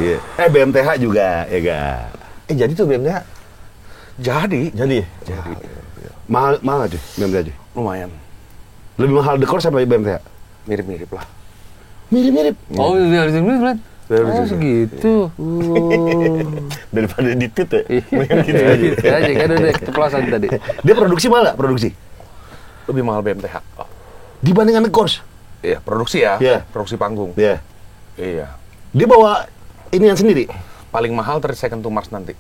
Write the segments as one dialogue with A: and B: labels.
A: Iya. BMTH juga, ya ga?
B: Jadi tuh BMTH?
A: Jadi. Mahal nggak cuy, BMTH cuy?
B: Lumayan.
A: Lebih mahal dekor sampai BMTH?
B: Mirip-mirip lah.
A: Mirip-mirip?
C: Oh iya, mirip-mirip. Oh segitu.
A: Daripada ditit ya?
C: Gitu aja, kan udah keceplosan tadi.
A: Dia produksi mahal nggak? Produksi?
B: Lebih mahal BMTH.
A: Dibandingkan dekor?
B: Iya, produksi ya.
A: Iya.
B: Produksi panggung.
A: Iya.
B: Iya.
A: Dia bawa ini yang sendiri?
B: Paling mahal 30 Seconds to Mars nanti.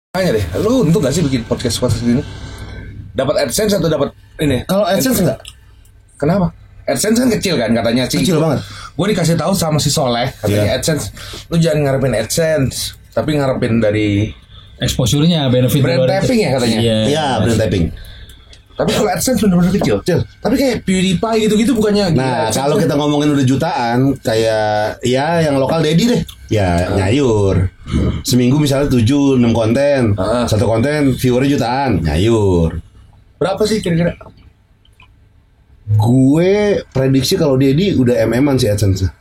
B: Tanya deh, lu untung gak sih bikin podcast gini? Dapat AdSense atau dapat ini?
A: Kalau AdSense enggak?
B: Kenapa? AdSense kan kecil kan katanya sih.
A: Kecil banget.
B: Gue dikasih tahu sama si Soleh katanya AdSense, lu jangan ngarepin AdSense, tapi ngarepin dari
C: Exposure-nya, benefit
B: brand tapping ya katanya.
A: Iya, brand tapping.
B: Tapi kalau AdSense benar-benar kecil. Tapi kayak PewDiePie gitu-gitu bukannya.
A: Nah, kalau kita ngomongin udah jutaan, kayak ya yang lokal Dedi deh. Ya nyayur. Seminggu misalnya 7-6 konten. Satu konten viewernya jutaan, nyayur.
B: Berapa sih kira-kira?
A: Gue prediksi kalau Dedi udah MM-an sih AdSense.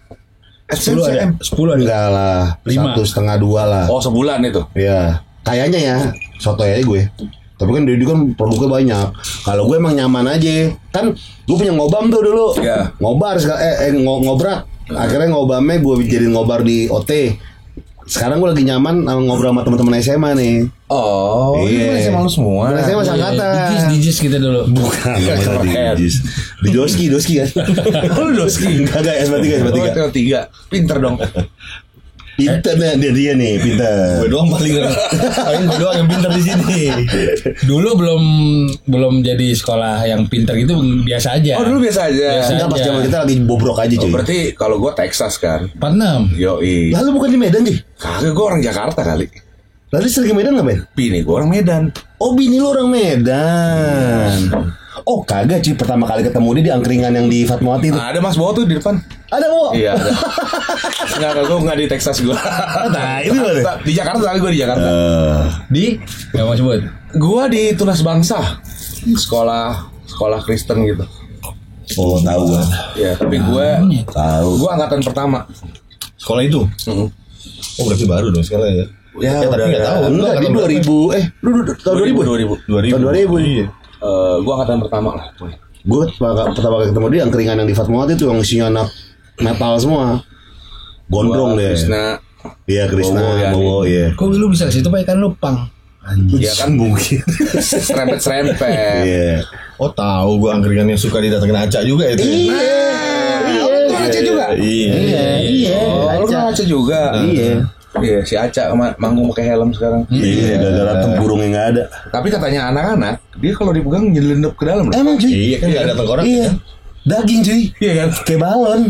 C: 10 ada? 10 ada?
A: Enggak lah, 1,5-2 lah.
B: Oh, sebulan itu.
A: Iya, kayaknya ya, sotoy aja gue. Tapi kan Dedi kan produknya banyak. Kalau gue emang nyaman aja. Kan gue punya ngobam tuh dulu.
B: Iya.
A: Ngobar, ngobrak. Akhirnya ngobamnya gue jadiin ngobar di OT. Sekarang gue lagi nyaman ngobrol sama teman-teman SMA nih.
B: Oh,
A: iya.
B: Ini SMA lu semua.
A: SMA Angkatan.
C: Dijis kita dulu.
A: Bukan, Dijis. Di Doski kan.
B: Oh, lu Doski.
A: Kagak, SMA3.
B: Oh, 3. Pinter dong.
A: Pinter dia nih, pinter.
C: Gue doang paling gue doang yang pinter di sini. Dulu belum jadi sekolah yang pinter gitu, biasa aja.
B: Oh, dulu biasa aja.
A: Enggak, pas zaman kita lagi bobrok aja, cuy.
B: Oh, berarti kalau gue Texas kan.
C: 46.
B: Yoi.
A: Lalu bukan di Medan, cuy?
B: Kagak, gue orang Jakarta kali.
A: Lalu sering ke Medan nggak, Ben?
B: Bini gue orang Medan.
A: Oh, bini lu orang Medan. Oh, kagak, cuy. Pertama kali ketemu dia di angkringan yang di Fatmawati itu.
B: Nah, ada Mas Bowo tuh di depan.
A: Ada, Bo?
B: Iya, ada. Enggak, gue nggak di Texas gue.
A: Nah, itu mana?
B: Di Jakarta kali gue di Jakarta.
C: Di? Gak mau sebut.
B: Gue di Tunas Bangsa. Sekolah Kristen gitu.
A: Oh, tahu gua.
B: Ya, tapi gue
A: Tahu.
B: gue angkatan pertama.
D: Sekolah itu? Oh berarti baru dong sekarang ya?
B: Ya,
D: Tapi nggak tahu.
A: Enggak, di 2000. Lu tahun 2000?
B: 2000.
A: Tahun 2000.
D: Iya.
B: Gue angkatan pertama lah.
A: Gue pertama kali ketemu dia angkringan yang di Fatmawati itu yang isinya anak metal semua. Gondrong deh.
B: Krishna.
A: Iya, Krishna,
B: Yani.
A: Bowo, iya.
C: Kok lu bisa ke situ Pak, kan lu pang.
B: Iya kan
A: mungkin.
B: serempet.
A: Iya.
D: Oh tahu gue angkringan yang suka didatengin Aca juga itu.
B: Lu Aca juga?
A: Iya.
B: Oh, lu kan Aca juga.
A: Iya.
B: Iya, si Aca manggung pakai helm sekarang.
A: Iya, gara-gara tempurungnya nggak ada.
B: Tapi katanya anak-anak, dia kalau dipegang nyelundup ke dalam loh.
A: Emang cuy?
D: Iya kan nggak ada tengkorak.
A: Iya. Daging cuy.
B: Iya kan?
A: Kayak balon.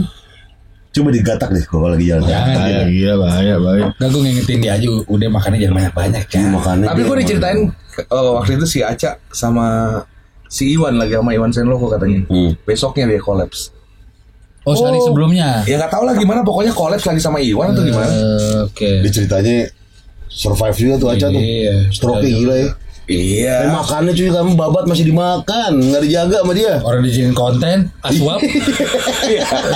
A: Coba digatak deh kalau lagi jalan.
D: Bahaya gila bahaya.
C: Gak, gue ngingetin dia aja, udah makannya jangan banyak-banyak ya.
A: Makannya.
B: Tapi gue diceritain waktu itu si Aca sama si Iwan lagi sama Iwan Senloko katanya. Besoknya dia kolaps.
C: Oh, sehari sebelumnya.
B: Ya nggak tahu lah gimana, pokoknya kolaps lagi sama Iwan atau gimana.
C: Oke.
A: Dia ceritanya survive juga tuh Aca tuh.
C: Iya.
A: Stroke gila ya.
B: Iya.
A: Makannya cuy, kamu babat masih dimakan, nggak dijaga sama dia.
C: Orang dijinin konten, asuap.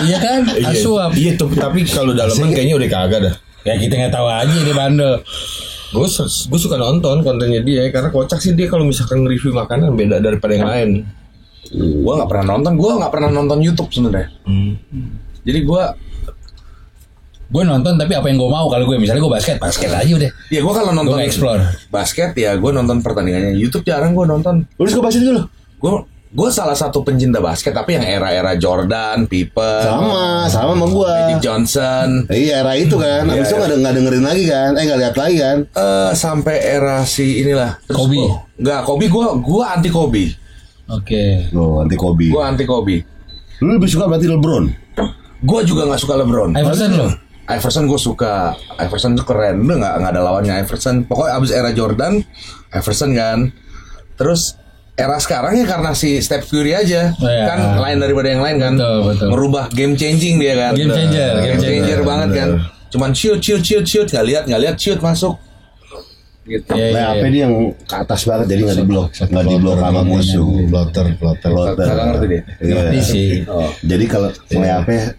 C: Iya kan? Asuap.
D: Iya tapi kalau dalaman kayaknya udah kagak dah.
C: Ya kita nggak tahu aja dia bandel.
D: Gue suka nonton kontennya dia karena kocak sih dia kalau misalkan review makanan beda daripada yang lain.
B: Gue nggak pernah nonton YouTube sebenarnya. Jadi
C: Gue nonton tapi apa yang gue mau, kalau gue misalnya gue basket aja udah.
B: ya gue kalau nonton
C: Gue explore
B: basket ya gue nonton pertandingannya. YouTube jarang gue nonton.
A: Lu suka basket dulu?
B: Gue salah satu pencinta basket tapi yang era-era Jordan, Pippen,
A: Sama sama gua.
B: Magic Johnson.
A: Iya, era itu kan. Habis itu nggak dengerin lagi kan? Nggak lihat lagi kan?
B: Sampai era si inilah.
C: Kobe.
B: Kobe gue anti Kobe.
C: Oke.
A: Oh, anti Kobe.
B: Gue anti Kobe.
A: Lu lebih suka berarti LeBron?
B: Gue juga nggak suka LeBron.
C: Iverson
B: Gue suka. Iverson tuh keren. Udah nggak ada lawannya Iverson. Pokoknya abis era Jordan, Iverson kan. Terus era sekarang ya karena si Steph Curry aja. Kan lain daripada yang lain kan.
C: Betul.
B: Merubah game changing dia kan.
C: Game changer
B: banget kan. Cuman shoot, nggak lihat shoot masuk. Gitu.
A: Nah, apa dia yang ke atas banget jadi nggak diblok sama musuh.
D: Plotter.
B: Nggak ngerti deh.
C: Ngerti sih.
A: Jadi kalau mulai apa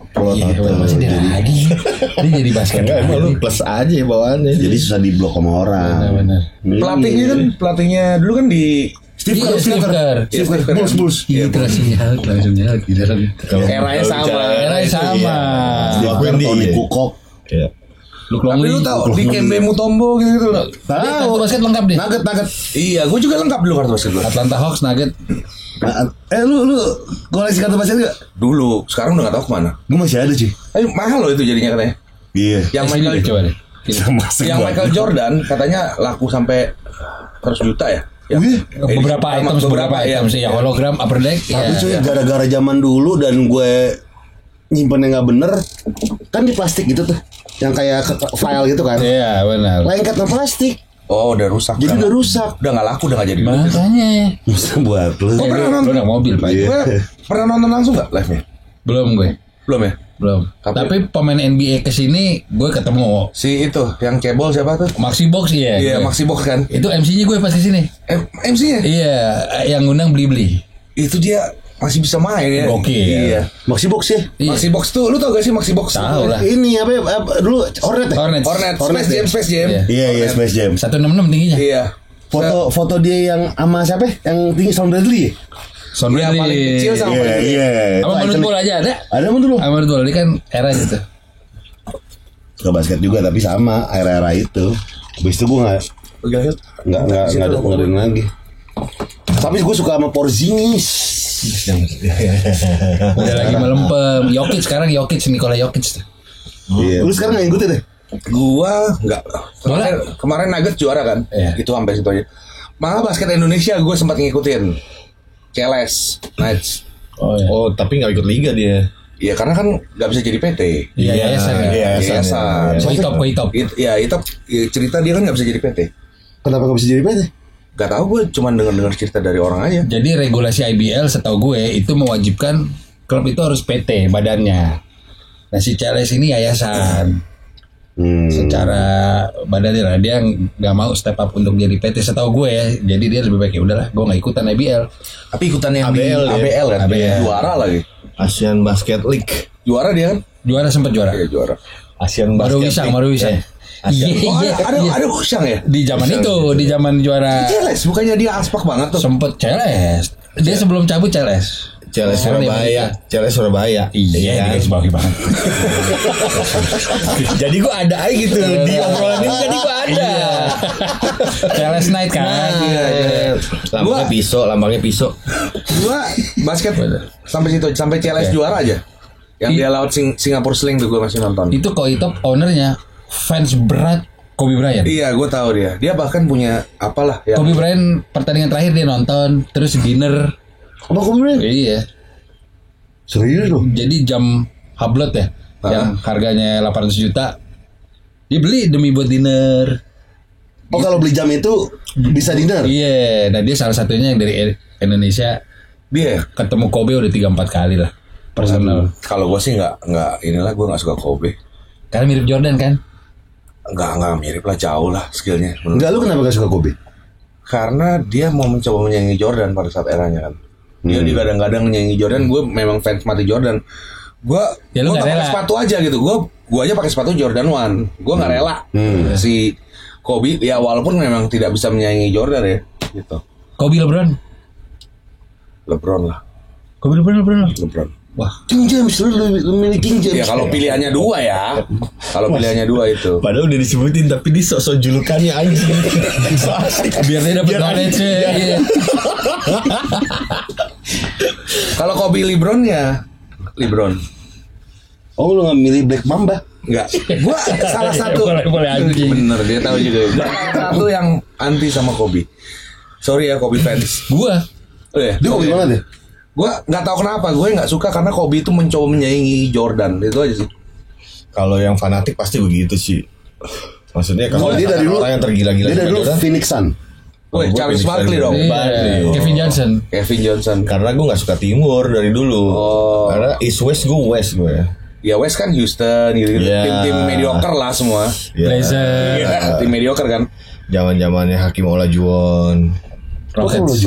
C: Masih dia lagi. Dia jadi basket.
D: Enggak, emang lu plus aja bawaannya.
A: jadi susah diblok sama orang.
C: Benar.
B: Pelatihnya dulu kan di
C: Steve Kerr.
A: Bulls.
C: Iya, langsung nyala gitu.
B: eranya sama.
A: Tony Kukoc.
D: Kayak
B: Tapi lu tau di Kembe Mutombo gitu loh.
C: Kartu basket lengkap deh.
A: Nugget.
B: Iya, gue juga lengkap dulu kartu basket gue.
C: Atlanta Hawks, Nugget.
A: Lu koleksi kartu basket gak?
B: Dulu, sekarang udah gak tahu kemana.
A: Gue masih ada cuy.
B: Mahal loh itu jadinya katanya.
A: Iya.
B: Yang
C: Sini
B: Michael
C: deh, coba deh.
B: yang Michael Jordan katanya laku sampai 100 juta ya.
C: Beberapa items ya, hologram upper deck.
A: Tapi
C: ya.
A: cuy gara-gara zaman dulu dan gue nyimpennya nggak bener kan di plastik gitu tuh yang kayak file gitu kan
C: Iya, benar.
A: lengket sama plastik
B: Oh, udah rusak.
A: jadi udah rusak
B: Udah gak laku, udah gak jadi.
C: Makanya.
A: bisa buat lu
B: Gua pernah nonton.
C: Lu udah mobil, Pak.
A: Iya.
B: Gue pernah nonton langsung gak live-nya?
C: Belum gue.
B: Belum ya?
C: Belum. Tapi pemain NBA kesini gue ketemu
B: Si itu yang cebol siapa tuh?
C: Maxi Box ya.
B: Iya, Maxi Box kan.
C: Itu MC-nya gue pas kesini.
B: MC-nya?
C: Iya, yang ngundang Bli.
B: Itu dia masih bisa main ya.
C: Gokil.
B: Iya.
A: Maxi Box ya
B: Maxi Box tuh, lu tau gak sih Maxi Box?
C: Tahu lah.
A: ini apa dulu Hornet ya
C: Hornet.
B: Space Jam.
A: iya Space Jam
C: 166 tingginya.
B: Iya.
A: foto dia yang sama siapa yang tinggi Sound Bradley
C: Son
B: Iya, paling kecil sama paling gede.
C: Sama menurut bola aja ada.
A: ada dulu
C: Sama menurut bola ini kan era gitu.
A: ke basket juga tapi sama era-era itu habis itu gue nggak dengerin lagi tapi gue suka sama Porzingis.
C: Udah lagi melempem. Jokic Nikola Jokic tuh.
A: Iya. Lu sekarang nggak ngikutin deh?
B: Gua enggak. Kemarin Nuggets juara kan?
C: Iya.
B: Itu sampai situ aja. Malah basket Indonesia gue sempat ngikutin. CLS Knights.
C: Oh iya.
D: Oh, tapi nggak ikut liga dia.
B: Iya, karena kan nggak bisa jadi PT.
C: Iya, yayasan.
B: Yayasan.
C: Koitop.
B: Iya, itu cerita dia kan nggak bisa jadi PT.
A: Kenapa nggak bisa jadi PT?
B: Gak tahu, gue cuma dengar cerita dari orang aja.
C: Jadi regulasi IBL setahu gue itu mewajibkan klub itu harus PT badannya. Nah si CLS ini yayasan. Secara badannya lah dia nggak mau step up untuk jadi PT setahu gue ya. Jadi dia lebih baik ya udahlah, gue nggak ikutan IBL.
B: Tapi ikutan yang
D: ABL,
B: di ABL kan,
C: ABL.
B: juara lagi.
D: Asian Basket League.
B: Juara dia kan?
C: Sempat juara.
B: Iya, juara.
D: Asian
C: Baru
D: Basket
C: Wisang.
D: League.
C: Iya.
B: Ada Usang ya?
C: Di zaman itu, di zaman juara
B: CLS, bukannya dia aspak banget tuh.
C: sempet CLS. Dia sebelum cabut CLS.
D: CLS
C: Sekarang
D: Surabaya. CLS Surabaya.
C: Iya,
D: kan?
C: dia sebagai banget.
D: Jadi gua ada aja gitu di obrolan ini, jadi gua ada.
C: CLS Night kan.
B: Iya.
D: Lambangnya pisau.
B: Gua basket sampai situ, sampai CLS juara aja. Yang dia laut Singapore Sling tuh gue masih nonton.
C: Itu Koitop ownernya fans berat Kobe Bryant.
B: Iya, gue tahu dia. Dia bahkan punya apalah ya.
C: Kobe Bryant pertandingan terakhir dia nonton, terus dinner.
A: Apa Kobe Bryant?
C: Iya.
A: Serius loh?
C: Jadi jam Hublot ya, yang harganya 800 juta. Dia beli demi buat dinner.
A: Oh kalau beli jam itu bisa dinner?
C: Iya, nah dia salah satunya yang dari Indonesia.
B: Dia
C: Ketemu Kobe udah 3-4 kali lah. Personal.
B: kalau gue sih nggak inilah, gue nggak suka Kobe.
C: Karena mirip Jordan kan?
B: Nggak mirip lah, jauh lah skillnya.
A: Enggak, lu kenapa gak suka Kobe?
B: Karena dia mau mencoba menyaingi Jordan pada saat eranya kan. Dia digadang-gadang menyaingi Jordan. Gue memang fans mati Jordan. Gue
C: Ya, lu
B: nggak
C: nggak
B: pakai
C: rela.
B: sepatu aja gitu. Gue aja pakai sepatu Jordan 1. Gue nggak rela. Si Kobe ya walaupun memang tidak bisa menyaingi Jordan ya gitu.
C: Kobe LeBron.
B: LeBron lah.
C: Kobe LeBron.
B: LeBron.
C: Wah,
A: King James, lu milih King James.
B: Ya kalau pilihannya 2 ya. Kalau pilihannya 2 itu.
D: Padahal udah disebutin tapi di sok julukannya anjing. So asik.
C: biar dia dapat knowledge. Iya.
B: Kalau Kobe LeBron ya LeBron.
A: Oh lu gak milih Black Mamba?
B: Enggak. Gua salah satu.
C: Boleh anjing.
B: Bener, dia tahu juga. Satu yang anti sama Kobe. Sorry ya Kobe fans.
C: Gua
B: Oh ya.
A: Dia Kobe banget ya?
B: Gue nggak tahu kenapa gue nggak suka karena Kobe itu mencoba menyaingi Jordan, itu aja sih.
D: Kalau yang fanatik pasti begitu sih. Maksudnya kalau
A: Dia dari dulu
D: orang yang tergila-gila
A: Dia dari
D: sama
A: dulu
D: Jordan,
A: Phoenix Sun.
B: Woi,
D: gua
B: Charles
D: Phoenix
B: Barkley
D: Sun.
B: dong.
C: Iya. Kevin Johnson.
B: Kevin Johnson.
D: karena gue nggak suka timur dari dulu.
B: Oh.
D: Karena East West gue West gue.
B: Ya West kan Houston gitu.
E: Iya.
B: Tim-tim mediocre lah semua.
C: Blazer.
B: Iya, tim mediocre kan.
E: Zaman-zamannya Hakim Olajuwon.
C: Rockets.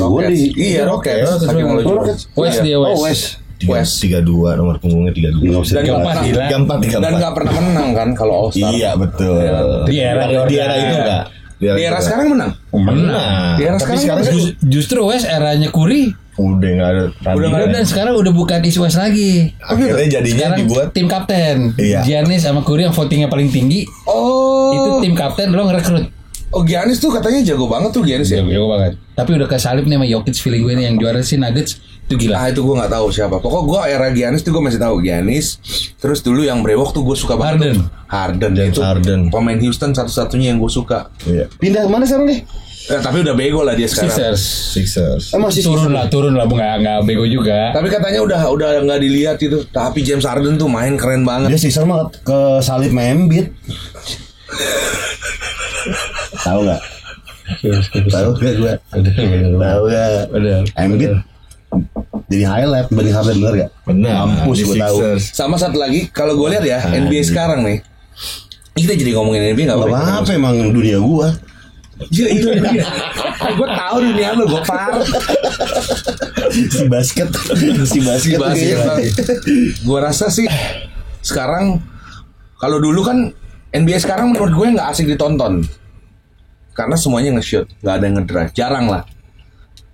B: Iya, Rockets. Hakim Olajuwon.
C: West dia
A: Oh,
C: West.
B: West.
E: 32 nomor punggungnya 32.
A: Nggak usah
B: Dan
A: dibahas.
B: nggak pernah,
E: 34.
B: dan nggak pernah menang kan kalau All Star.
E: Iya betul.
C: Di era Jordan.
E: Di era itu enggak.
B: Di era sekarang menang.
C: Menang.
B: Di era
E: Tapi
B: sekarang
E: sekarang
C: Justru West eranya Curry.
E: udah enggak ada.
B: Udah nggak ada.
C: Dan sekarang udah bukan East West lagi.
E: Akhirnya jadinya
C: Sekarang
E: dibuat.
C: tim kapten.
E: Iya.
C: Giannis sama Curry yang votingnya paling tinggi.
B: Oh.
C: Itu tim kapten lo ngerekrut.
B: Oh, Giannis tuh katanya jago banget tuh Giannis ya.
C: Jago banget. Tapi udah kesalip nih sama Jokic, feeling gue nih yang juara sih Nuggets. Itu gila.
B: Ah, itu gue nggak tahu siapa. Pokok gue era Giannis tuh gue masih tahu Giannis. Terus dulu yang brewok tuh gue suka banget. Harden.
E: James
B: Itu
E: Harden.
B: pemain Houston satu-satunya yang gue suka.
E: Iya.
A: Pindah kemana sekarang nih?
B: Tapi udah bego lah dia sekarang.
C: Sixers.
E: Sixers.
C: Turun lah, nggak bego juga.
B: Tapi katanya udah nggak dilihat itu. Tapi James Harden tuh main keren banget.
A: Dia Sixers mah ke salib Embiid. Tahu nggak? Tahu nggak gue? Tahu nggak?
C: Bener.
A: Embiid jadi highlight banding Harden, bener gak?
E: Benar.
A: Mampus
E: di
A: gue tahu.
E: Sixers.
B: Sama satu lagi, kalau gue lihat ya NBA sekarang nih. Kita jadi ngomongin NBA nggak
A: Gak
B: boleh.
A: apa-apa emang dunia gua.
B: Ya, itu dia. Gue tahu dunia lu, gue par.
A: Si basket. Si basket.
B: Gue rasa sih sekarang kalau dulu kan NBA sekarang menurut gue nggak asik ditonton karena semuanya nge-shoot, nggak ada yang ngedrive, jarang lah.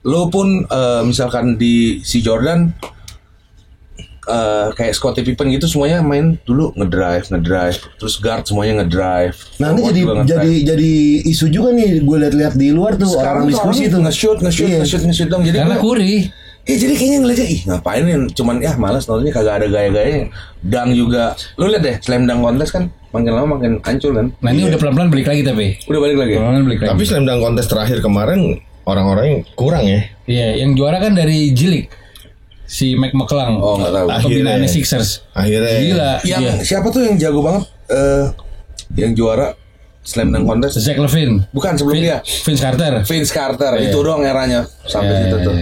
B: Lo pun misalkan di si Jordan kayak Scottie Pippen gitu semuanya main dulu ngedrive, terus guard semuanya ngedrive.
A: Nah ini
B: Forward juga
A: jadi isu juga nih, gue lihat-lihat di luar tuh
B: sekarang
A: orang diskusi tuh
B: nge-shoot dong. Jadi
C: Karena Curry.
B: jadi kayaknya ngeliatnya ngapain nih, cuman malas nontonnya, kagak ada gaya-gayanya. Dang juga, lu lihat deh slam dunk contest kan makin lama makin hancur kan.
C: Nah ini udah pelan-pelan balik lagi tapi.
B: Udah balik lagi.
C: Pelan-pelan balik lagi.
E: Tapi slam dunk kontes terakhir kemarin orang-orang kurang ya.
C: Iya, yang juara kan dari Jilik. Si Mike McClung.
B: Oh nggak tahu.
C: Pembinaannya
E: Akhirnya.
C: Sixers.
E: Akhirnya.
C: Gila.
B: Yang
C: Iya.
B: siapa tuh yang jago banget? Yang juara slam dunk contest?
C: Zach Levine.
B: Bukan sebelum dia.
C: Vince Carter.
B: Vince Carter. Itu doang eranya sampai situ tuh.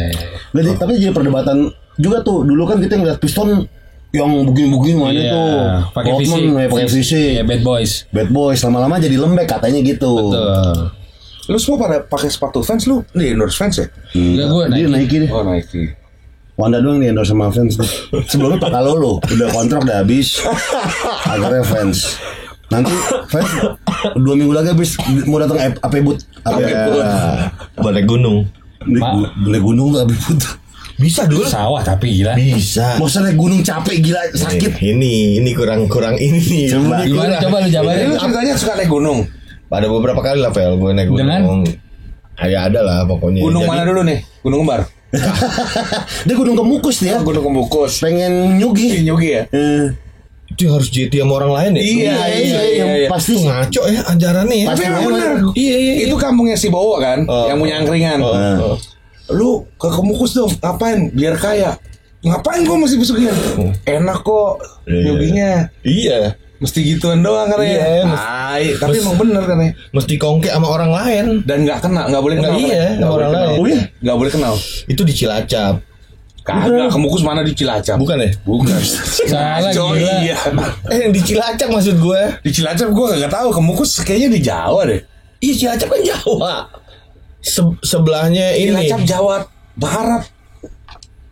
A: Jadi, tapi jadi perdebatan juga tuh. Dulu kan kita ngeliat Piston yang begini-begini mainnya
C: Iya,
A: tuh.
C: pakai
A: Rodman,
C: fisik.
A: pakai fisik.
C: Iya, bad boys.
A: Bad boys lama-lama jadi lembek katanya gitu.
C: Tuh.
B: Lu semua pada pakai sepatu Vans lu? Nih endorse Vans ya?
C: Enggak, gua
A: Dia Nike deh.
B: Oh Nike.
A: Wanda doang nih endorse sama Vans tuh. Sebelumnya Pak Kalolo udah kontrak udah habis. Akhirnya Vans. Nanti Vans 2 minggu lagi habis mau datang AP Boot.
E: Balik gunung.
A: Naik gunung gak Abibut.
E: Bisa dulu.
C: sawah tapi gila.
E: Bisa.
A: Mau naik gunung capek gila sakit.
E: Ini kurang ini nih.
A: Coba.
E: Ini
C: Gimana
E: kurang.
C: coba lu
B: Jadi
C: jabarin.
B: lu ceritanya suka naik gunung?
E: Ada beberapa kali lah Pel gue naik gunung.
C: Dengan?
E: Ya ada lah pokoknya.
B: Gunung
E: Jadi,
B: mana dulu nih? Gunung Kembar?
A: Dia gunung kemukus dia.
B: Gunung Kemukus.
A: Pengen nyugi.
B: Nyugi ya?
E: itu harus JT sama orang lain ya.
A: Iya. Pasti
E: Itu ngaco ya ajarannya ya.
B: Tapi emang bener.
E: Iya.
B: Itu kampungnya si Bowo kan, yang punya angkringan. Lu ke Kemukus dong, ngapain? Biar kaya. Ngapain gua masih pesugihan? Enak kok nyuginya.
E: Iya.
B: Mesti gituan doang katanya.
E: Iya,
B: Tapi emang bener kan ya.
E: Mesti kongke sama orang lain.
B: Dan nggak boleh kenal.
E: Iya,
B: Nggak boleh
E: orang
B: kenal.
E: lain.
A: Oh iya?
B: Nggak boleh kenal.
E: Itu di Cilacap.
B: Kagak, Kemukus mana di Cilacap?
E: Bukan ya?
B: Bukan.
C: Salah,
B: Ngaco,
C: gila.
B: iya.
E: Yang di Cilacap maksud gue.
B: Di Cilacap gue nggak tahu. Kemukus kayaknya di Jawa deh.
E: Iya Cilacap kan Jawa. Sebelahnya ini.
B: Cilacap Jawa Barat.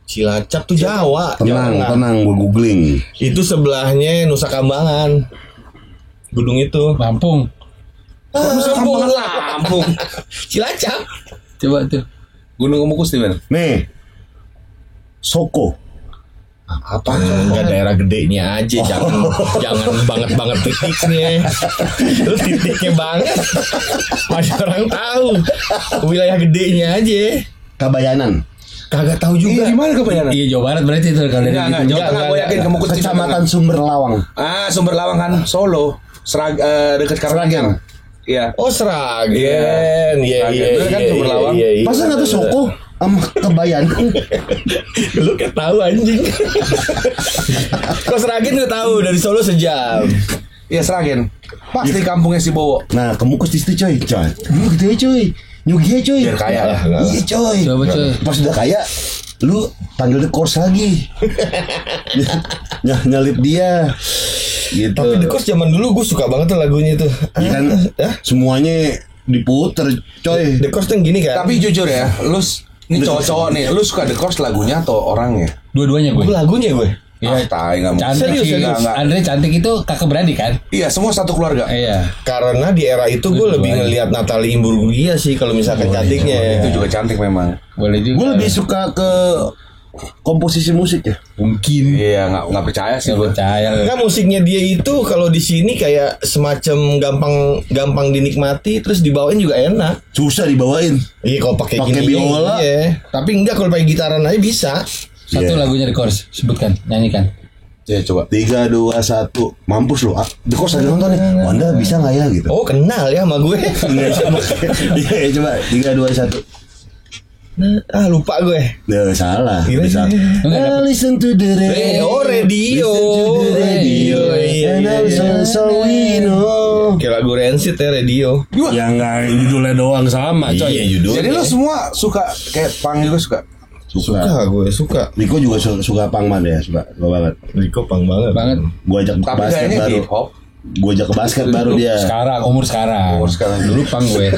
E: Cilacap tuh Jawa.
A: Tenang, gue googling.
E: Itu sebelahnya Nusa Kambangan. Gunung itu.
C: Lampung.
B: Nusa Kambangan Lampung.
E: Cilacap.
C: Coba tuh.
B: Gunung Kemukus di mana?
A: Nih, Soko.
B: Apa?
E: Enggak daerah gedenya aja, jangan banget titiknya. Lu titiknya banget. Masih orang tahu. Wilayah gedenya aja.
A: Kabayanan.
E: Kagak tahu
B: Iya,
E: juga.
B: di mana kebayanan?
C: Iya, Jawa Barat berarti itu kalau dari
B: Enggak,
C: gitu.
B: Jawa Tengah gue yakin Kemukus di
A: Kecamatan Sumber Lawang.
B: Sumber Lawang kan Solo. Dekat Karanganyar. Iya.
E: Oh Seragen.
B: Iya.
E: Iya.
B: Bener kan, Sumber Lawang?
A: Masa nggak tuh Soko sama Kebayanan?
E: Lu kayak tahu anjing. Kok Seragen lu tahu dari Solo sejam.
B: Iya, Seragen. Pas di kampungnya si Bowo.
A: Nah, Kemukus di situ coy. Dulu gitu ya coy. Nyugi ya coy.
B: Biar kaya lah.
A: Iya coy.
C: Coba coy.
A: Pas udah kaya lu panggil The Course lagi. Nyalip dia. Gitu.
D: Tapi The Course zaman dulu gue suka banget tuh lagunya tuh.
A: Ya kan semuanya diputer coy.
D: The Course tuh yang gini kan.
B: Tapi jujur ya, ini cowok-cowok nih, lu suka The Course lagunya atau orangnya?
C: Dua-duanya gue.
D: Gue lagunya gue.
C: Iya.
B: Tai nggak mau.
C: Cantik
D: Serius,
C: sih.
D: serius.
C: Andre cantik itu kakak beradik kan?
B: Iya, semua satu keluarga.
C: Iya.
D: Karena di era itu gue lebih ngelihat Natalie Imbruglia sih kalau misalkan cantiknya.
B: Itu juga cantik memang.
C: Boleh juga.
A: Gue lebih suka ke komposisi musik ya.
C: Mungkin.
B: Iya, nggak percaya sih
C: Gak
B: gue.
C: percaya.
D: Enggak, musiknya dia itu kalau di sini kayak semacam gampang dinikmati, terus dibawain juga enak.
A: Susah dibawain.
D: Iya, kalau pakai
A: Pakai
D: gini
A: biola.
D: iya. Tapi enggak kalau pakai gitaran aja bisa.
C: Satu
A: Iya.
C: lagunya The Course, sebutkan, nyanyikan.
B: Ya coba.
A: 3, 2, 1. Mampus lu. The Course lagi nonton nih. Wanda bisa nggak ya gitu.
D: Oh, kenal ya sama gue.
A: Iya coba 3, 2, 1.
D: Lupa gue.
A: Salah.
D: Gimana
A: Bisa.
D: sih?
A: I listen to the radio.
D: Oh, radio.
A: Listen to the radio.
D: Iya,
A: And
D: iya,
A: also
D: iya.
A: so we know.
D: Kayak lagu Rancid ya, radio.
A: Yang nggak judulnya doang sama coy.
D: Iya, judul.
B: Jadi lu semua suka kayak punk juga suka.
D: Suka gue, suka.
A: Riko juga suka punk man ya, suka banget.
D: Riko pang banget.
C: Banget.
A: Gua ajak ke
B: Tapi
A: basket
B: kayaknya
A: baru.
B: hip hop.
A: Gua ajak ke basket baru dia.
C: Sekarang, umur sekarang. Dulu pang gue.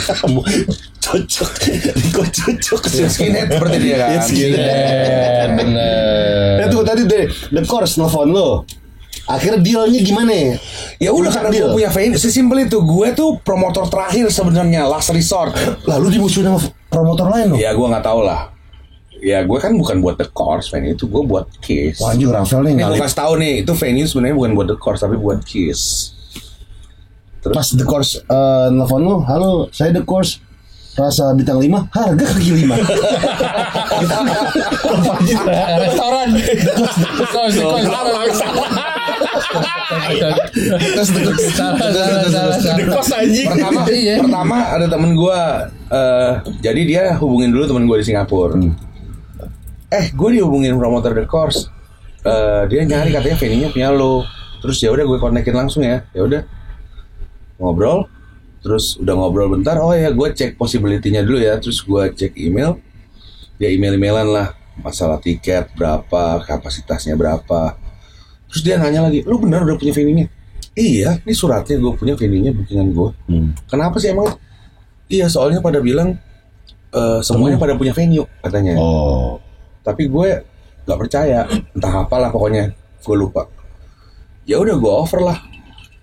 A: Cocok. Riko cocok.
B: Skinhead seperti dia kan.
A: Yes, gitu.
C: Iya, bener.
A: Ya tuh tadi deh, The Course nelfon lo. Akhirnya dealnya gimana?
B: Ya udah karena gue punya venue. Sesimpel itu. Gue tuh promotor terakhir sebenarnya, last resort.
A: Lalu dimusuhin sama promotor lain loh.
B: Ya gue nggak tahu lah. Ya gue kan bukan buat The Course venue itu, gue buat Kiss.
A: Wah anjing Rafael nih
B: Nih gue
A: ngalip.
B: kasih tahu nih, itu venue sebenarnya bukan buat The Course tapi buat Kiss.
A: Pas The Course nelfon lo, halo saya The Course. Rasa bintang 5, harga kaki 5.
C: Restoran. The Course.
B: Pertama ada temen gue, jadi dia hubungin dulu temen gue di Singapura. Gue dihubungin promotor The Course. Dia nyari katanya venue-nya punya lo. Terus ya udah gue konekin langsung ya. Ya udah ngobrol. Terus udah ngobrol bentar. Oh ya gue cek possibility-nya dulu ya. Terus gue cek email. Ya email-emailan lah. Masalah tiket berapa, kapasitasnya berapa. Terus dia nanya lagi, lu benar udah punya venue-nya? Iya, ini suratnya gue punya venue-nya, bookingan gue. Kenapa sih emang? Iya, soalnya pada bilang semuanya pada punya venue katanya.
A: Oh.
B: Tapi gue gak percaya, entah apalah pokoknya, gue lupa. Ya udah gue offer lah,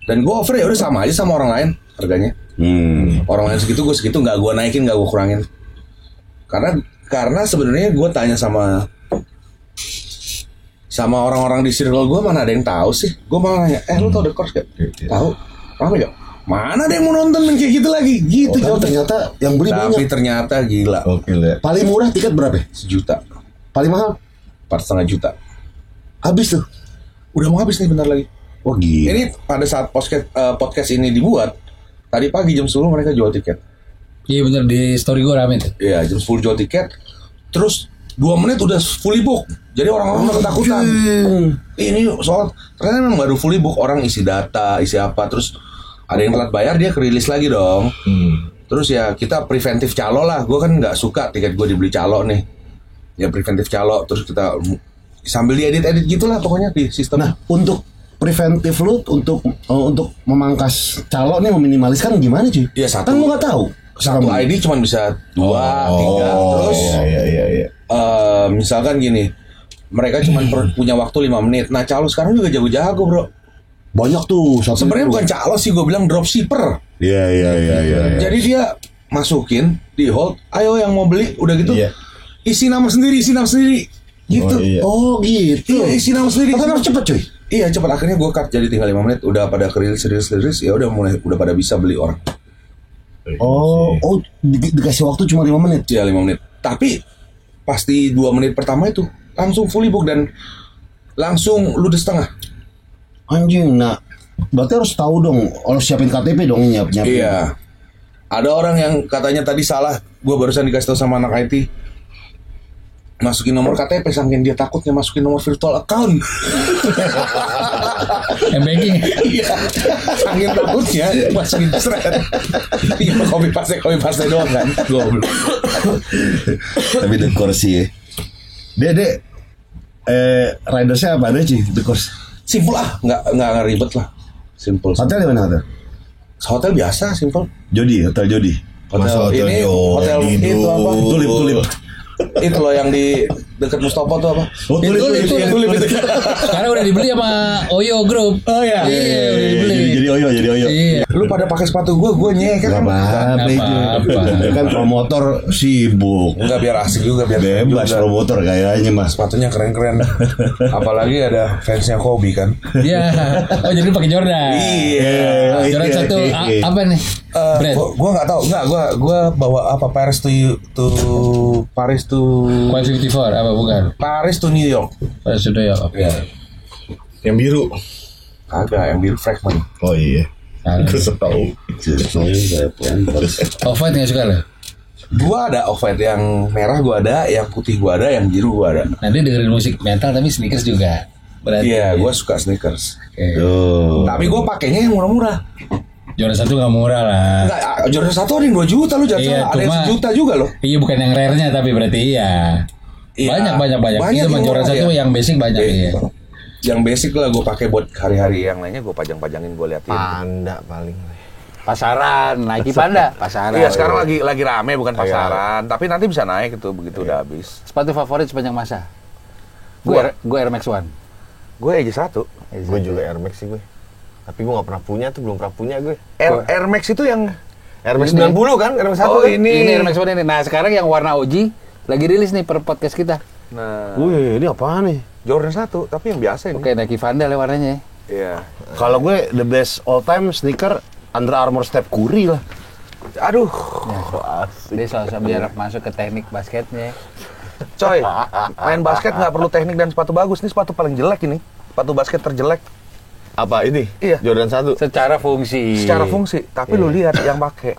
B: dan gue offer ya udah sama aja sama orang lain harganya. Orang lain segitu, gue segitu, nggak gue naikin, nggak gue kurangin. Karena sebenarnya gue tanya sama orang-orang di circle gue, mana ada yang tahu sih. Gue malah nanya, lu tau The Course gak? Tahu? Apa gak? Mana ada yang mau nonton main kayak gitu lagi? Gitu.
A: Oh, ternyata yang beli
B: Tapi
A: banyak.
B: ternyata gila.
D: Oke lah.
A: Paling murah tiket berapa?
B: 1 juta,
A: Paling mahal
B: 4,5 juta.
A: habis tuh.
B: Udah mau habis nih bentar lagi.
A: Wah gila.
B: Ini pada saat podcast ini dibuat, tadi pagi jam 10 mereka jual tiket.
C: Iya bener, di story gue rame tuh.
B: Iya, jam 10 jual tiket. Terus 2 menit udah fully book. Jadi orang-orang udah ketakutan. Ini soal ternyata memang baru fully book. Orang isi data, isi apa. Terus ada yang telat bayar, dia kerilis lagi dong. Terus ya kita preventif calo lah. Gue kan gak suka tiket gue dibeli calo nih. Ya preventif calo. Terus kita sambil diedit-edit gitulah pokoknya di sistem.
A: Nah, untuk preventif lu untuk memangkas calo nih, meminimaliskan gimana cuy?
B: Iya, satu.
A: Kan lu nggak tahu.
B: Satu ID cuma bisa 2, 3. Terus
D: Iya.
B: misalkan gini, mereka cuma punya waktu 5 menit. Nah calo sekarang juga jago-jago bro.
A: Banyak tuh.
B: Sebenarnya bukan calo sih, gue bilang dropshipper.
A: Iya.
B: Jadi dia masukin di hold, ayo yang mau beli, udah gitu
D: Iya.
B: isi nama sendiri gitu.
A: Oh gitu.
B: Iya, isi nama sendiri.
A: Tapi harus cepet cuy.
B: Iya cepat, akhirnya gue cut jadi tinggal 5 menit. Udah pada rilis, ya udah pada bisa beli orang.
A: Oh, dikasih waktu cuma 5 menit.
B: Ya 5 menit. Tapi pasti 2 menit pertama itu langsung fully book dan langsung ludes setengah.
A: Anjing, nah berarti harus tahu dong, harus siapin KTP dong, nyiapin.
B: Iya. Ada orang yang katanya tadi salah, gue barusan dikasih tahu sama anak IT. Masukin nomor KTP, saking dia takutnya masukin nomor virtual account.
C: M-banking.
B: Iya. Saking takutnya masukin seret. Iya, copy paste doang kan. Goblok.
A: Tapi The Course ya. Dek, ridersnya apa aja sih the course?
B: Simple lah, nggak ribet lah. Simple.
A: Hotel di mana hotel?
B: Hotel biasa, simple.
A: Hotel Jody.
D: Masa hotel
B: ini,
D: Jody,
B: hotel itu apa?
A: Tulip.
B: Itu loh yang di dekat Mustopo tuh apa?
C: Tulip itu. Sekarang udah dibeli sama Oyo Group.
B: Oh iya.
C: Iya, udah dibeli.
A: Jadi Oyo.
C: Iya.
B: Lu pada pakai sepatu gue nyek
A: Gak
B: kan?
A: apa-apa itu.
C: apa-apa.
A: Kan promotor sibuk.
B: Enggak, biar asik juga, biar keren
A: Bebas
B: juga.
A: promotor kayaknya mas.
B: Sepatunya keren-keren. Apalagi ada fansnya Kobe kan.
C: Iya. Oh jadi lu pakai Jordan. Jordan satu apa nih? Brand.
B: Gue nggak tahu, gue bawa apa Paris to
C: Quad 54 apa bukan?
B: Paris to New York.
C: Pada sudah ya. Oke.
D: yang biru.
B: Agak yang biru fragment.
D: Oh iya. Gue tahu.
C: Off-white nggak suka lah.
B: Gue ada off-white yang merah, gue ada yang putih, gue ada yang biru, gue ada.
C: Nanti dengerin musik metal tapi sneakers juga. Berarti.
B: Iya, gue suka sneakers.
C: Oke.
B: Tapi gue pakainya yang murah-murah.
C: Jordan satu nggak murah lah.
B: Enggak, Jordan 1 ada yang 2 juta lu jangan
C: Iya,
B: salah. Ada yang
C: cuma-
B: 1 juta juga loh.
C: Iya bukan yang rare-nya tapi berarti iya.
B: Iya.
C: Banyak.
B: Banyak
C: Itu mah
B: yang
C: Jordan
B: murah,
C: satu
B: ya.
C: yang basic banyak iya.
B: Yang basic lah gue pakai buat hari-hari, yang lainnya gue pajang-pajangin, gue liatin.
D: Panda paling.
F: Pasaran, Nike Panda, pasaran.
B: Iya, sekarang lagi rame bukan pasaran, tapi nanti bisa naik itu begitu udah habis.
F: Sepatu favorit sepanjang masa.
B: Gua.
F: Gue Air Max One.
B: Gue aja 1.
D: Gue juga Air Max sih gue. Tapi gue gak pernah punya tuh, belum pernah punya gue.
B: Air Max itu yang
D: Air Max
F: Ini.
D: 90 kan? Air Max 1
B: Oh,
D: kan?
F: Ini Air Max One ini. Nah sekarang yang warna OG lagi rilis nih per podcast kita.
B: nah
A: Wih, ini apaan nih?
B: Jordan 1 tapi yang biasa ini.
F: Oke, Nike Vandal ya warnanya.
B: Iya.
A: Kalau gue the best all time sneaker Under Armour Steph Curry lah.
B: Aduh,
F: Dia soal biar masuk ke teknik basketnya.
B: coy, main basket nggak perlu teknik dan sepatu bagus. Ini sepatu paling jelek ini. Sepatu basket terjelek
D: Apa ini?
B: Iya.
D: Jordan 1.
F: Secara fungsi.
B: secara fungsi. Tapi lu lihat yang pakai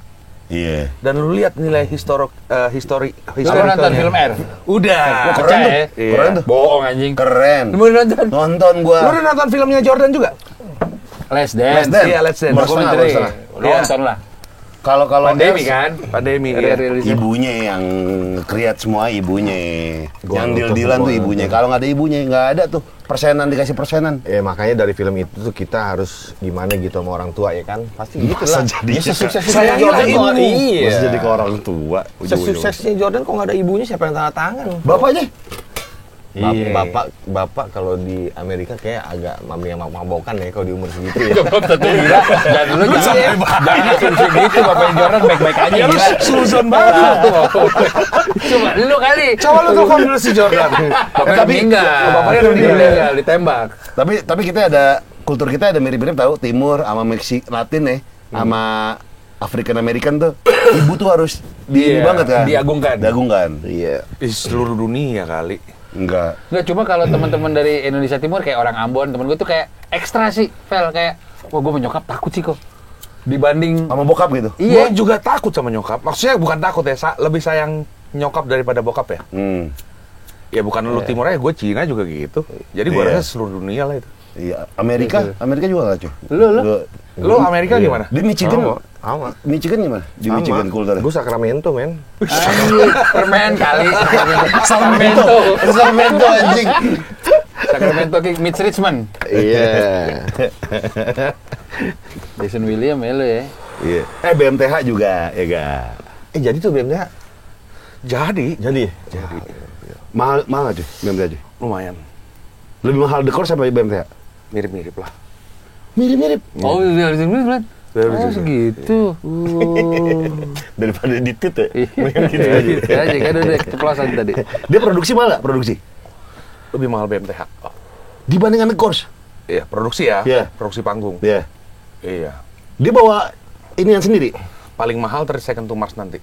A: Iya.
B: dan lu lihat nilai histori.
F: Lu nonton film R?
B: Udah.
F: Keren ya?
B: Iya.
A: Keren tuh.
F: Bohong anjing.
A: Keren.
F: Lu mau nonton?
A: Nonton
B: Lu
A: gua.
B: udah nonton filmnya Jordan juga?
F: Let's Dance.
A: Let's Dance.
B: Iya, Let's Dance.
A: Baru setengah, baru setengah.
F: Nonton lah.
A: Kalau
F: Pandemi
A: S,
F: kan?
B: Pandemi.
F: Ada
B: Iya.
F: rilisnya.
A: ibunya yang create semua ibunya.
D: Gua
A: Yang
D: nonton,
A: deal-dealan
D: gua
A: tuh
D: nonton.
A: ibunya. Kalau nggak ada ibunya nggak ada tuh persenan dikasih persenan.
D: Makanya dari film itu tuh kita harus gimana gitu sama orang tua ya kan? Pasti gitu lah.
A: jadi
B: Sayangilah
D: Jordan kok
B: ibumu.
D: iya.
A: Masih jadi ke orang tua.
D: Sesuksesnya Jordan kok nggak ada ibunya siapa yang tanda tangan?
A: Bapaknya?
D: Iya. Bapak kalau di Amerika kayak agak mabokan ya kalau di umur segitu ya.
F: Dan lu jangan asumsi gitu, Bapak Jordan baik-baik aja gila.
B: Suzon banget.
F: Cuma lu kali.
B: Coba lu telepon dulu si Jordan.
F: Bapaknya meninggal.
B: Bapaknya udah
F: meninggal ditembak.
A: Tapi kita ada kultur kita ada mirip-mirip tahu Timur sama Meksik Latin ya sama African American tuh ibu tuh harus di ini
F: Iya,
A: banget kan
F: diagungkan.
A: Iya
B: Di seluruh dunia kali.
A: enggak
F: Enggak, cuma kalau teman-teman dari Indonesia Timur kayak orang Ambon, temen gue tuh kayak ekstra sih, Vel, kayak wah gue menyokap takut sih kok. Dibanding
A: sama bokap gitu.
F: iya,
B: Gue juga takut sama nyokap. Maksudnya bukan takut ya, lebih sayang nyokap daripada bokap ya. Ya bukan lu Timur aja, gue Cina juga gitu. Jadi gue
A: Iya.
B: rasa seluruh dunia lah itu.
A: Iya Amerika juga nggak cuy.
B: Lu Amerika gimana?
A: Di Michigan
D: Sama.
A: Michigan gimana? Di Michigan kulturnya.
D: Gue Sacramento men.
F: anjing, permen kali.
A: Sacramento anjing.
F: Sacramento King Mitch Richmond.
D: Iya.
F: Jason William ya lu ya.
A: Iya. BMTH juga ya ga.
D: Jadi tuh BMTH.
B: Jadi
D: Jadi.
A: Mahal nggak cuy BMTH cuy?
B: lumayan.
A: Lebih mahal dekor sampai BMTH.
B: Mirip-mirip lah.
A: Mirip-mirip.
F: Oh, iya, oh segitu.
A: Daripada di tit ya.
F: Iya aja kan udah keceplosan tadi.
A: Dia produksi mahal nggak? Produksi
B: Lebih mahal BMTH.
A: dibandingkan dekors.
B: Iya, produksi ya.
A: Iya.
B: Produksi panggung.
A: Iya.
B: Iya.
A: Dia bawa ini yang sendiri.
B: Paling mahal 30 Second to Mars nanti.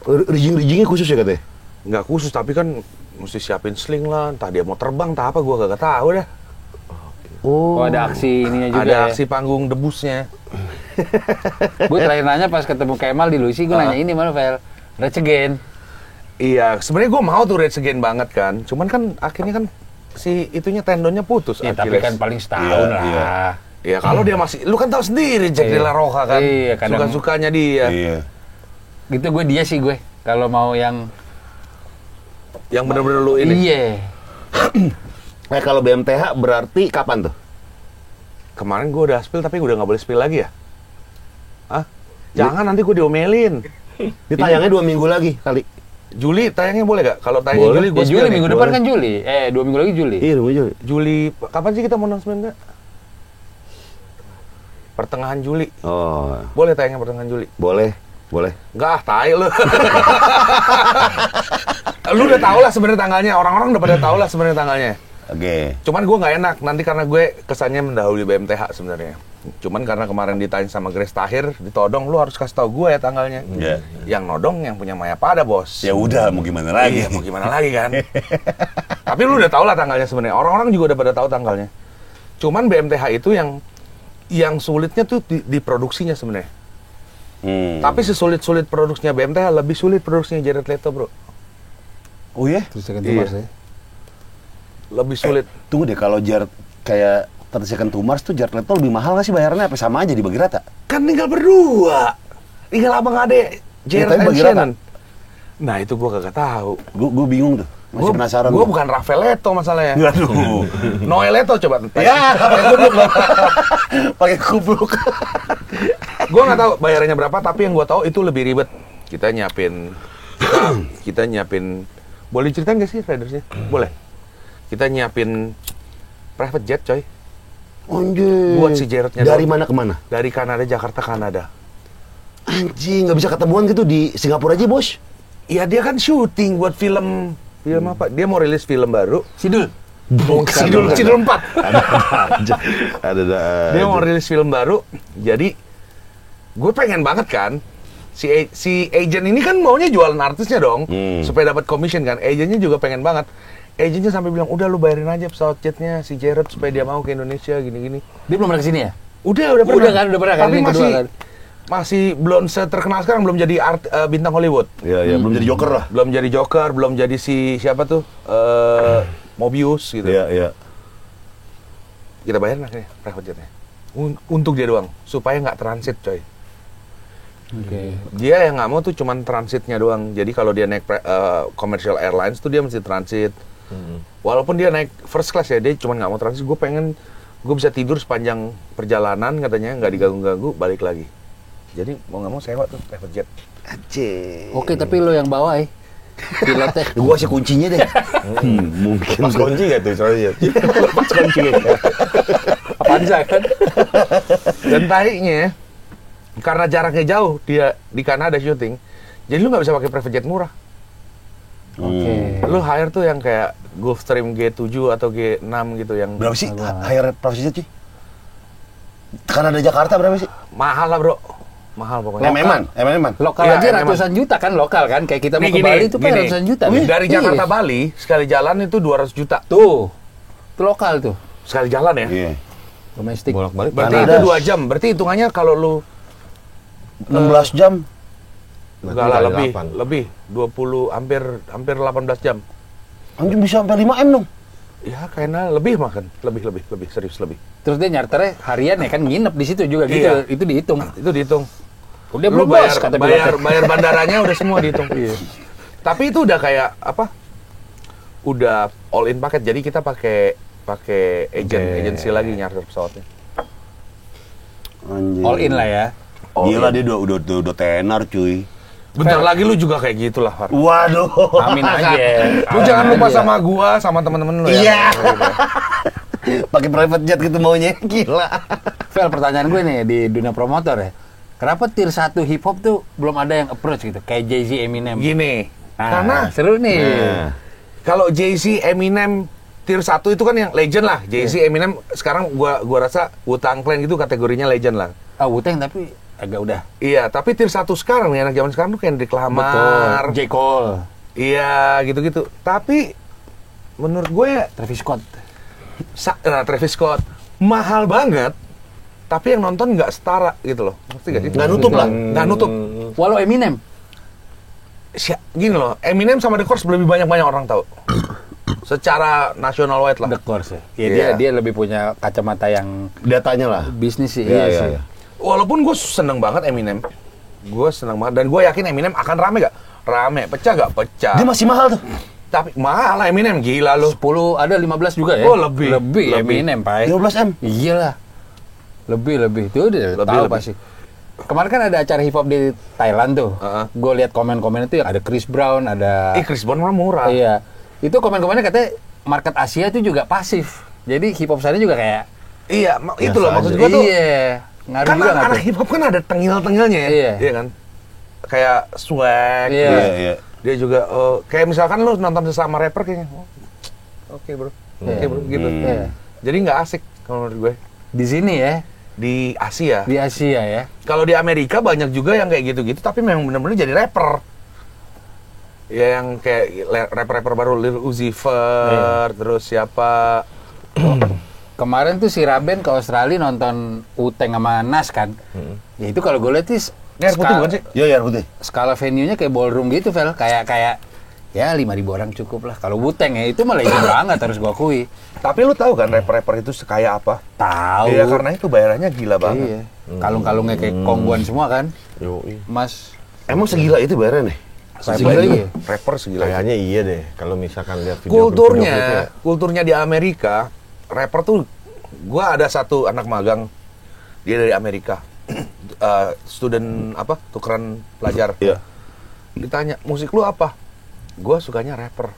A: Rigging-riggingnya khusus ya katanya.
B: Nggak khusus, tapi kan mesti siapin sling lah. Entah dia mau terbang, entah apa, gue gak tahu dah.
F: Oh, ada aksi ininya juga.
B: Ada
F: ya.
B: aksi panggung debusnya.
F: Gue terakhir nanya pas ketemu Kemal di Lucy, gue nanya ini mana Vel? Rage Again.
B: Iya, sebenarnya gue mau tuh Rage Again banget kan. Cuman kan akhirnya kan si itunya tendonnya putus.
F: Ya, tapi
B: Achilles.
F: kan paling setahun lah.
A: iya.
B: Ya kalau dia masih, lu kan tahu sendiri Jack De La Rocha kan.
F: Iya, kadang-
B: Suka-sukanya dia.
A: Iya.
F: Gitu dia sih gue. Kalau mau yang
B: Yang bener-bener lu ini.
F: Iya.
A: Kalau BMTH berarti kapan tuh?
B: Kemarin gue udah spill tapi gue udah nggak boleh spill lagi ya. Ah, jangan nanti gue diomelin.
A: Ditayangnya 2 minggu lagi kali.
B: Juli tayangnya boleh gak? Kalau tayangnya Juli gue
F: Ya, Juli minggu depan kan Juli. 2 minggu lagi Juli.
A: Iya, 2 minggu.
B: Juli kapan sih kita mau announcement? Pertengahan Juli.
A: Oh,
B: Boleh tayangnya pertengahan Juli.
A: boleh.
B: Enggak, tai lu. Lu udah tau lah sebenarnya tanggalnya. Orang-orang udah pada tau lah sebenarnya tanggalnya.
A: Oke.
B: Cuman gue nggak enak nanti karena gue kesannya mendahului BMTH sebenarnya. Cuman karena kemarin ditanya sama Grace Tahir, ditodong, lu harus kasih tahu gue ya tanggalnya.
A: Iya.
B: Yang nodong yang punya Mayapada, bos.
A: Ya udah, mau gimana lagi?
B: Iya, mau gimana lagi kan? Tapi lu udah tau lah tanggalnya sebenarnya. Orang-orang juga udah pada tahu tanggalnya. Cuman BMTH itu yang sulitnya tuh di produksinya sebenarnya. Tapi sesulit-sulit produksinya BMTH, lebih sulit produksinya Jared Leto, bro.
A: Oh ya?
F: Terus second
B: Iya.
F: Mars ya.
B: Lebih sulit.
A: Tunggu deh, kalau Jared kayak 30 Seconds to Mars tuh Jared Leto lebih mahal nggak sih bayarnya? Apa sama aja dibagi rata?
B: Kan tinggal berdua. Tinggal abang ade Jared
A: tapi
B: and
A: bagi
B: Shannon. Nah itu gue kagak tahu.
A: Gue bingung tuh. Masih penasaran.
B: Gue bukan Rafael Leto masalahnya.
A: Aduh.
B: Noel Leto coba.
A: Ya, pakai kubluk.
B: Gue nggak tahu bayarannya berapa, tapi yang gue tahu itu lebih ribet. Kita nyiapin. Boleh ceritain nggak sih ridersnya? Boleh. Kita nyiapin private jet, coy.
A: Anjir.
B: Buat si Jarednya.
A: Dari
B: doang.
A: mana ke mana?
B: Dari Kanada, Jakarta, Kanada.
A: Anjing, nggak bisa ketemuan gitu di Singapura aja, Bos.
B: Iya dia kan syuting buat film apa? Dia mau rilis film baru.
F: Sidul.
B: Sidul 4.
A: Ada.
B: Dia mau rilis film baru. Jadi gue pengen banget kan. Si agent ini kan maunya jualan artisnya dong, supaya dapat commission kan. Agentnya juga pengen banget. Agentnya sampai bilang, udah lu bayarin aja pesawat jetnya si Jared supaya dia mau ke Indonesia gini-gini.
F: Dia belum pernah kesini ya?
B: Udah pernah.
F: Udah pernah kan?
B: Tapi
F: Ini kedua kan?
B: masih belum terkenal sekarang, belum jadi bintang Hollywood.
A: Ya, belum jadi Joker lah.
B: Belum jadi Joker, belum jadi siapa tuh? Mobius gitu.
A: Iya.
B: Kita bayarin akhirnya private jetnya. Untuk dia doang, supaya nggak transit, coy.
F: Oke.
B: Dia yang nggak mau tuh cuman transitnya doang. Jadi kalau dia naik commercial airlines tuh dia mesti transit. Walaupun dia naik first class ya, dia cuma nggak mau transit. Gue pengen gue bisa tidur sepanjang perjalanan katanya, nggak diganggu-ganggu, balik lagi. Jadi mau nggak mau sewa tuh private jet.
A: Aceh.
F: Oke, tapi lo yang bawa pilotnya.
A: Gua kasih kuncinya deh. Mungkin.
D: Pas kunci gak tuh soalnya?
A: Pas kunci.
F: Avanza kan?
B: Dan taiknya karena jaraknya jauh, dia di Kanada syuting, jadi lu nggak bisa pakai private jet murah.
F: Oke.
B: Lu hire tuh yang kayak Gulfstream G7 atau G6 gitu yang
A: Berapa sih hire private jet? Kanada Jakarta berapa sih?
B: mahal lah, bro. Mahal pokoknya.
A: Eman.
F: Lokal
B: Iya,
F: aja
B: emang.
F: ratusan juta kan lokal kan? Kayak kita mau
B: Nih,
F: ke
B: gini,
F: Bali itu kan
B: gini.
F: ratusan juta.
B: Dari
F: Iya.
B: Jakarta Bali sekali jalan itu 200 juta.
F: Tuh. Itu lokal tuh.
B: Sekali jalan ya.
A: Iya.
F: Domestik.
D: Bolak-balik.
B: Berarti
A: Kanada.
B: itu 2 jam. Berarti hitungannya kalau lu
A: 16 jam.
B: enggak lah lebih 20 hampir 18 jam.
A: Anjing bisa sampai 5M dong.
B: Ya kayaknya lebih makan, lebih serius lebih.
F: Terus dia nyarternya harian ya kan nginep di situ juga gitu.
B: Iya.
F: Itu dihitung.
B: Itu dihitung.
F: Udah
B: Lu
F: belum bos kata pilotnya.
B: bayar bandaranya udah semua dihitung. Iya. Tapi itu udah kayak apa? Udah all in paket. Jadi kita pakai agensi lagi nyarter pesawatnya.
A: Anjing.
F: All in lah ya.
A: Gila dia udah tenar cuy.
B: Bentar lagi lu juga kayak gitulah, Far.
A: Waduh.
F: Amin aja.
B: Lu jangan lupa sama gua, sama teman-teman lu ya.
A: Iya. Pakai private jet gitu maunya. Gila.
F: Vel, pertanyaan gue nih di dunia promotor ya. Kenapa tier 1 hip hop tuh belum ada yang approach gitu? Kayak Jay-Z, Eminem.
B: Gini,
F: Nah,
B: karena
F: seru nih.
B: kalau Jay-Z, Eminem tier 1 itu kan yang legend lah. Jay-Z, Eminem sekarang gua rasa Wu-Tang Clan gitu kategorinya legend lah.
F: Wu-Tang tapi agak udah.
B: Iya, tapi tier 1 sekarang nih anak zaman sekarang tuh Kendrick Lamar.
F: J. Cole,
B: Iya, gitu-gitu. Tapi menurut gue
F: Travis Scott.
B: Travis Scott mahal banget. Tapi yang nonton nggak setara gitu loh. Ngerti gak sih?
A: Nggak nutup lah.
B: Nggak nutup.
F: Walau Eminem.
B: Gini loh, Eminem sama The Course lebih banyak orang tahu. Secara national wide lah.
F: The Course ya.
B: Iya.
F: Dia lebih punya kacamata yang
A: Datanya lah.
F: bisnis sih.
A: Iya,
F: sih.
A: iya.
B: Walaupun gue seneng banget Eminem. Gue seneng banget. Dan gue yakin Eminem akan rame gak? Rame. Pecah gak? Pecah.
A: Dia masih mahal tuh.
B: Tapi malah Eminem gila lu.
F: 10 ada 15 juga ya?
B: Oh, lebih.
F: Eminem, Pak.
A: 15 M.
F: Iyalah. Lebih. Itu udah tahu pasti. Kemarin kan ada acara hip hop di Thailand tuh. Gue lihat komen-komen itu yang ada Chris Brown, ada
B: Chris Brown mah murah.
F: Iya. Itu komen-komennya katanya market Asia itu juga pasif. Jadi hip hop sana juga kayak
B: Iya, itu loh maksud gua tuh.
F: Iya. Ngaruh
B: Kan
F: juga
B: anak hip hop kan ada tengil-tengilnya ya. Iya kan? Kayak swag.
A: Iya.
B: Dia juga kayak misalkan lu nonton sesama rapper kayaknya. Oke, bro. Oke, bro gitu.
F: Iya.
B: Jadi nggak asik kalau menurut gue.
F: Di sini ya,
B: Di Asia.
F: di Asia ya.
B: Kalau di Amerika banyak juga yang kayak gitu-gitu tapi memang benar-benar jadi rapper. Ya yang kayak rapper-rapper baru Lil Uzi Vert, terus siapa?
F: Kemarin tuh si Raben ke Australia nonton Wu-Tang sama Nas kan. Ya itu kalau gue lihat sih
B: Ini air putih bukan sih?
A: Iya, air putih.
F: skala venue-nya kayak ballroom gitu, Vel. Kayak ya 5.000 orang cukup lah. Kalau Wu-Tang ya itu malah legend banget harus gua akui.
B: Tapi lu tahu kan rapper-rapper itu sekaya apa?
F: Tahu.
B: Iya, karena itu bayarannya gila banget.
F: Iya. Kalung-kalungnya kayak kongguan semua kan.
E: Yoi.
F: Mas
A: Emang segila itu bayaran nih?
F: Segila iya.
B: Rapper segila.
E: Kayaknya iya deh kalau misalkan lihat video
B: Kulturnya di Amerika, rapper tuh gua ada satu anak magang dia dari Amerika. Student apa? Tukeran pelajar.
A: Iya.
B: Ditanya, "Musik lu apa?" Gua sukanya rapper.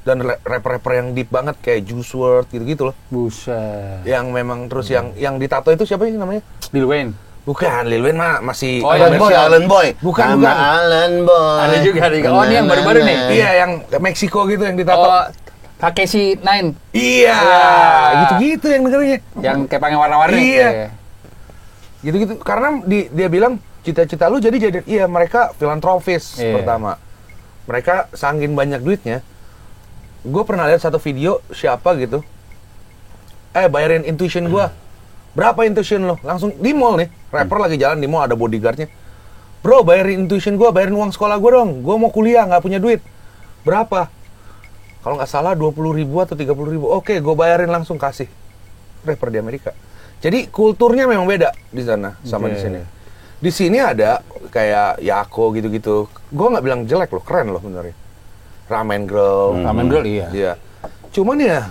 B: Dan rapper-rapper yang deep banget kayak Juice WRLD gitu-gitu loh.
F: Buset.
B: Yang memang terus yang ditato itu siapa ini namanya?
F: Lil Wayne.
B: Bukan, Lil Wayne mah masih
F: Oh, Alan Boy,
A: Alan Boy.
B: Bukan.
A: Alan Boy.
F: Ada juga. Oh, ini yang baru-baru nih.
B: Iya, yang Meksiko gitu yang ditato.
F: Oh, Takeshi 9
B: Iya, gitu-gitu yang dengerinnya.
F: yang kayak pakai warna-warni.
B: Iya. Gitu-gitu karena dia bilang cita-cita lu jadi iya mereka filantropis pertama. Mereka sangkin banyak duitnya. Gue pernah lihat satu video siapa gitu. Bayarin intuition gue. Berapa intuition lo? Langsung di mall nih. Rapper lagi jalan di mall ada bodyguardnya. Bro, bayarin intuition gue, bayarin uang sekolah gue dong. Gue mau kuliah, nggak punya duit. Berapa? Kalau nggak salah 20.000 atau 30.000. Oke, gue bayarin langsung kasih. Rapper di Amerika. Jadi kulturnya memang beda di sana sama di sini. Di sini ada kayak Yako gitu-gitu. Gue nggak bilang jelek loh, keren loh benernya. Ramen Girl.
F: Ramen Girl iya.
B: Iya. Cuman ya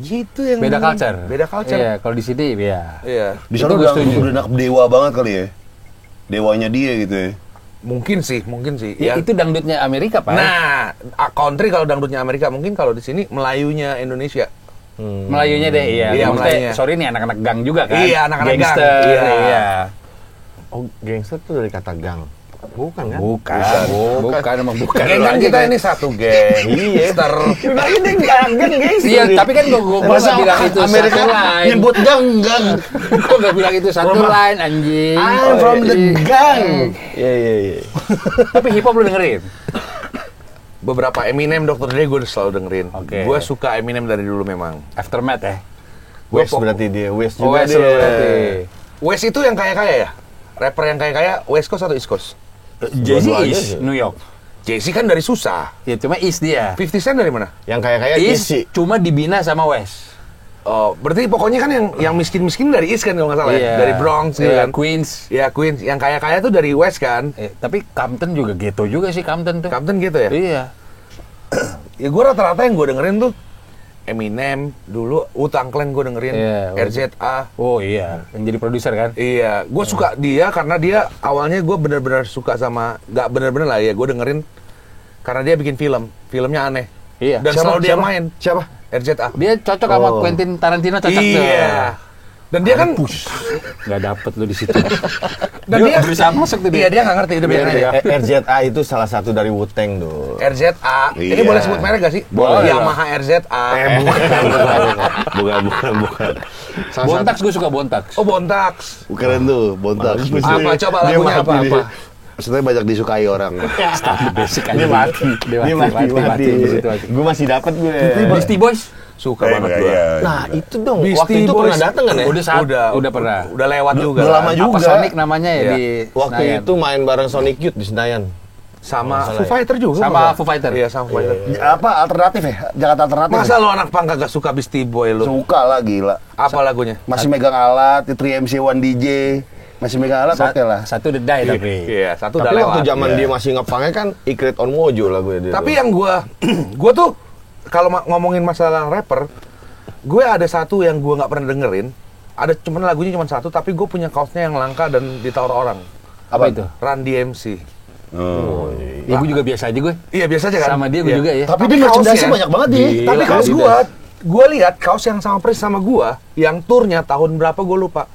B: gitu yang
F: Beda culture.
B: Beda culture.
F: Iya, kalau di sini ya.
B: Iya.
A: Di sana
F: Itu gua setuju.
A: udah nangkep dewa banget kali ya. Dewanya dia gitu ya.
B: Mungkin sih.
F: Ya, itu dangdutnya Amerika, Pak.
B: Nah, country kalau dangdutnya Amerika, mungkin kalau di sini Melayunya Indonesia.
F: Melayunya deh, iya.
B: Iya,
F: Maksudnya,
B: Melayunya.
F: sorry nih anak-anak gang juga kan.
B: Iya, anak-anak gang.
F: Gangster,
B: Iya.
E: Oh, gangster tuh dari kata gang. Bukan kan?
F: Bukan, emang bukan.
B: Geng kan kita ini satu geng. Iya. Udah ini geng geng.
F: Iya, tapi kan gua nggak bilang itu
A: Amerika
F: satu line.
A: nyebut gang.
F: Gua nggak bilang itu satu line, anjing.
A: I'm from the gang.
E: Iya.
F: Tapi hip hop lu dengerin?
B: Beberapa Eminem, Dr. Dre gue selalu dengerin.
F: Oke.
B: Gue suka Eminem dari dulu memang.
F: Aftermath ya?
E: West berarti dia. West
F: Oh,
E: juga
F: West
E: dia.
F: lu berarti.
B: West itu yang kaya-kaya ya? Rapper yang kaya-kaya, West Coast atau East Coast?
F: Jay-Z
E: Dua-duanya
F: East,
E: sih.
F: New York.
B: Jay-Z kan dari susah.
F: Ya, cuma East dia.
B: 50 Cent dari mana?
E: Yang kayak
F: East
E: isi.
F: cuma dibina sama West.
B: Oh, berarti pokoknya kan yang miskin-miskin dari East kan kalau nggak salah ya? Dari Bronx gitu
F: Iya,
B: kan?
F: Queens.
B: Ya Queens. Yang kaya-kaya tuh dari West kan?
F: Tapi Compton juga ghetto juga sih Compton tuh.
B: Compton gitu ya?
F: Iya.
B: Ya gue rata-rata yang gue dengerin tuh Eminem dulu, Wu-Tang Clan gue dengerin,
F: Iya,
B: RZA.
F: Oh iya, yang jadi produser kan?
B: Iya, gue suka dia karena dia awalnya gue bener-bener suka sama, nggak bener-bener lah ya, gue dengerin karena dia bikin filmnya aneh.
F: Iya.
B: Dan selalu dia main.
A: Siapa?
B: RZA.
F: Dia cocok sama Quentin Tarantino cocok tuh.
B: Iya. Dan dia kan,
F: Nggak dapet lu di situ.
B: dan dia
F: berusaha masuk tuh
B: Iya dia nggak ngerti, udah biarin aja.
E: RZA itu salah satu dari Wu-Tang tuh.
B: RZA, ini
A: Iya.
B: boleh sebut merek gak sih?
F: Boleh.
B: Yamaha RZA.
A: Bukan.
F: Bontax gue suka Bontax.
B: Oh Bontax.
A: Keren tuh, bontak.
B: Apa coba lagunya apa?
A: Maksudnya banyak disukai orang.
F: Standar basic aja.
E: Dia mati.
F: Dia mati. Di situ aja.
E: Gue masih dapat gue.
F: Beastie Boys.
B: Suka banget gue.
E: Nah, itu dong.
B: Beastie
E: Waktu itu
B: Boys.
E: pernah datang kan ya?
F: Udah pernah.
B: Udah lewat juga.
E: Udah lama
B: kan?
E: juga.
F: Apa Sonic namanya ya
B: Iya.
F: di
E: Waktu
F: Senayan?
E: itu main bareng Sonic Youth di Senayan.
B: Sama
E: salah
B: Foo
E: ya.
B: Fighter juga.
F: Sama
B: bukan?
F: Foo Fighter.
B: Iya, sama Foo Fighter.
A: Apa alternatif ya? Jakarta alternatif.
B: Masa lo anak punk kagak suka Beastie Boy lo?
A: Suka lah gila.
B: Apa lagunya?
A: Masih megang alat, 3MC 1 DJ. Masih megang alat oke lah.
F: Satu udah die tapi.
B: Iya, satu udah
E: Tapi
B: lewat.
E: waktu zaman dia masih ngepangnya kan Ikrit on Mojo lagu dia.
B: Tapi yang gue tuh kalau ngomongin masalah rapper, gue ada satu yang gue nggak pernah dengerin. Ada cuman lagunya cuma satu, tapi gue punya kaosnya yang langka dan ditaruh orang.
F: Apa itu?
B: Run DMC.
A: Oh.
F: Ya, gue juga biasa aja gue.
B: Iya biasa aja kan.
F: Sama dia gue
B: Iya.
F: juga ya.
A: Tapi dia merchandise-nya banyak banget dia.
B: Tapi kaos gue lihat kaos yang sama persis sama gue, yang turnya tahun berapa gue lupa.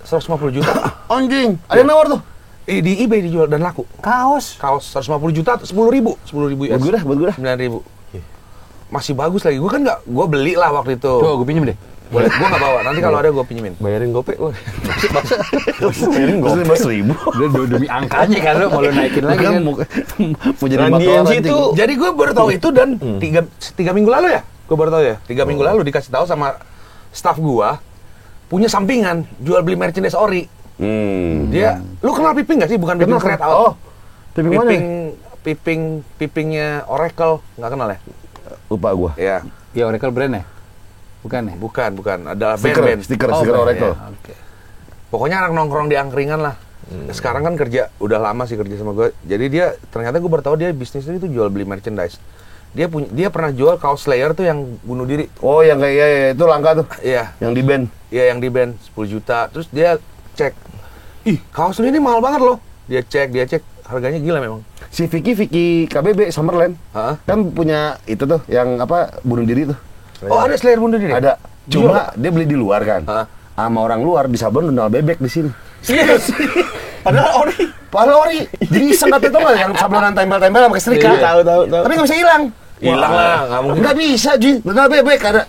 B: 150 juta.
A: Anjing, ada yang nawar tuh.
B: Di eBay dijual dan laku.
F: Kaos.
B: Kaos 150 juta, 10.000 US.
A: Buat gue dah.
B: 9.000. Masih bagus lagi. Gue kan nggak, gue beli lah waktu itu.
F: Coba gue pinjem deh.
B: Boleh, gue nggak bawa. Nanti kalau ada gue pinjemin.
E: bayarin gopek loh.
A: Bayarin gue 15.000.
F: Demi angkanya kan lo mau lo naikin lagi kan.
A: Mau jadi
E: Run
A: motor
E: DMC
A: anjing.
E: itu
B: Jadi gue baru tahu itu dan tiga minggu lalu ya. Gue baru tahu ya. 3 minggu lalu dikasih tahu sama staff gue punya sampingan jual beli merchandise ori. Dia, lu kenal Piping nggak sih? Bukan Piping Straight Out.
A: Oh, Piping mana?
B: Pipingnya Oracle nggak kenal ya?
A: Lupa gue.
B: Ya,
F: Ya Oracle brand ya? Bukan ya?
B: bukan. Ada
A: Stiker
B: band-band.
A: stiker
F: Oh,
A: Oracle.
F: ya, oke.
B: Pokoknya anak nongkrong di angkringan lah. Sekarang kan kerja, udah lama sih kerja sama gue. Jadi dia, ternyata gue baru tahu dia bisnisnya itu jual beli merchandise. Dia pernah jual kaos Slayer tuh yang bunuh diri.
A: Oh, yang kayak ya, itu langka tuh.
B: Iya,
A: Yang di band.
B: iya yang di band 10 juta. Terus dia cek, ih kaos lu ini mahal banget loh. Dia cek, harganya gila memang.
A: Si Vicky KBB Summerland.
B: Hah?
A: Kan punya itu tuh yang apa bunuh diri tuh.
B: Oh ada Slayer bunuh diri?
A: Ada. Cuma dia beli di luar kan.
B: Hah?
A: Sama orang luar di Sablon udah bebek di sini.
B: Yes. Padahal ori.
A: Jadi iseng kata itu nggak yang sablonan tempel-tempel sama setrika.
E: Tahu.
A: Tapi nggak bisa hilang.
B: Hilang lah, nggak mungkin.
A: Nggak bisa, Ji. Dendal bebek ada.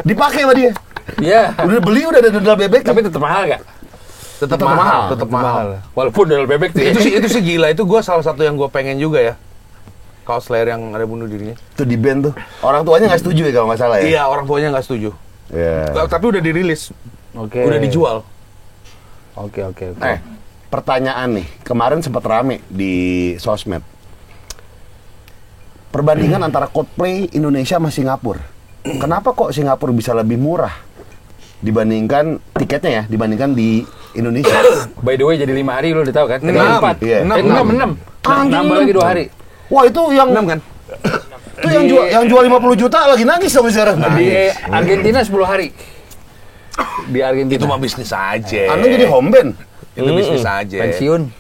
A: Dipakai sama dia.
F: Iya.
A: Udah beli udah ada dendal bebek.
F: Tapi tetap mahal gak?
B: Tetap mahal.
F: Walaupun dalam bebek tuh.
B: Itu sih gila. Itu gue salah satu yang gue pengen juga ya. Kaos Slayer yang ada bunuh dirinya.
A: Itu di band tuh. Orang tuanya nggak setuju ya kalau nggak salah ya.
B: Iya, orang tuanya nggak setuju.
A: Iya.
B: Tapi udah dirilis,
F: Oke.
B: udah dijual.
F: Oke.
A: Pertanyaan nih. Kemarin sempat rame di sosmed. Perbandingan antara Coldplay Indonesia sama Singapura. Kenapa kok Singapura bisa lebih murah dibandingkan tiketnya ya, dibandingkan di Indonesia?
F: By the way jadi 5 hari lo udah tahu kan?
B: 6.
A: Iya.
F: 6. Nambah lagi 2 hari.
A: Wah, itu yang
B: 6 kan?
A: itu yang jual 50 juta lagi nangis sama sekarang.
F: Di Argentina 10 hari. Di Argentina.
B: Itu mah bisnis aja.
A: Anu jadi home band.
B: Itu bisnis aja.
F: pensiun.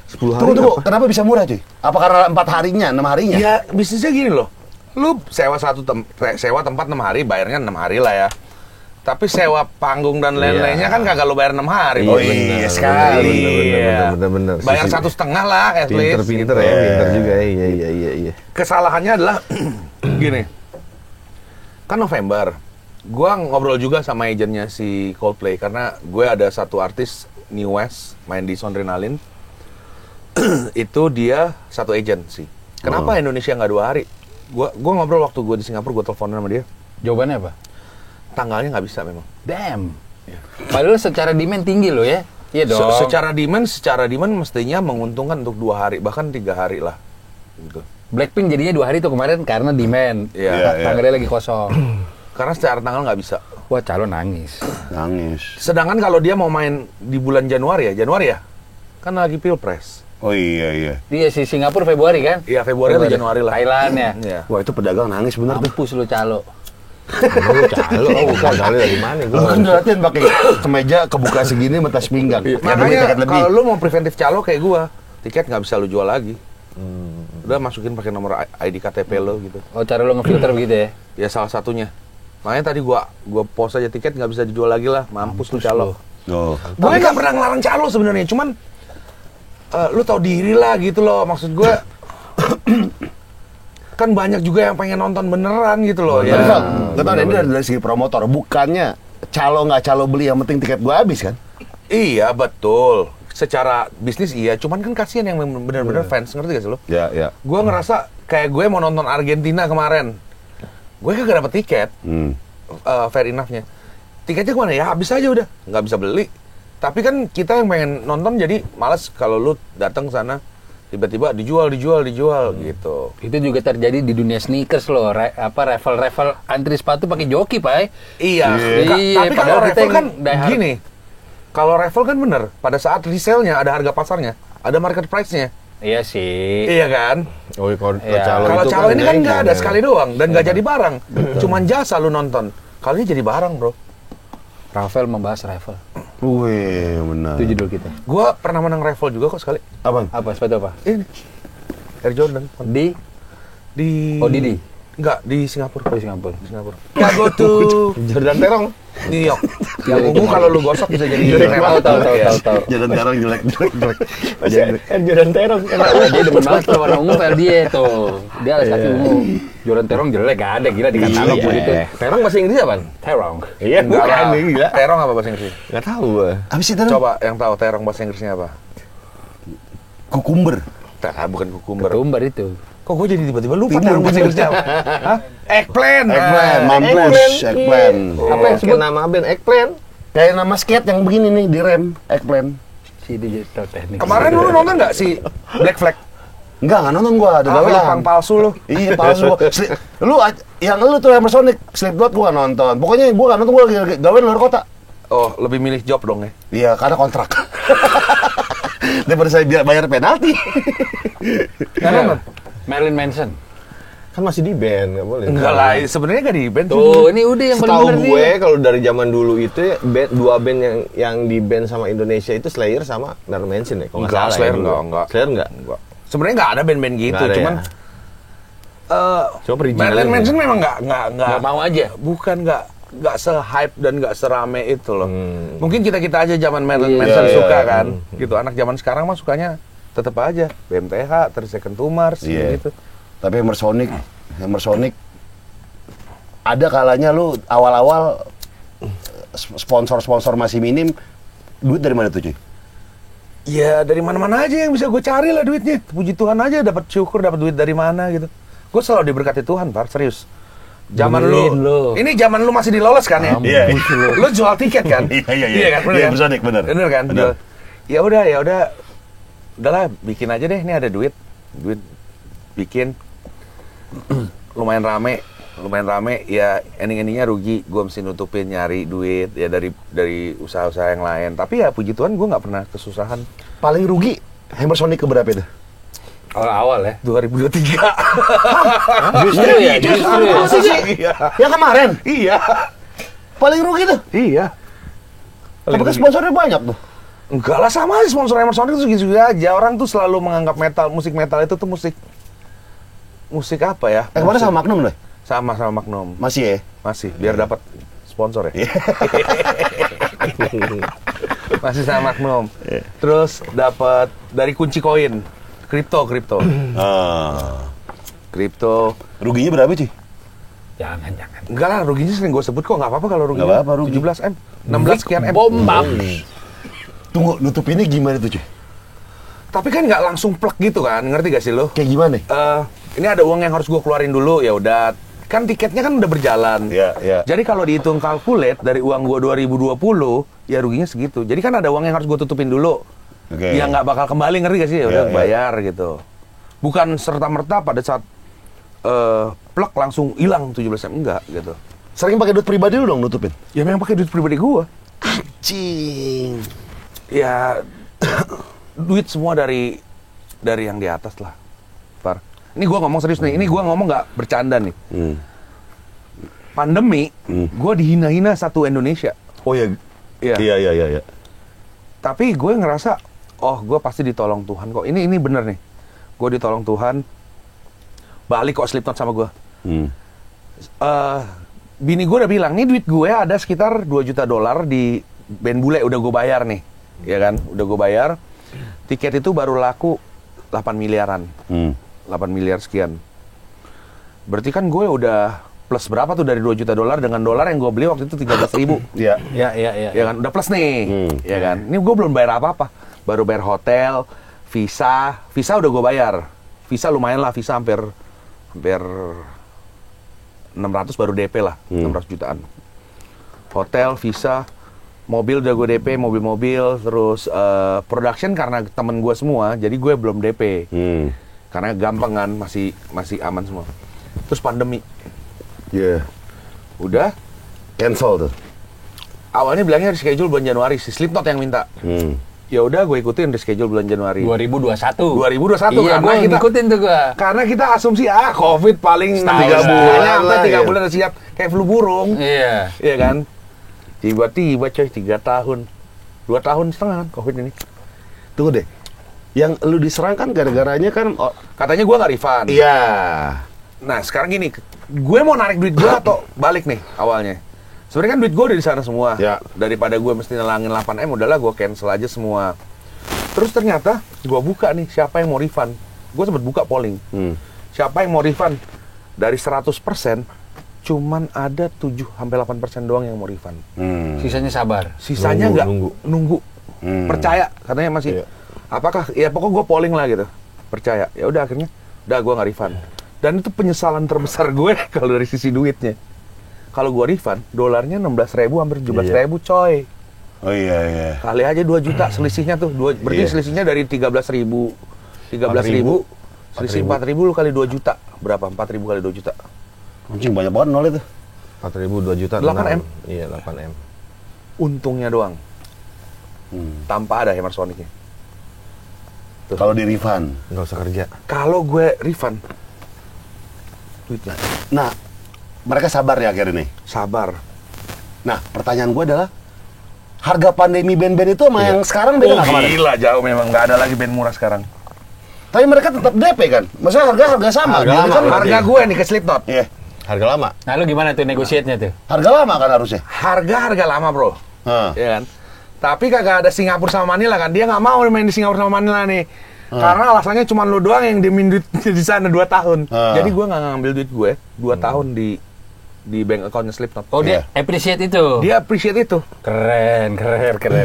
E: 10 hari.
A: Tunggu, kenapa bisa murah cuy? Apa karena 4 harinya, 6 harinya?
B: Ya bisnisnya gini loh. Lu sewa sewa tempat 6 hari, bayarnya 6 hari lah ya. Tapi sewa panggung dan lain-lainnya kan kagak lu bayar 6 hari.
A: Oh
B: Bos.
A: iya sekali.
E: Bener.
B: Bayar 1,5 lah at least.
E: Pinter
B: gitu.
E: ya, pinter juga. Iya.
B: Kesalahannya adalah gini. Kan November. Gua ngobrol juga sama agennya si Coldplay karena gue ada satu artis New West main di Sondrenalin. Itu dia satu agensi. Kenapa Indonesia nggak 2 hari? Gua ngobrol waktu gue di Singapura, gue teleponan sama dia.
F: Jawabannya apa?
B: Tanggalnya nggak bisa memang.
F: Damn. Padahal secara demand tinggi lo ya. Iya dong.
B: Secara demand mestinya menguntungkan untuk 2 hari, bahkan 3 hari lah. Gitu.
F: Blackpink jadinya 2 hari tuh kemarin karena demand.
B: Iya.
F: Tanggalnya lagi kosong.
B: Karena secara tanggal nggak bisa.
F: Wah calon nangis.
A: Nangis.
B: Sedangkan kalau dia mau main di bulan Januari ya, kan lagi Pilpres.
A: Oh iya.
F: Dia si Singapura Februari kan?
B: Iya, Februari atau Januari lah.
F: Thailand ya.
B: Iya.
A: Wah, itu pedagang nangis bener tuh.
F: Mampus lu calo.
E: Calo, bukan calo dari mana gue?
A: Lu kan udah latihan pakai kemeja kebuka segini mentas pinggang. Ya,
B: Makanya
A: tiket lebih.
B: kalau lu mau preventif calo kayak gua, tiket nggak bisa lu jual lagi. Udah masukin pakai nomor ID KTP lo gitu.
F: Oh cara lu ngefilter begitu ya?
B: Ya salah satunya. Makanya tadi gua post aja tiket nggak bisa dijual lagi lah. Mampus lu calo.
A: Oh.
B: Gue nggak pernah ngelarang calo sebenarnya, cuman lu tahu diri lah gitu loh. Maksud gue kan banyak juga yang pengen nonton beneran gitu loh.
A: Tapi Val, gak tau ini dari segi promotor, bukannya calo nggak calo beli yang penting tiket gua habis kan?
B: Iya betul. Secara bisnis iya, cuman kan kasihan yang bener-bener fans, ngerti gak sih lo?
A: Ya.
B: Gue ngerasa kayak gue mau nonton Argentina kemarin, gue kagak dapet tiket, fair enough-nya. Tiketnya kemana ya? Habis aja udah, nggak bisa beli. Tapi kan kita yang pengen nonton jadi malas kalau lu datang sana tiba-tiba dijual gitu.
F: Itu juga terjadi di dunia sneakers loh. Raffle antri sepatu pakai joki, Pak.
B: Iya.
F: Iya,
B: Tapi kalau
F: padahal kita
B: Raffle
F: yang
B: kan
F: die hard.
B: gini, Kalau Revel kan bener, pada saat resale-nya ada harga pasarnya, ada market price-nya.
F: Iya sih.
B: Iya kan?
D: Oh, kalau
F: Iya.
B: Kalau
D: itu
B: calo ini kan nggak ada
D: ya.
B: sekali doang dan nggak jadi barang, cuman jasa lu nonton. Kalau ini jadi barang, bro.
F: Rafael membahas Revel.
A: Wih, benar.
F: Itu judul kita.
B: Gua pernah menang Revel juga kok sekali.
A: Apaan?
F: Apa? Sepatu apa?
B: Ini Air Jordan di
F: Oh, Didi.
B: Enggak, di Singapura.
F: Di Singapura.
B: Ya go to
D: Jordan Terong.
B: New York. Yang ungu kalau lu gosok bisa jadi merah.
F: Tahu.
A: Jalan sekarang jelek.
D: Jordan Terong.
F: Dia demen banget kalau warna ungu kayak dia tuh. Dia alas kaki ungu. Jordan Terong jelek gak ada gila di katalog begitu.
D: Terong bahasa Inggris apa?
F: Terong.
D: Iya, bukan nih gila.
B: Terong apa bahasa Inggrisnya?
D: Enggak tahu gua.
A: Apa sih terus?
B: Coba yang tahu terong bahasa Inggrisnya apa?
A: Kukumber.
B: Bukan kukumber.
F: Ketumbar itu.
B: Kok gue jadi tiba-tiba lupa terong bahasa Inggrisnya apa? Hah? Eggplant.
A: Eggplant,
B: Nah,
A: mampus, eggplant.
D: Apa yang sebut nama band Eggplant?
A: Kayak nama skate yang begini nih di rem, eggplant.
F: Si digital teknik.
B: Kemarin lu nonton nggak si Black Flag?
A: Enggak nonton gua, ada
B: Lu
A: gawean.
B: palsu lu.
A: Iya, palsu. Yang lu tuh Emersonic, Slipknot gua nonton. Pokoknya gua nggak nonton, gua lagi gawean luar kota.
B: Oh, lebih milih job dong ya.
A: Iya, karena kontrak. Daripada saya bayar penalti.
F: Karena Marilyn Manson.
D: Kan masih di band, nggak boleh.
B: Enggak lah, sebenarnya nggak di band.
F: Tuh, ini udah yang paling
D: Setahu
F: bener
D: gue
F: nih.
D: kalau dari zaman dulu itu ya, dua band yang di band sama Indonesia itu Slayer sama Marilyn Manson ya. Kalau nggak
B: Enggak,
D: salah
B: Slayer
D: ya, dulu.
B: enggak.
D: Slayer enggak.
B: Sebenarnya nggak ada band-band gitu,
D: Nggak ada
B: cuman
D: ya? Cuma
B: Marilyn
D: perizinan.
B: Manson memang nggak
F: Nggak mau aja.
B: bukan nggak se-hype dan nggak serame itu loh. Mungkin kita aja zaman Marilyn
F: Iya,
B: Manson
D: iya,
B: suka
D: iya.
B: kan, gitu. Anak zaman sekarang mah sukanya tetap aja BMTH, 30 Seconds to Mars,
A: Iya.
B: gitu.
A: Tapi Emersonic ada kalanya lu awal-awal sponsor masih minim, duit dari mana tuh cuy?
B: Ya dari mana-mana aja yang bisa gue cari lah duitnya. Puji Tuhan aja dapat syukur, dapat duit dari mana gitu. Gue selalu diberkati Tuhan, Par, serius. Zaman
F: Benerin lu.
B: ini zaman lu masih dilolos kan ya?
A: Iya.
B: Lu jual tiket kan?
A: Iya.
B: kan? Bener
A: Iya,
B: kan?
A: Emersonic, bener.
B: Bener kan?
A: Bener.
B: Ya udah. Udahlah, bikin aja deh. Ini ada duit bikin. lumayan rame ya, ending-endingnya rugi, gue mesti nutupin nyari duit ya dari usaha-usaha yang lain, tapi ya puji Tuhan gue nggak pernah kesusahan.
A: Paling rugi Emersonic keberapa itu?
F: Awal-awal ya.
B: 2023.
F: Justru ya.
A: Masa sih? Yang kemarin?
B: Iya.
A: Paling rugi tuh.
B: Iya.
A: Tapi kan sponsornya banyak tuh.
B: Enggak lah, sama aja sponsor Emersonic itu segitu aja. Orang tuh selalu menganggap musik metal itu tuh musik apa ya?
A: Kemarin sama Magnum loh.
B: Sama Magnum.
A: Masih ya?
B: Masih, biar dapat sponsor ya. Masih sama Magnum. Terus dapat dari kunci koin, kripto. Kripto.
A: Ruginya berapa cuy?
F: Jangan.
B: Enggak lah, ruginya sering gue sebut kok, nggak apa-apa kalau rugi.
A: Nggak apa-apa, rugi.
B: 17 M, 16 sekian M.
F: Bombak.
A: Tunggu, nutupinnya gimana tuh cuy?
B: Tapi kan nggak langsung plek gitu kan, ngerti gak sih lo?
A: Kayak gimana?
B: Ini ada uang yang harus gue keluarin dulu, ya udah. Kan tiketnya kan udah berjalan.
A: Iya.
B: Jadi kalau dihitung kalkulate dari uang gue 2020, ya ruginya segitu. Jadi kan ada uang yang harus gue tutupin dulu.
A: Oke.
B: Yang nggak bakal kembali, ngerti gak sih? Ya udah
A: Iya.
B: bayar gitu. Bukan serta-merta pada saat plek langsung hilang 17 M, enggak gitu.
A: Sering pakai duit pribadi lu dong nutupin?
B: Ya memang pakai duit pribadi gue.
A: Cing.
B: Ya duit semua dari yang di atas lah, Par. Ini gua ngomong serius nih, ini gua ngomong nggak bercanda nih. Pandemi, gua dihina-hina satu Indonesia.
A: Oh ya.
B: Iya.
A: Iya.
B: Tapi gue ngerasa, oh gue pasti ditolong Tuhan kok. Ini bener nih, gue ditolong Tuhan. Balik kok Slipknot sama gue. Bini gue udah bilang, nih duit gue ada sekitar $2 juta di band bule, udah gue bayar nih, ya kan? Udah gue bayar. Tiket itu baru laku 8 miliaran. 8 miliar sekian. Berarti kan gue udah plus berapa tuh dari $2 juta dengan dolar yang gue beli waktu itu 13.000.
A: Iya.
B: Ya kan, udah plus nih, ya kan. Ini gue belum bayar apa-apa, baru bayar hotel, visa udah gue bayar. Visa lumayan lah, visa hampir 600 baru DP lah, 600 jutaan. Hotel, visa, mobil udah gue DP, mobil-mobil, terus production karena temen gue semua, jadi gue belum DP. Karena gampang kan, masih aman semua. Terus pandemi.
A: Iya.
B: Udah,
A: Cancel tuh.
B: awalnya bilangnya reschedule bulan Januari, si Slipknot yang minta. Ya udah gue ikutin reschedule bulan Januari.
F: 2021.
B: 2021
F: Iya, gue ngikutin tuh gue.
B: Karena kita asumsi Covid paling 3 bulan sampai 3 bulan udah siap kayak flu burung.
F: Iya.
B: Iya kan? Tiba-tiba coy 3 tahun. 2 tahun setengah kan Covid ini.
A: Tunggu deh. Yang lu diserang kan gara-garanya kan
B: Katanya gue nggak refund.
A: iya.
B: Nah sekarang gini, gue mau narik duit gue atau balik nih awalnya. Sebenarnya kan duit gue udah di sana semua.
A: Ya.
B: Daripada gue mesti nelangin 8M, udahlah gue cancel aja semua. Terus ternyata gue buka nih siapa yang mau refund. Gue sempat buka polling. Siapa yang mau refund? Dari 100% cuman ada 7-8% doang yang mau refund.
F: Sisanya sabar.
B: Sisanya nggak nunggu. Percaya katanya masih. Apakah ya pokoknya gue polling lah gitu. Percaya. Ya udah akhirnya udah gue nggak refund. Dan itu penyesalan terbesar gue kalau dari sisi duitnya. Kalau gue refund, dolarnya 16.000 hampir 17.000 coy.
A: Oh iya.
B: Kali aja 2 juta selisihnya tuh. Berarti selisihnya dari 13.000. Selisih 4.000 lu kali 2 juta. Berapa? 4.000 kali 2 juta.
A: Anjing banyak banget nol itu.
D: 4.000 2 juta.
B: 8M.
D: Iya 8M.
B: Untungnya doang. Tanpa ada hammer sonicnya.
A: Kalau di refund.
D: Nggak usah kerja.
B: Kalau gue refund, duit nggak ada.
A: Nah, mereka sabar ya akhirnya nih.
B: Sabar.
A: Nah, pertanyaan gue adalah harga pandemi band-band itu sama yang sekarang beda nggak kemarin?
B: Gila jauh memang nggak ada lagi band murah sekarang.
A: Tapi mereka tetap DP kan? Maksudnya harga sama.
D: Harga
A: Dia
D: lama,
A: kan
B: Harga gue nih ke Slipknot.
A: Iya.
D: Harga lama.
F: Nah, lu gimana tuh negosiatnya tuh?
A: Harga lama kan harusnya.
B: Harga lama bro.
A: Hah.
B: Iya kan? Tapi kagak ada Singapura sama Manila kan? Dia nggak mau main di Singapura sama Manila nih. Karena alasannya cuma lu doang yang dimin duit di sana 2 tahun. Jadi gue nggak ngambil duit gue 2 tahun di bank accountnya Slipknot.
F: Oh, dia appreciate itu.
B: Dia appreciate itu.
F: Keren.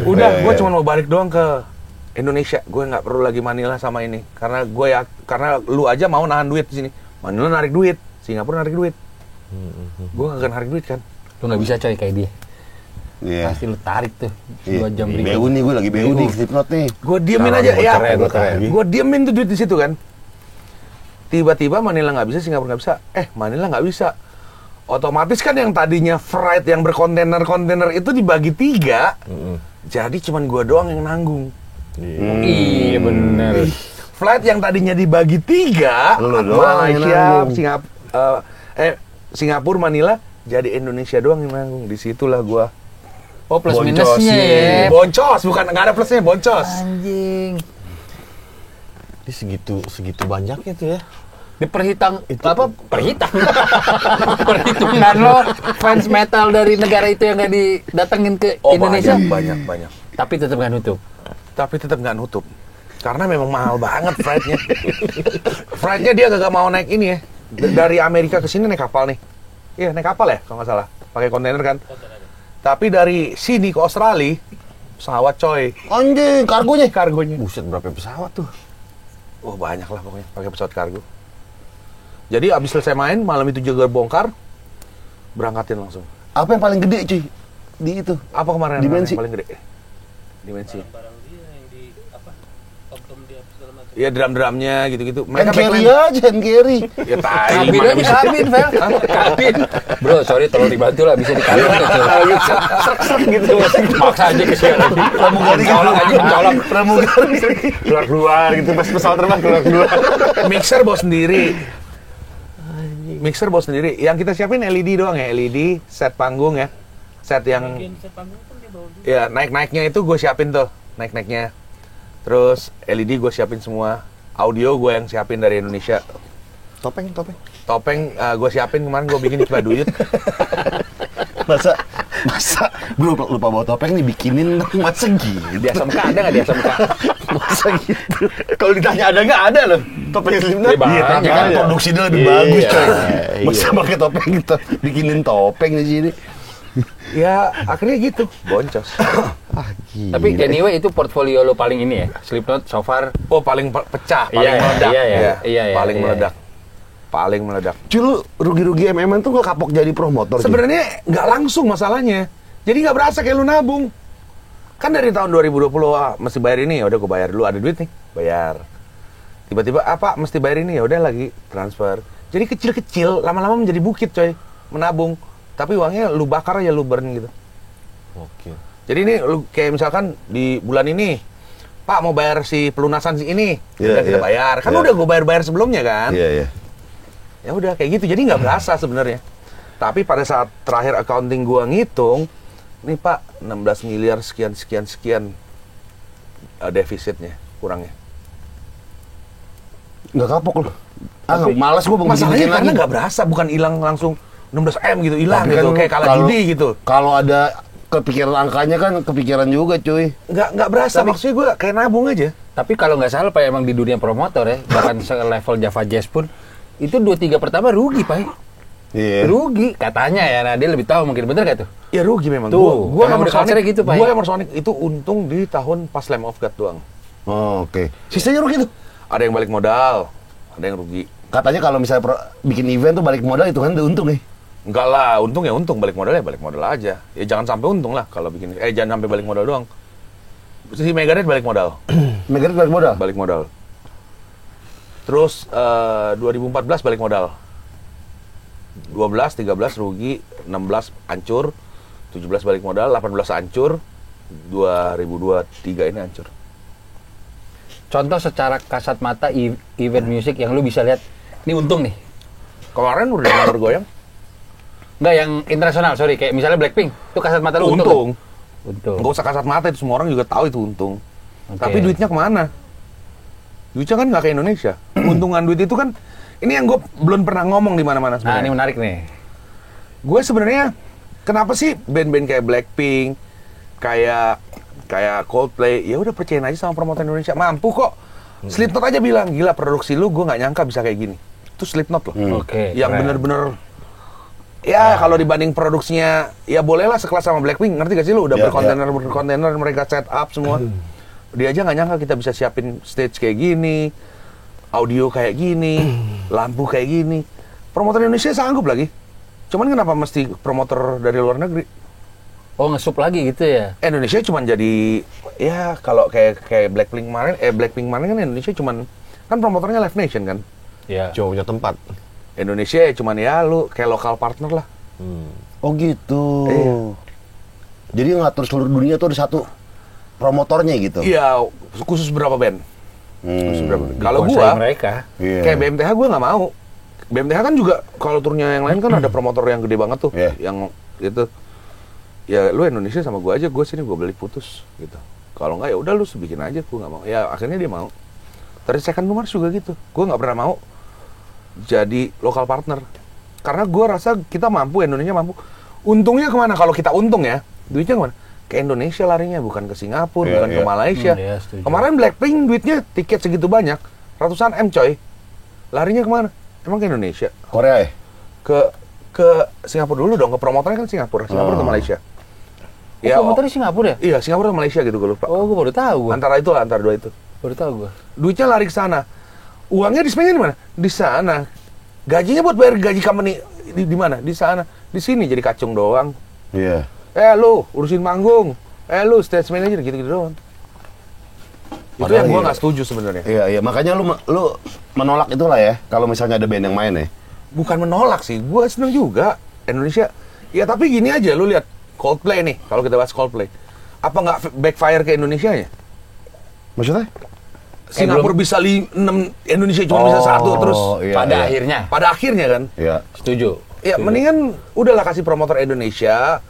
B: Udah, gue cuma mau balik doang ke Indonesia. Gue nggak perlu lagi Manila sama ini. Karena karena lu aja mau nahan duit di sini. Manila narik duit, Singapura narik duit. Gue kagak narik duit kan.
F: Lu nggak bisa coy kayak dia.
A: Iya.
F: Pasti lu tarik tuh 2
A: Iya.
F: jam berikut.
A: BU nih, gue lagi BU nih, Slipknot nih.
B: Gue diemin aja ya.
D: keren.
B: Gue diemin tuh duit di situ kan. Tiba-tiba Manila nggak bisa, Singapura nggak bisa. Manila nggak bisa. Otomatis kan yang tadinya flight yang berkontainer-kontainer itu dibagi 3. Jadi cuman gue doang yang nanggung.
F: Iya bener.
B: Flight yang tadinya dibagi 3,
A: Lu doang yang
B: Malaysia,
A: nanggung.
B: Singapura, Manila, jadi Indonesia doang yang nanggung. Disitulah gue
F: Oh, plus minusnya ya.
B: boncos, bukan nggak ada plusnya, boncos.
F: Anjing.
D: Ini segitu banyaknya tuh ya.
F: Di perhitungan perhitungan lo fans metal dari negara itu yang nggak didatengin ke Indonesia.
B: Banyak.
F: Tapi tetap nggak nutup.
B: Tapi tetap nggak nutup. Karena memang mahal banget flightnya. Flightnya dia gak mau naik ini ya. Dari Amerika ke sini naik kapal nih. Iya, naik kapal ya kalau nggak salah. Pakai kontainer kan. Tapi dari sini ke Australia pesawat coy.
A: Anjing,
B: Kargonya.
D: Buset, berapa pesawat tuh?
B: Oh banyak lah pokoknya pakai pesawat kargo. Jadi abis selesai main malam itu juga bongkar, berangkatin langsung.
A: Apa yang paling gede cuy? Di itu.
B: Apa kemarin
A: Dimensi.
B: yang paling gede? Dimensi. Iya drum-drumnya gitu-gitu.
A: Hand carry
B: backline.
A: aja, hand carry.
B: Ya tai.
F: Kabin
B: mana
F: aja
B: bisa.
F: kabin, Fel. Kabin. Bro, sorry tolong dibantu lah bisa di kabin gitu.
B: gitu.
F: Maksa aja ke sini.
B: Pramugari
F: Colong aja, colong.
B: Pramugari keluar gitu pas pesawat terbang keluar. Mixer bawa sendiri. Yang kita siapin LED doang ya, LED, set panggung ya. Set yang ya naik-naiknya itu gue siapin tuh, naik-naiknya. Terus LED gue siapin semua. Audio gue yang siapin dari Indonesia.
D: Topeng.
B: Topeng gue siapin kemarin, gue bikin di Cibaduyut.
A: Masa gue lupa bawa topeng nih, bikinin dong, masa gitu.
F: Di SMK ada nggak di SMK?
A: Masa gitu. Kalau ditanya ada nggak ada loh topeng Slipknot.
F: Iya, banyak
A: tapi
F: kan.
A: kan produksinya lebih
D: Iya,
A: bagus coy.
D: iya.
A: Masa pakai topeng kita bikinin topeng di sini.
B: Ya akhirnya gitu, boncos.
F: Tapi anyway itu portfolio lo paling ini ya, Slipknot so far.
B: Oh paling pecah, paling
F: Iya,
B: meledak.
F: iya,
B: paling
F: iya.
B: meledak. Paling meledak.
A: Cuy, lu rugi-rugi MM tuh nggak kapok jadi promotor. cuy?
B: Sebenarnya nggak langsung masalahnya. Jadi nggak berasa kayak lu nabung. Kan dari tahun 2020 mesti bayar ini, ya udah gue bayar dulu, ada duit nih, bayar. Tiba-tiba apa mesti bayar ini, ya udah lagi transfer. Jadi kecil-kecil lama-lama menjadi bukit coy, menabung. Tapi uangnya lu bakar aja, lu burn gitu.
F: Oke.
B: Jadi ini lu kayak misalkan di bulan ini, Pak mau bayar si pelunasan si ini,
A: Iya,
B: udah kita
A: iya.
B: bayar. Kan
A: Iya.
B: udah gue bayar sebelumnya kan.
A: Iya, iya.
B: Ya udah kayak gitu. Jadi nggak berasa sebenarnya. Tapi pada saat terakhir accounting gua ngitung, nih Pak 16 miliar sekian defisitnya, kurangnya.
A: Nggak kapok loh. Malas gue
B: Masalahnya
A: bikin
B: karena
A: lagi.
B: nggak berasa, bukan hilang langsung 16 M gitu, hilang
A: Tapi
B: gitu,
A: kan
B: kayak kalah judi gitu.
A: Kalau ada kepikiran angkanya kan kepikiran juga cuy.
B: Nggak berasa, maksudnya gua kayak nabung aja.
F: Tapi kalau nggak salah Pak, emang di dunia promotor ya, bahkan selevel Java Jazz pun itu 2-3 pertama rugi Pak.
A: Iya.
F: Rugi katanya ya. Nah, dia lebih tahu mungkin, bener gak tuh?
B: Ya rugi memang.
F: Tuh,
B: Gua
F: emang udah culture-nya gitu, Pak,
B: Gua
F: ya?
B: Emersonic itu untung di tahun pas Lamb of God doang.
A: Oh, oke. Sisanya rugi tuh.
B: Ada yang balik modal, ada yang rugi.
A: Katanya kalau misalnya bikin event tuh balik modal itu kan udah untung ya.
B: Enggak lah, untung ya untung, balik modal aja. Ya jangan sampai untung lah kalau bikin. Jangan sampai balik modal doang. Si Megadeth balik modal,
A: Megadeth balik modal.
B: balik modal. Terus 2014 balik modal. 12, 13 rugi, 16 hancur, 17 balik modal, 18 hancur, 2023 ini hancur.
F: Contoh secara kasat mata event musik yang lu bisa lihat, ini untung nih.
B: Kemarin udah bergoyang.
F: Enggak, yang internasional, sorry, kayak misalnya Blackpink, itu kasat mata lu untung.
B: Untung.
F: Untung.
B: Nggak usah kasat mata, itu semua orang juga tahu itu untung.
F: Oke.
B: Tapi duitnya kemana? Duitnya kan nggak ke Indonesia. Untungan duit itu kan, ini yang gue belum pernah ngomong di mana-mana
F: Nah, ini
B: sebenarnya.
F: menarik nih.
B: Gue sebenarnya kenapa sih band-band kayak Blackpink, kayak Coldplay, ya udah percayain aja sama promotor Indonesia, mampu kok. Slipknot aja bilang, gila produksi lu, gue nggak nyangka bisa kayak gini. Itu Slipknot loh.
F: Oke,
B: Yang
F: keren.
B: bener-bener, ya kalau dibanding produksinya, ya bolehlah sekelas sama Blackpink, ngerti gak sih lu? Udah
A: Ya,
B: berkontainer, mereka set up semua. Dia aja nggak nyangka kita bisa siapin stage kayak gini, audio kayak gini, lampu kayak gini. Promotor Indonesia sanggup lagi. Cuman kenapa mesti promotor dari luar negeri?
F: Oh, ngesup lagi gitu ya?
B: Indonesia cuman jadi, ya kalau kayak Blackpink kemarin kan Indonesia cuman, kan promotornya Live Nation kan.
F: Iya.
E: Cuma punya tempat.
B: Indonesia ya cuman ya lu kayak lokal partner lah.
A: Oh gitu.
B: Iya.
A: Jadi ngatur seluruh dunia tuh ada satu promotornya gitu.
B: Iya, khusus berapa band? Khusus berapa band? Kalau
F: Dikuasai
B: gua,
F: mereka.
A: Iya.
B: kayak BMTH gua nggak mau. BMTH kan juga kalau turnya yang lain kan ada promotor yang gede banget tuh,
A: Iya.
B: yang gitu. Ya lu Indonesia sama gua aja, gua sini gua beli putus gitu. Kalau nggak ya udah lu bikin aja, gua nggak mau. Ya akhirnya dia mau. Terus Second Mars juga gitu. Gua nggak pernah mau jadi lokal partner. Karena gua rasa kita mampu, Indonesia mampu. Untungnya kemana? Kalau kita untung ya, duitnya kemana? Ke Indonesia larinya, bukan ke Singapura,
A: Iya,
B: bukan ke
A: iya.
B: Malaysia.
F: Iya, setuju.
B: Kemarin Blackpink duitnya tiket segitu banyak, ratusan M coy. Larinya kemana? Emang ke Indonesia?
A: Korea ya?
B: Ke Singapura dulu dong, ke promotornya kan Singapura atau Malaysia.
F: Ya, promotornya Singapura ya?
B: Iya, Singapura atau Malaysia gitu gue lupa.
F: Oh, gue baru tahu gua.
B: Antara itu lah, antara dua itu.
F: Baru tahu gua.
B: Duitnya lari ke sana. Uangnya di mana? Di sana. Gajinya buat bayar gaji company di mana? Di sana. Di sini jadi kacung doang.
A: Iya.
B: Lu urusin manggung. Lu stage manager gitu-gitu doang. Itu
A: Padahal
B: yang gua
A: iya.
B: nggak setuju sebenarnya.
A: Iya, iya. Makanya lu menolak itulah ya. Kalau misalnya ada band yang main ya.
B: Bukan menolak sih, gua seneng juga Indonesia. Ya tapi gini aja, lu lihat Coldplay nih. Kalau kita bahas Coldplay, apa nggak backfire ke Indonesia nya?
A: Maksudnya?
B: Singapura bisa 6, Indonesia cuma bisa 1 terus.
A: iya,
F: Pada
A: iya.
F: akhirnya.
B: Pada akhirnya kan.
A: Iya.
F: Setuju.
B: Ya mendingan udahlah kasih promotor Indonesia.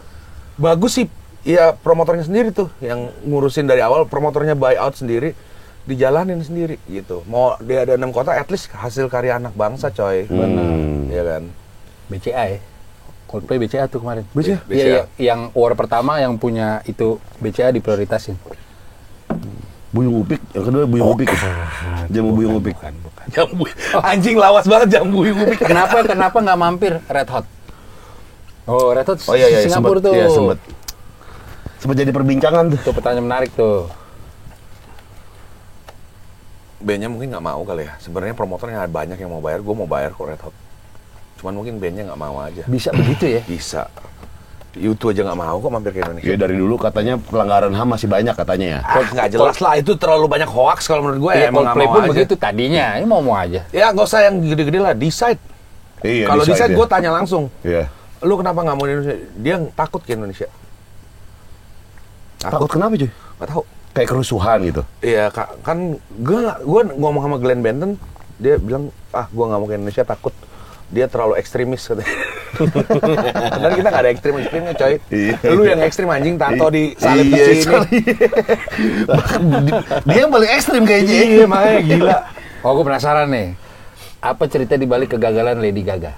B: Bagus sih ya promotornya sendiri tuh yang ngurusin dari awal, promotornya buyout sendiri, dijalanin sendiri gitu. Mau dia ada 6 kota, at least hasil karya anak bangsa coy. Benar. Iya kan.
F: BCA ya? Coldplay BCA tuh kemarin.
B: BCA?
F: Iya, iya. Yang award pertama yang punya itu BCA diprioritasin.
A: Buyung Upik, yang kedua Buyung Upik. Jamu Buyung Upik.
B: Jambu. Anjing lawas banget jambu Upik.
F: Kenapa nggak mampir Red Hot? Oh, Red Hot
A: Oh iya,
F: Singapura
A: sempet,
F: tuh.
A: Iya, sempet jadi perbincangan tuh.
F: Itu pertanyaan menarik tuh.
B: Bandnya mungkin nggak mau kali ya. Sebenarnya promotornya banyak yang mau bayar, gue mau bayar kok Red Hot. Cuman mungkin bandnya nggak mau aja.
F: Bisa begitu ya?
B: Bisa. YouTube aja nggak mau kok mampir ke Indonesia.
A: Ya dari dulu katanya pelanggaran HAM masih banyak katanya ya.
B: Nggak jelas lah, itu terlalu banyak hoax kalau menurut gue ya.
F: Iya,
B: Emang nggak
F: Coldplay
B: mau
F: pun
B: aja.
F: begitu tadinya. Ini mau aja.
B: Ya nggak usah yang gede-gede lah, Decide.
A: Iya,
B: Kalau Decide
A: ya.
B: gue tanya langsung,
A: Iya.
B: lu kenapa nggak mau di Indonesia? Dia takut ke Indonesia.
A: Takut kenapa cuy?
B: Nggak tahu.
A: Kayak kerusuhan gitu.
B: Iya, kan gue ngomong sama Glenn Benton, dia bilang, gue nggak mau ke Indonesia, takut dia terlalu ekstremis katanya. Padahal kita nggak ada ekstrimnya coy. Lu yang ekstrim anjing, tato di salib di sini.
A: Dia yang paling ekstrim kayaknya.
B: Iya, makanya gila.
F: Oh, gue penasaran nih. Apa cerita di balik kegagalan Lady Gaga?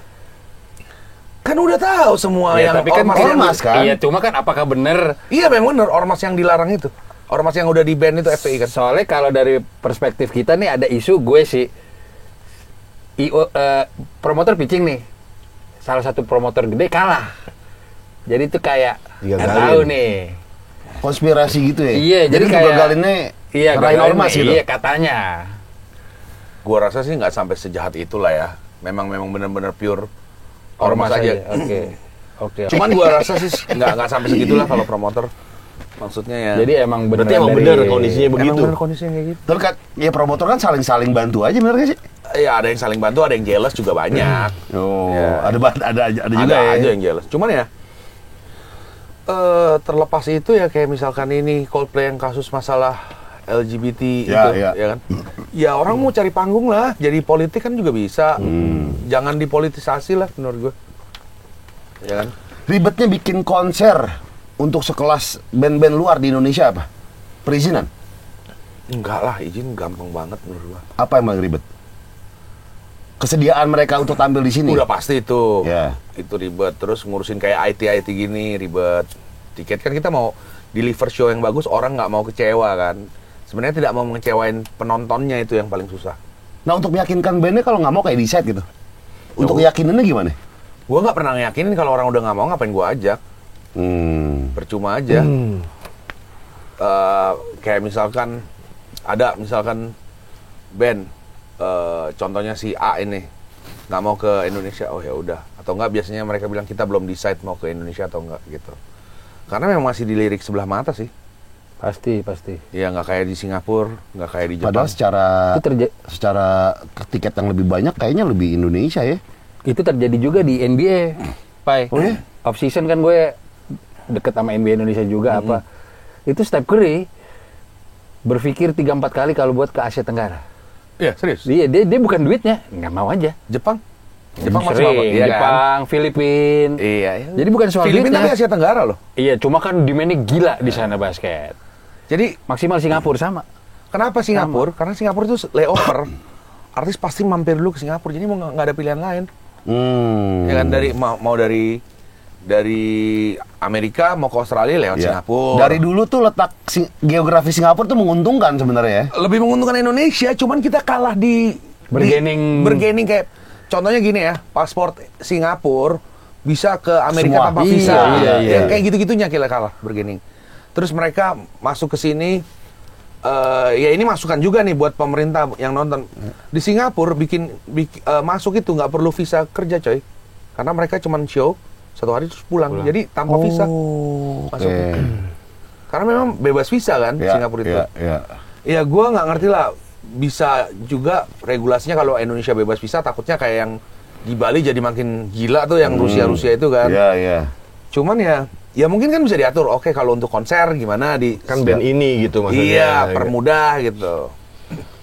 B: Kan udah tahu semua
F: Ya,
B: yang
F: tapi kan
B: ormas kan.
F: Iya, cuma kan apakah bener?
B: Iya, memang bener ormas yang dilarang itu. Ormas yang udah di ban itu FPI kan.
F: Soalnya kalau dari perspektif kita nih ada isu gue sih promotor pitching nih. Salah satu promotor gede kalah. Jadi itu kayak nggak tahu nih.
A: Konspirasi gitu ya.
F: Iya, jadi kayak
A: gagalinnya ngerahin ormas gitu.
F: Iya, katanya.
B: Gua rasa sih nggak sampai sejahat itulah ya. Memang bener-bener pure ormas aja.
F: Oke.
B: Cuman gua rasa sih nggak sampai segitulah kalau promotor. Maksudnya ya.
F: Jadi emang bener.
D: Berarti emang bener kondisinya begitu.
B: Emang bener kondisinya kayak gitu.
A: Terus kan, ya promotor kan saling bantu aja, bener gak sih?
B: Ya ada yang saling bantu, ada yang jealous juga banyak.
A: Oh,
B: Ya.
A: ada juga
B: Ada
A: ya.
B: aja yang jealous. Cuman ya terlepas itu ya kayak misalkan ini Coldplay yang kasus masalah LGBT
A: Ya.
B: kan. Ya orang mau cari panggung lah, jadi politik kan juga bisa. Jangan dipolitisasi lah menurut gue. Ya kan?
A: Ribetnya bikin konser untuk sekelas band-band luar di Indonesia apa? Perizinan?
B: Enggak lah, izin gampang banget menurut gue.
A: Apa emang ribet? Kesediaan mereka untuk tampil di sini?
B: Udah pasti itu.
A: Ya.
B: Itu ribet. Terus ngurusin kayak IT gini ribet. Tiket kan kita mau deliver show yang bagus, orang nggak mau kecewa kan. Sebenarnya tidak mau mengecewain penontonnya, itu yang paling susah.
A: Nah, untuk meyakinkan bandnya kalau nggak mau kayak di set gitu. Untuk yakinannya gimana?
B: Gue nggak pernah yakinin kalau orang udah nggak mau, ngapain gue ajak. Percuma aja. Kayak misalkan band, contohnya si A ini nggak mau ke Indonesia, oh ya udah. Atau enggak, biasanya mereka bilang kita belum decide mau ke Indonesia atau enggak gitu. Karena memang masih dilirik sebelah mata sih.
F: Pasti.
B: Ya nggak kayak di Singapura, nggak kayak di Jepang.
A: Padahal
F: Itu
A: secara tiket yang lebih banyak kayaknya lebih Indonesia ya.
F: Itu terjadi juga di NBA, Pai.
A: Oh ya?
F: Off season kan gue deket sama NBA Indonesia juga apa. Itu Steph Curry berpikir 3-4 kali kalau buat ke Asia Tenggara.
B: Iya, serius.
F: Dia bukan duitnya, nggak mau aja.
B: Jepang masih
F: Sering,
B: mau, iya kan?
F: Jepang, Filipina.
B: Iya.
F: Jadi bukan soal
B: Filipina
F: duitnya.
B: tapi Asia Tenggara loh.
F: Iya, cuma kan demandnya gila di sana basket.
B: Jadi
F: Maksimal Singapura sama.
B: kenapa Singapura? Karena Singapura itu layover. Artis pasti mampir dulu ke Singapura. Jadi mau nggak ada pilihan lain. Ya kan, dari mau dari Amerika mau ke Australia lewat
A: Ya.
B: Singapura.
A: Dari dulu tuh letak geografi Singapura tuh menguntungkan sebenarnya ya.
B: Lebih menguntungkan Indonesia, cuman kita kalah di bergening kayak contohnya gini ya, paspor Singapura bisa ke Amerika
A: Semua.
B: tanpa visa.
F: Iya.
B: Ya, kayak gitu-gitunya kita kalah bergening. Terus mereka masuk ke sini, ya ini masukan juga nih buat pemerintah yang nonton. Di Singapura masuk itu nggak perlu visa kerja coy, karena mereka cuman show 1 hari terus pulang. Jadi tanpa visa masuk. Karena memang bebas visa kan Singapura itu. Ya gue nggak ngerti lah, bisa juga regulasinya kalau Indonesia bebas visa, takutnya kayak yang di Bali jadi makin gila tuh yang Rusia itu kan.
A: Iya.
B: Cuman ya mungkin kan bisa diatur. Oke, kalau untuk konser gimana di
D: Kan band ini gitu maksudnya.
B: Iya, permudah gitu.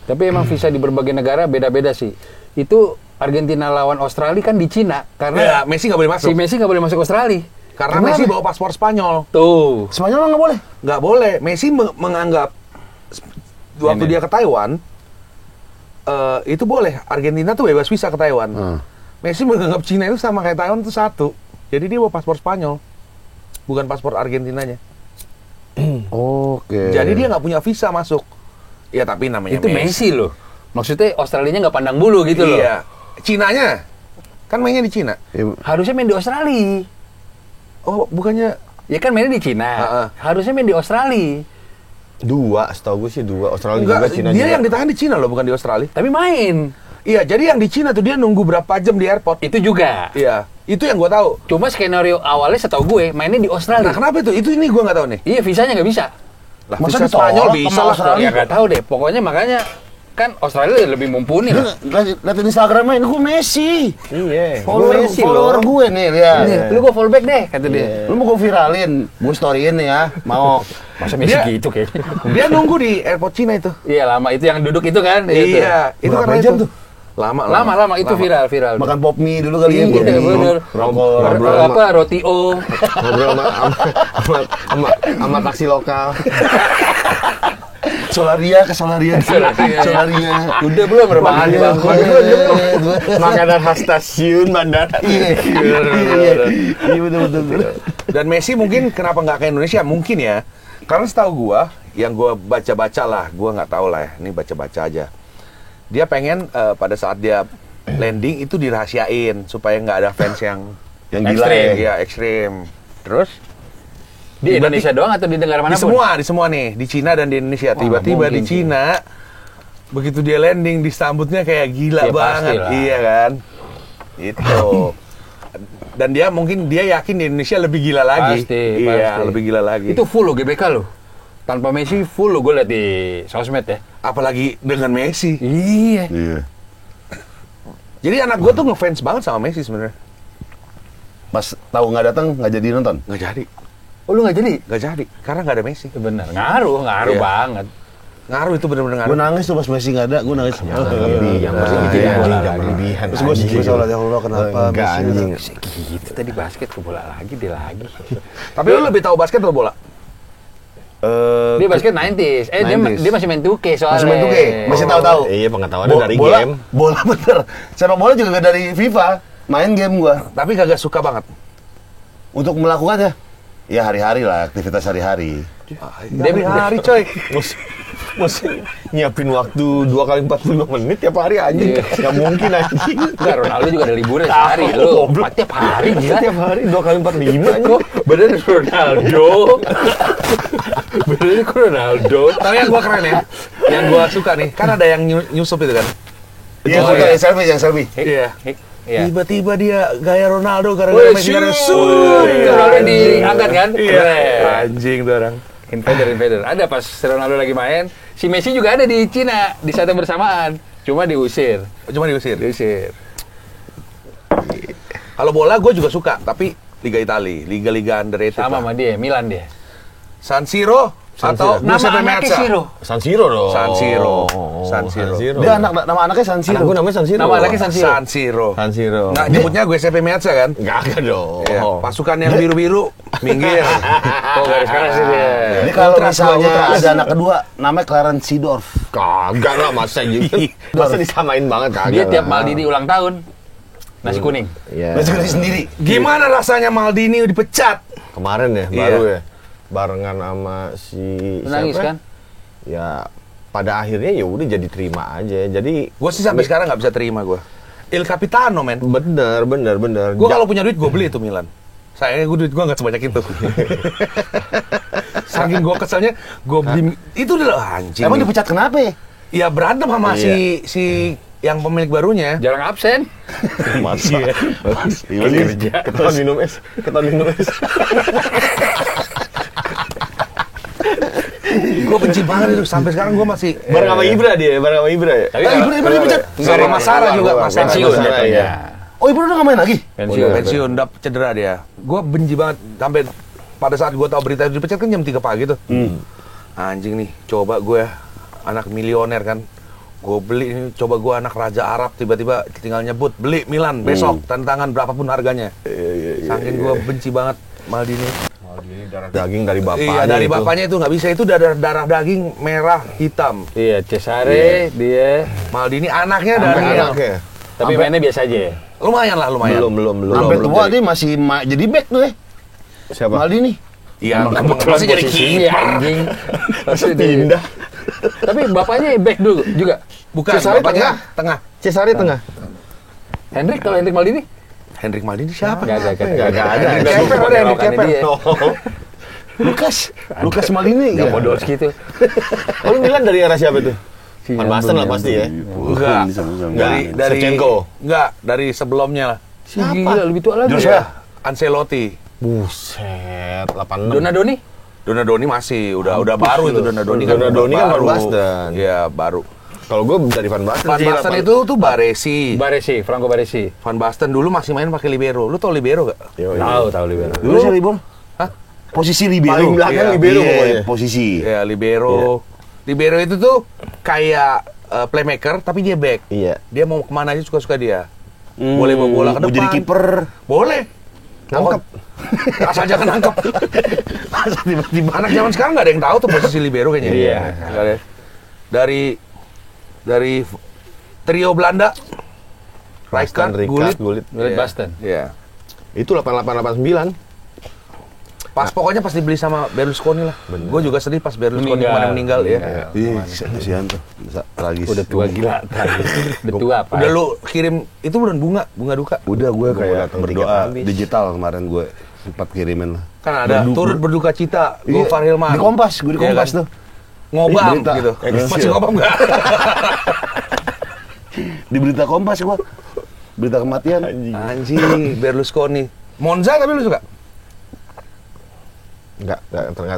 F: Tapi emang visa di berbagai negara beda-beda sih. Itu Argentina lawan Australia kan di Cina
B: Ya,
F: karena
B: Messi nggak boleh masuk.
F: si Messi nggak boleh masuk Australia.
B: Karena Messi bawa paspor Spanyol.
F: Tuh.
A: Spanyol nggak boleh.
B: Nggak boleh. Messi menganggap waktu dia ke Taiwan itu boleh. Argentina tuh bebas visa ke Taiwan. Messi menganggap Cina itu sama kayak Taiwan itu satu. Jadi dia bawa paspor Spanyol, bukan paspor Argentinanya.
A: Oke.
B: Jadi dia nggak punya visa masuk. Ya tapi namanya
F: Itu Messi loh. Maksudnya Australianya nggak pandang bulu gitu loh.
B: Iya. Cinanya kan mainnya di Cina.
F: Harusnya main di Australia.
B: Oh, bukannya
F: Ya kan mainnya di Cina. Harusnya main di Australia.
D: 2, setahu gue sih 2. Australia juga,
B: enggak,
D: Cina
B: dia
D: juga.
B: yang ditahan di Cina loh, bukan di Australia.
F: Tapi main.
B: Iya, jadi yang di Cina tuh dia nunggu berapa jam di airport.
F: Itu juga.
B: Iya, itu yang gua tahu.
F: Cuma skenario awalnya setahu gue mainnya di Australia.
B: Nah, kenapa itu? Itu ini gua nggak tahu nih.
F: Iya, visanya nggak bisa.
B: Lah,
A: Masa
B: visa Spanyol
A: ditolak
B: bisa
A: sama
B: lah.
A: Australia?
F: Ya nggak tahu deh. Pokoknya makanya kan Australia lebih mumpuni lah.
A: Lihat Instagramnya, ini gue Messi.
D: Iya.
A: Follower gue nih, lihat.
F: Nih, lu gua fallback deh kata dia.
A: Lu mau gue viralin, gue storyin nih ya. Mau
F: Masa Messi
B: Dia-
F: gitu kayaknya.
B: Dia nunggu di airport Cina itu.
F: Iya lama itu yang duduk itu kan.
B: Iya, itu
A: Berapa
B: karena
A: jam
B: itu.
A: tuh?
F: Lama itu viral.
A: Makan pop mie dulu kali ya.
F: Iya,
A: pop mie.
F: bener.
E: Ngobrol
F: Apa roti o.
E: ngobrol sama taksi lokal.
A: Solaria ke Solaria. Solaria.
F: Udah belum rebahan di bangku.
E: Makanan khas stasiun bandara.
A: Iya betul.
B: Dan Messi mungkin kenapa nggak ke Indonesia? Mungkin ya. Karena setahu gua, yang gua baca-baca lah, gua nggak tahu lah ya. Ini baca-baca aja. Dia pengen pada saat dia landing itu dirahasiain supaya nggak ada fans yang
A: Yang gila
B: ekstrim.
A: ya.
B: Iya, ekstrim.
F: Terus di Indonesia doang atau di negara mana pun?
B: Di semua nih, di Cina dan di Indonesia. Tiba-tiba di
F: mungkin sih.
B: Cina, begitu dia landing, disambutnya kayak gila
F: Ya,
B: banget.
F: pastilah.
B: Iya kan? Itu. Dan dia yakin di Indonesia lebih gila lagi.
F: Pasti,
B: Iya,
F: pasti.
B: lebih gila lagi.
F: Itu full loh GBK loh. Tanpa Messi full loh gue liat di sosmed ya.
B: Apalagi dengan Messi.
F: Iya.
A: Iya.
B: Jadi anak gue tuh ngefans banget sama Messi sebenarnya.
A: Pas tahu nggak datang nggak jadi nonton.
B: Nggak jadi.
F: Oh lu nggak jadi?
B: Nggak jadi. Karena nggak ada Messi.
F: Bener. Ngaruh
B: Iya.
F: banget.
B: Ngaruh itu bener-bener
A: Gue
B: ngaruh.
A: nangis tuh pas Messi nggak ada, gue nangis.
E: Yang
F: mesti
E: iya,
F: bikin bola
E: jangan
F: lagi.
E: berlebihan.
A: Terus gue sholat ya Allah kenapa
E: Enggak,
A: Messi
E: anjing.
F: Gitu tadi basket ke bola lagi dia lagi.
B: Tapi lu lebih tahu basket atau bola?
F: Dia basket 90s. Dia
A: 90s.
F: dia masih main 2K soalnya.
A: Masih main 2K, masih tahu-tahu.
E: Iya, pengetahuannya dari
A: bola,
E: game.
A: Bola bener. Sepak bola juga nggak dari FIFA. Main game gue.
B: Tapi kagak suka banget.
A: Untuk melakukannya, ya hari-hari lah, aktivitas hari-hari.
B: Hari-hari coy.
E: Mesti nyiapin waktu 2 kali 45 menit tiap hari anjing. Nggak mungkin anjing.
F: Enggak, Ronaldo juga ada liburan sehari lu. Tiap hari gila.
E: Tiap hari 2 kali 45 anjing.
F: Kok bener Ronaldo. Bener kok Ronaldo.
B: Tapi yang gua keren ya. Yang gua suka nih, kan ada yang nyusup itu kan.
A: Iya,
F: Oh,
A: suka
F: iya.
A: yang selfie.
B: Iya.
F: Iya.
B: Tiba-tiba dia gaya Ronaldo gara-gara Messi gara
F: Ronaldo diangkat kan?
B: Iya.
F: Keren.
B: Anjing tuh orang.
F: Invader. Ada pas Ronaldo lagi main, si Messi juga ada di Cina di saat yang bersamaan. Cuma diusir.
B: Cuma diusir.
F: Diusir.
B: Kalau bola gue juga suka, tapi Liga Italia, liga-liga underrated.
F: Sama
B: lah.
F: sama dia, Milan dia.
B: San Siro atau
F: Nama
B: Giuseppe
F: anaknya
B: Meazza?
F: Siro.
E: San Siro dong.
B: San Siro. San Siro.
A: Dia nama anaknya San Siro.
E: Anak gue namanya San Siro.
F: Nama anaknya San Siro.
B: San Siro.
E: San Siro.
B: Nggak nyebutnya Giuseppe Meazza kan?
E: Enggak ada dong.
B: Iya. Pasukan yang biru-biru minggir.
F: Oh, garis keras sih dia.
A: Ini kalau
B: Ultras,
A: misalnya
B: Ultras.
A: ada anak kedua, namanya Clarence Seedorf.
E: Kagak lah masa gitu. Masa disamain banget kagak.
F: Dia tiap
E: lah.
F: Maldini ulang tahun nasi kuning.
E: Iya.
A: Masih gede sendiri.
B: Gimana rasanya Maldini dipecat?
E: Kemarin ya,
B: Iya.
E: baru ya. Barengan sama si
F: Lu nangis
E: siapa?
F: kan?
E: Ya pada akhirnya ya udah jadi terima aja. Jadi
B: Gue sih sampai sekarang nggak bisa terima gue. Il Capitano men.
E: bener.
B: Gue kalau punya duit gue beli itu Milan. Sayangnya gue duit gue nggak sebanyak itu. Saking gue keselnya gue beli itu udah anjing.
A: Emang dipecat kenapa ya?
B: Ya berantem sama si yang pemilik barunya.
F: Jarang absen.
E: masa kerja ketahuan minum es.
B: Gue benci banget itu sampai sekarang gue masih
E: Bareng sama Ibra dia, ya.
F: Tapi
A: Ibra dipecat.
B: sama Mas Sarah juga Mas Sarah.
F: pensiun
E: Sarah,
F: jatuhnya.
E: iya.
A: Oh, Ibra udah nggak main lagi?
F: Pensiun.
B: Pensiun, udah cedera dia. Gue benci banget sampai pada saat gue tahu berita itu dipecat kan jam 3 pagi tuh. Anjing nih, coba gue anak milioner kan. Gue beli ini, coba gue anak raja Arab tiba-tiba tinggal nyebut beli Milan besok tantangan berapapun harganya. Saking gue benci banget Maldini.
E: Daging dari bapaknya.
B: Iya dari
E: itu.
B: bapaknya itu nggak bisa, itu darah daging merah hitam.
F: Iya, Cesare dia.
B: Maldini anaknya dari
E: Anaknya.
F: Tapi mainnya biasa aja.
B: lumayan lah lumayan.
E: Belum.
A: Sampai
E: Belum
A: tua
E: jadi.
A: dia masih jadi back tuh ya.
E: Siapa?
A: Maldini.
B: Iya
F: Kebetulan
B: masih jadi
F: posisinya,
B: kiper.
F: anjing. Pasti dia-
E: Pindah.
F: Tapi bapaknya back dulu juga.
B: Bukan
E: Cesare
B: bapaknya tengah.
E: Cesare tengah.
F: Hendrik, kalau Hendrik Maldini?
B: Hendrik Maldini siapa?
F: Enggak
E: Nggak ada.
F: Hendrik
B: Keper ada, Hendrik Keper.
A: Lukas Maldini.
F: Enggak
A: ya?
F: bodoh gitu.
E: Oh, lu Milan dari era siapa tuh?
F: Si
E: Van Basten lah
F: nyambung,
E: pasti ya.
B: Enggak. Dari
E: Shevchenko.
B: Enggak, dari sebelumnya lah.
F: Si gila lebih tua lagi.
B: Joshua Ancelotti.
E: Buset, 86.
F: Donadoni?
B: Donadoni masih udah baru itu Donadoni kan.
E: Donadoni kan
B: baru.
E: Van Basten.
B: Iya, baru.
E: Kalau gue dari Van Basten.
B: Van
E: sih,
B: Basten
E: 8.
B: itu tuh Baresi.
F: Baresi, Franco Baresi.
B: Van Basten dulu masih main pakai libero. Lu tau libero gak?
E: Yo,
F: Tahu libero.
A: Dulu siapa Ibon?
B: Hah?
A: Posisi libero.
D: Paling belakang
A: Iya,
D: libero
A: iya,
D: pokoknya.
A: posisi.
B: Ya libero. Libero itu tuh kayak playmaker tapi dia back.
D: Iya.
B: Dia mau kemana aja suka-suka dia. Boleh bawa bola ke
A: Mau
B: depan.
A: jadi kiper.
B: Boleh.
D: Nangkep.
B: Asal jangan nangkep. Tiba-tiba anak zaman sekarang nggak ada yang tahu tuh posisi libero kayaknya.
E: Iya.
B: Nggak ada. Dari trio Belanda, Rijkaard, Gullit.
D: Gullit.
E: Gullit
B: Iya.
E: Basten.
B: Iya.
D: Itu 8889.
B: Pas pokoknya pas dibeli sama Berlusconi lah. Gue juga sedih pas Berlusconi
E: Meninggal.
B: kemarin meninggal ya.
A: Ih, kasihan tuh. Tragis.
E: Udah tua gila. Udah tua apa?
B: Udah lu kirim itu bukan bunga duka.
A: Udah gue kayak
D: datang 3
A: berdoa
D: kali.
A: digital kemarin gue sempat kirimin lah.
B: Kan ada turut berduka cita Gofar Hilman.
A: Di Kompas, gue di
B: Iya
A: Kompas
B: kan?
A: tuh.
B: Ngobam
A: Berita.
B: gitu. Masih ngobam enggak?
A: Di berita Kompas gue. Berita kematian.
B: Anjing, Berlusconi. Monza tapi lu suka?
D: Enggak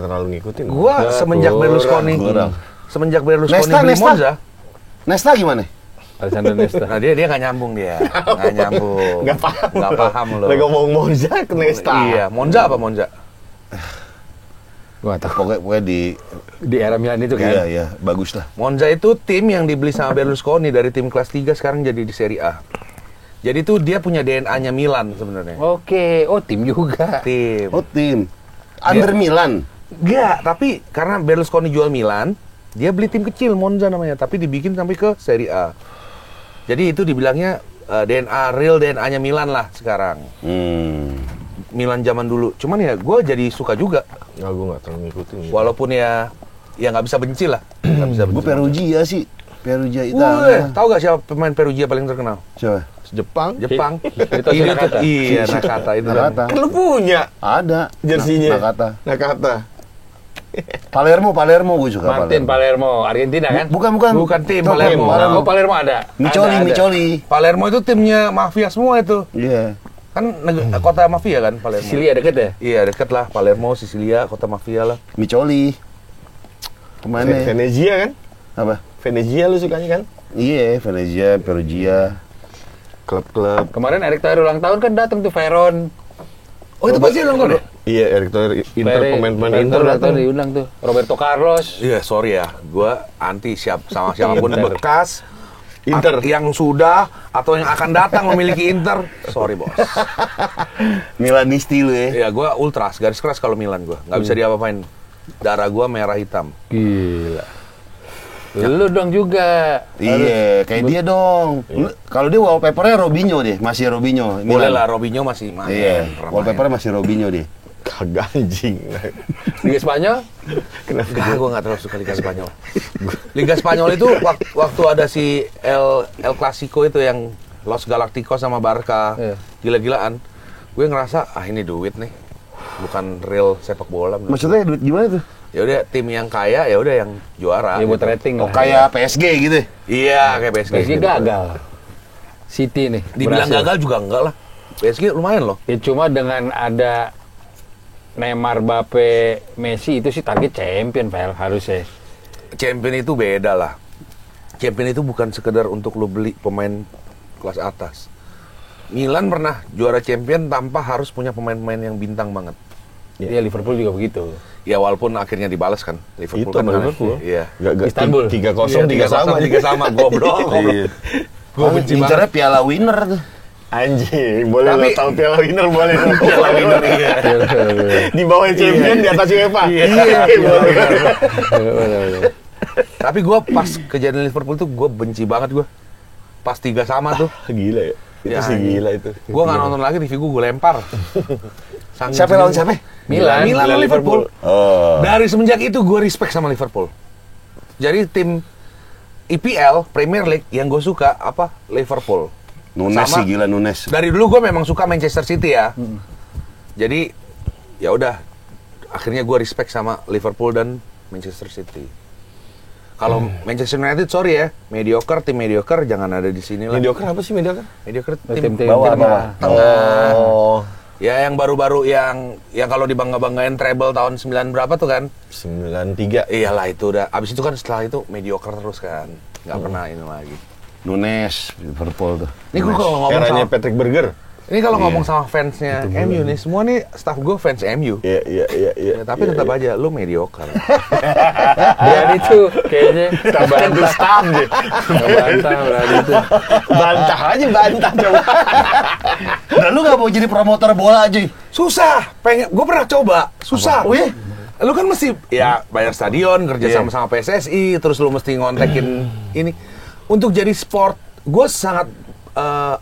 D: terlalu ngikutin.
B: Gua semenjak Berlusconi.
A: kurang.
B: Semenjak Berlusconi
A: Nesta,
B: beli
A: Nesta.
B: Monza.
A: Nesta gimana?
E: Alessandro Nesta.
B: Nah dia nggak nyambung dia. Nggak nyambung. Nggak paham lo.
D: Lagi ngomong Monza ke Nesta.
B: Iya, Monza apa Monza?
E: Gua tahu.
A: Pokoknya
E: Di era Milan itu kan.
A: iya, bagus lah.
B: Monza itu tim yang dibeli sama Berlusconi dari tim kelas 3 sekarang jadi di Serie A. Jadi tuh dia punya DNA-nya Milan sebenarnya.
E: Oke, oh tim juga.
B: Tim.
A: Oh tim. Under Milan.
B: Enggak, tapi karena Berlusconi jual Milan, dia beli tim kecil Monza namanya, tapi dibikin sampai ke Serie A. Jadi itu dibilangnya real DNA-nya Milan lah sekarang. Milan zaman dulu. Cuman ya gue jadi suka juga.
D: Enggak, gue enggak terlalu ngikutin.
B: Walaupun ya nggak bisa benci lah. Nggak bisa benci.
A: Gue Perugia sih. Perugia
B: Wih,
A: Italia.
B: tahu gak siapa pemain Perugia paling terkenal?
A: Siapa?
D: Jepang.
B: Jepang.
E: Itu si
B: Iya,
E: Nakata.
B: Iya, Nakata itu.
A: Nakata.
D: Kan lu punya
A: Ada.
D: jersinya.
A: Nakata. Palermo gue suka.
E: Martin Palermo, Argentina kan?
B: Bukan tim Palermo.
E: Oh, Palermo ada.
A: Micoli,
E: Ada.
A: Micoli.
B: Palermo itu timnya mafia semua itu.
A: Iya.
B: Kan kota mafia kan Palermo.
E: Sicilia deket ya?
B: Iya, deket lah Palermo, Sicilia, kota mafia lah.
A: Micoli. Kemana?
D: Venezia kan?
A: Apa?
D: Venezia lu sukanya kan?
A: Iya, Venezia, Perugia.
D: Klub-klub.
E: Kemarin Erick Thohir ulang tahun kan datang tuh Veron.
B: Oh, itu pasti ulang tahun ya?
D: Iya, Erick Thohir Inter, pemain-pemain Inter
E: ulang
D: datang.
E: tahun diundang tuh. Roberto Carlos.
B: Iya, sorry ya. Gua anti sama siapapun
E: Inter.
B: bekas
D: Inter.
B: yang sudah atau yang akan datang memiliki Inter. Sorry, Bos.
A: Milanisti lu ya.
B: Ya, gua ultras, garis keras kalau Milan gua. Nggak bisa diapa-apain. Darah gua merah hitam.
E: Gila. Lu dong juga.
A: Iya, kayak dia dong. Kalau dia wallpapernya Robinho deh, masih Robinho.
B: Boleh
A: Milan.
B: lah, Robinho masih main.
A: Iya,
B: pernah
A: wallpapernya masih Robinho deh.
D: Kagak anjing.
E: Liga Spanyol?
B: Enggak, gue nggak terlalu suka Liga Spanyol. Liga Spanyol itu waktu ada si El Clasico itu yang Los Galacticos sama Barca,
E: Iya.
B: gila-gilaan. Gue ngerasa ini duit nih, bukan real sepak bola.
A: Maksudnya duit gimana tuh?
B: Ya udah tim yang kaya, ya udah yang juara.
E: Ya buat rating
A: Oh,
E: lah.
A: kayak PSG gitu.
B: Iya, kayak PSG.
E: PSG gagal. City nih.
B: Dibilang
E: berhasil.
B: gagal juga enggak lah. PSG lumayan loh.
E: Ya cuma dengan ada Neymar, Mbappe, Messi itu sih target champion Pel harusnya.
B: Champion itu beda lah. Champion itu bukan sekedar untuk lo beli pemain kelas atas. Milan pernah juara champion tanpa harus punya pemain-pemain yang bintang banget.
E: Iya, Liverpool juga begitu.
B: Ya walaupun akhirnya dibalas kan Liverpool
D: Itu
B: kan
D: sama
B: menang.
D: Liverpool.
B: Iya.
D: Gak,
E: Istanbul.
D: 3-0, 3 sama.
B: 3 sama goblok.
A: Iya.
B: Gue benci
A: Incernya
B: banget.
A: piala winner tuh.
D: Anjing, boleh lo
B: Tapi-
D: tahu piala winner boleh.
B: Piala winner, iya.
D: Di bawah champion, di atas UEFA.
B: Iya.
D: Boleh.
B: Tapi gue pas kejadian Liverpool tuh gue benci banget gue. Pas 3 sama tuh.
D: Gila ya. Itu
B: Ya,
D: sih gila itu.
B: Gue nggak nonton lagi, TV gue lempar. Saking
A: Siapa lawan siapa?
E: Milan.
B: Milan Liverpool.
A: Oh.
B: Dari semenjak itu gue respect sama Liverpool. Jadi tim EPL Premier League yang gue suka apa Liverpool.
A: Nunes
B: Sama-
A: sih gila Nunes.
B: Dari dulu gue memang suka Manchester City ya. Jadi ya udah akhirnya gue respect sama Liverpool dan Manchester City. Kalau Manchester United sorry ya, tim mediocre jangan ada di sini lah.
D: Mediocre apa sih mediocre?
B: Mediocre
E: Tim
B: tim
A: bawah,
E: tengah.
A: bawah.
B: tengah.
D: Oh,
B: Ya yang baru-baru yang kalau dibangga-banggain treble tahun 9 berapa tuh kan?
D: 93.
B: Iyalah itu udah. Abis itu kan setelah itu mediocre terus kan. Nggak pernah ini lagi.
A: Nunes Liverpool tuh.
B: Ini gue kalau ngomong
D: Eranya
B: sama
D: Patrick Berger.
B: Ini kalau ngomong sama fansnya MU nih, semua nih staff gue fans MU.
A: Iya.
B: Ya, tapi tetap aja lu mediocre.
F: Berani tuh kayaknya
E: Bantu staff deh.
F: bantah berani tuh.
E: Bantah coba.
A: Dan lu gak mau jadi promotor bola aja.
B: Susah, gue pernah coba, susah.
A: Oh iya?
B: Lu kan mesti ya bayar stadion, kerja sama PSSI, terus lu mesti ngontekin ini. Untuk jadi sport, gue sangat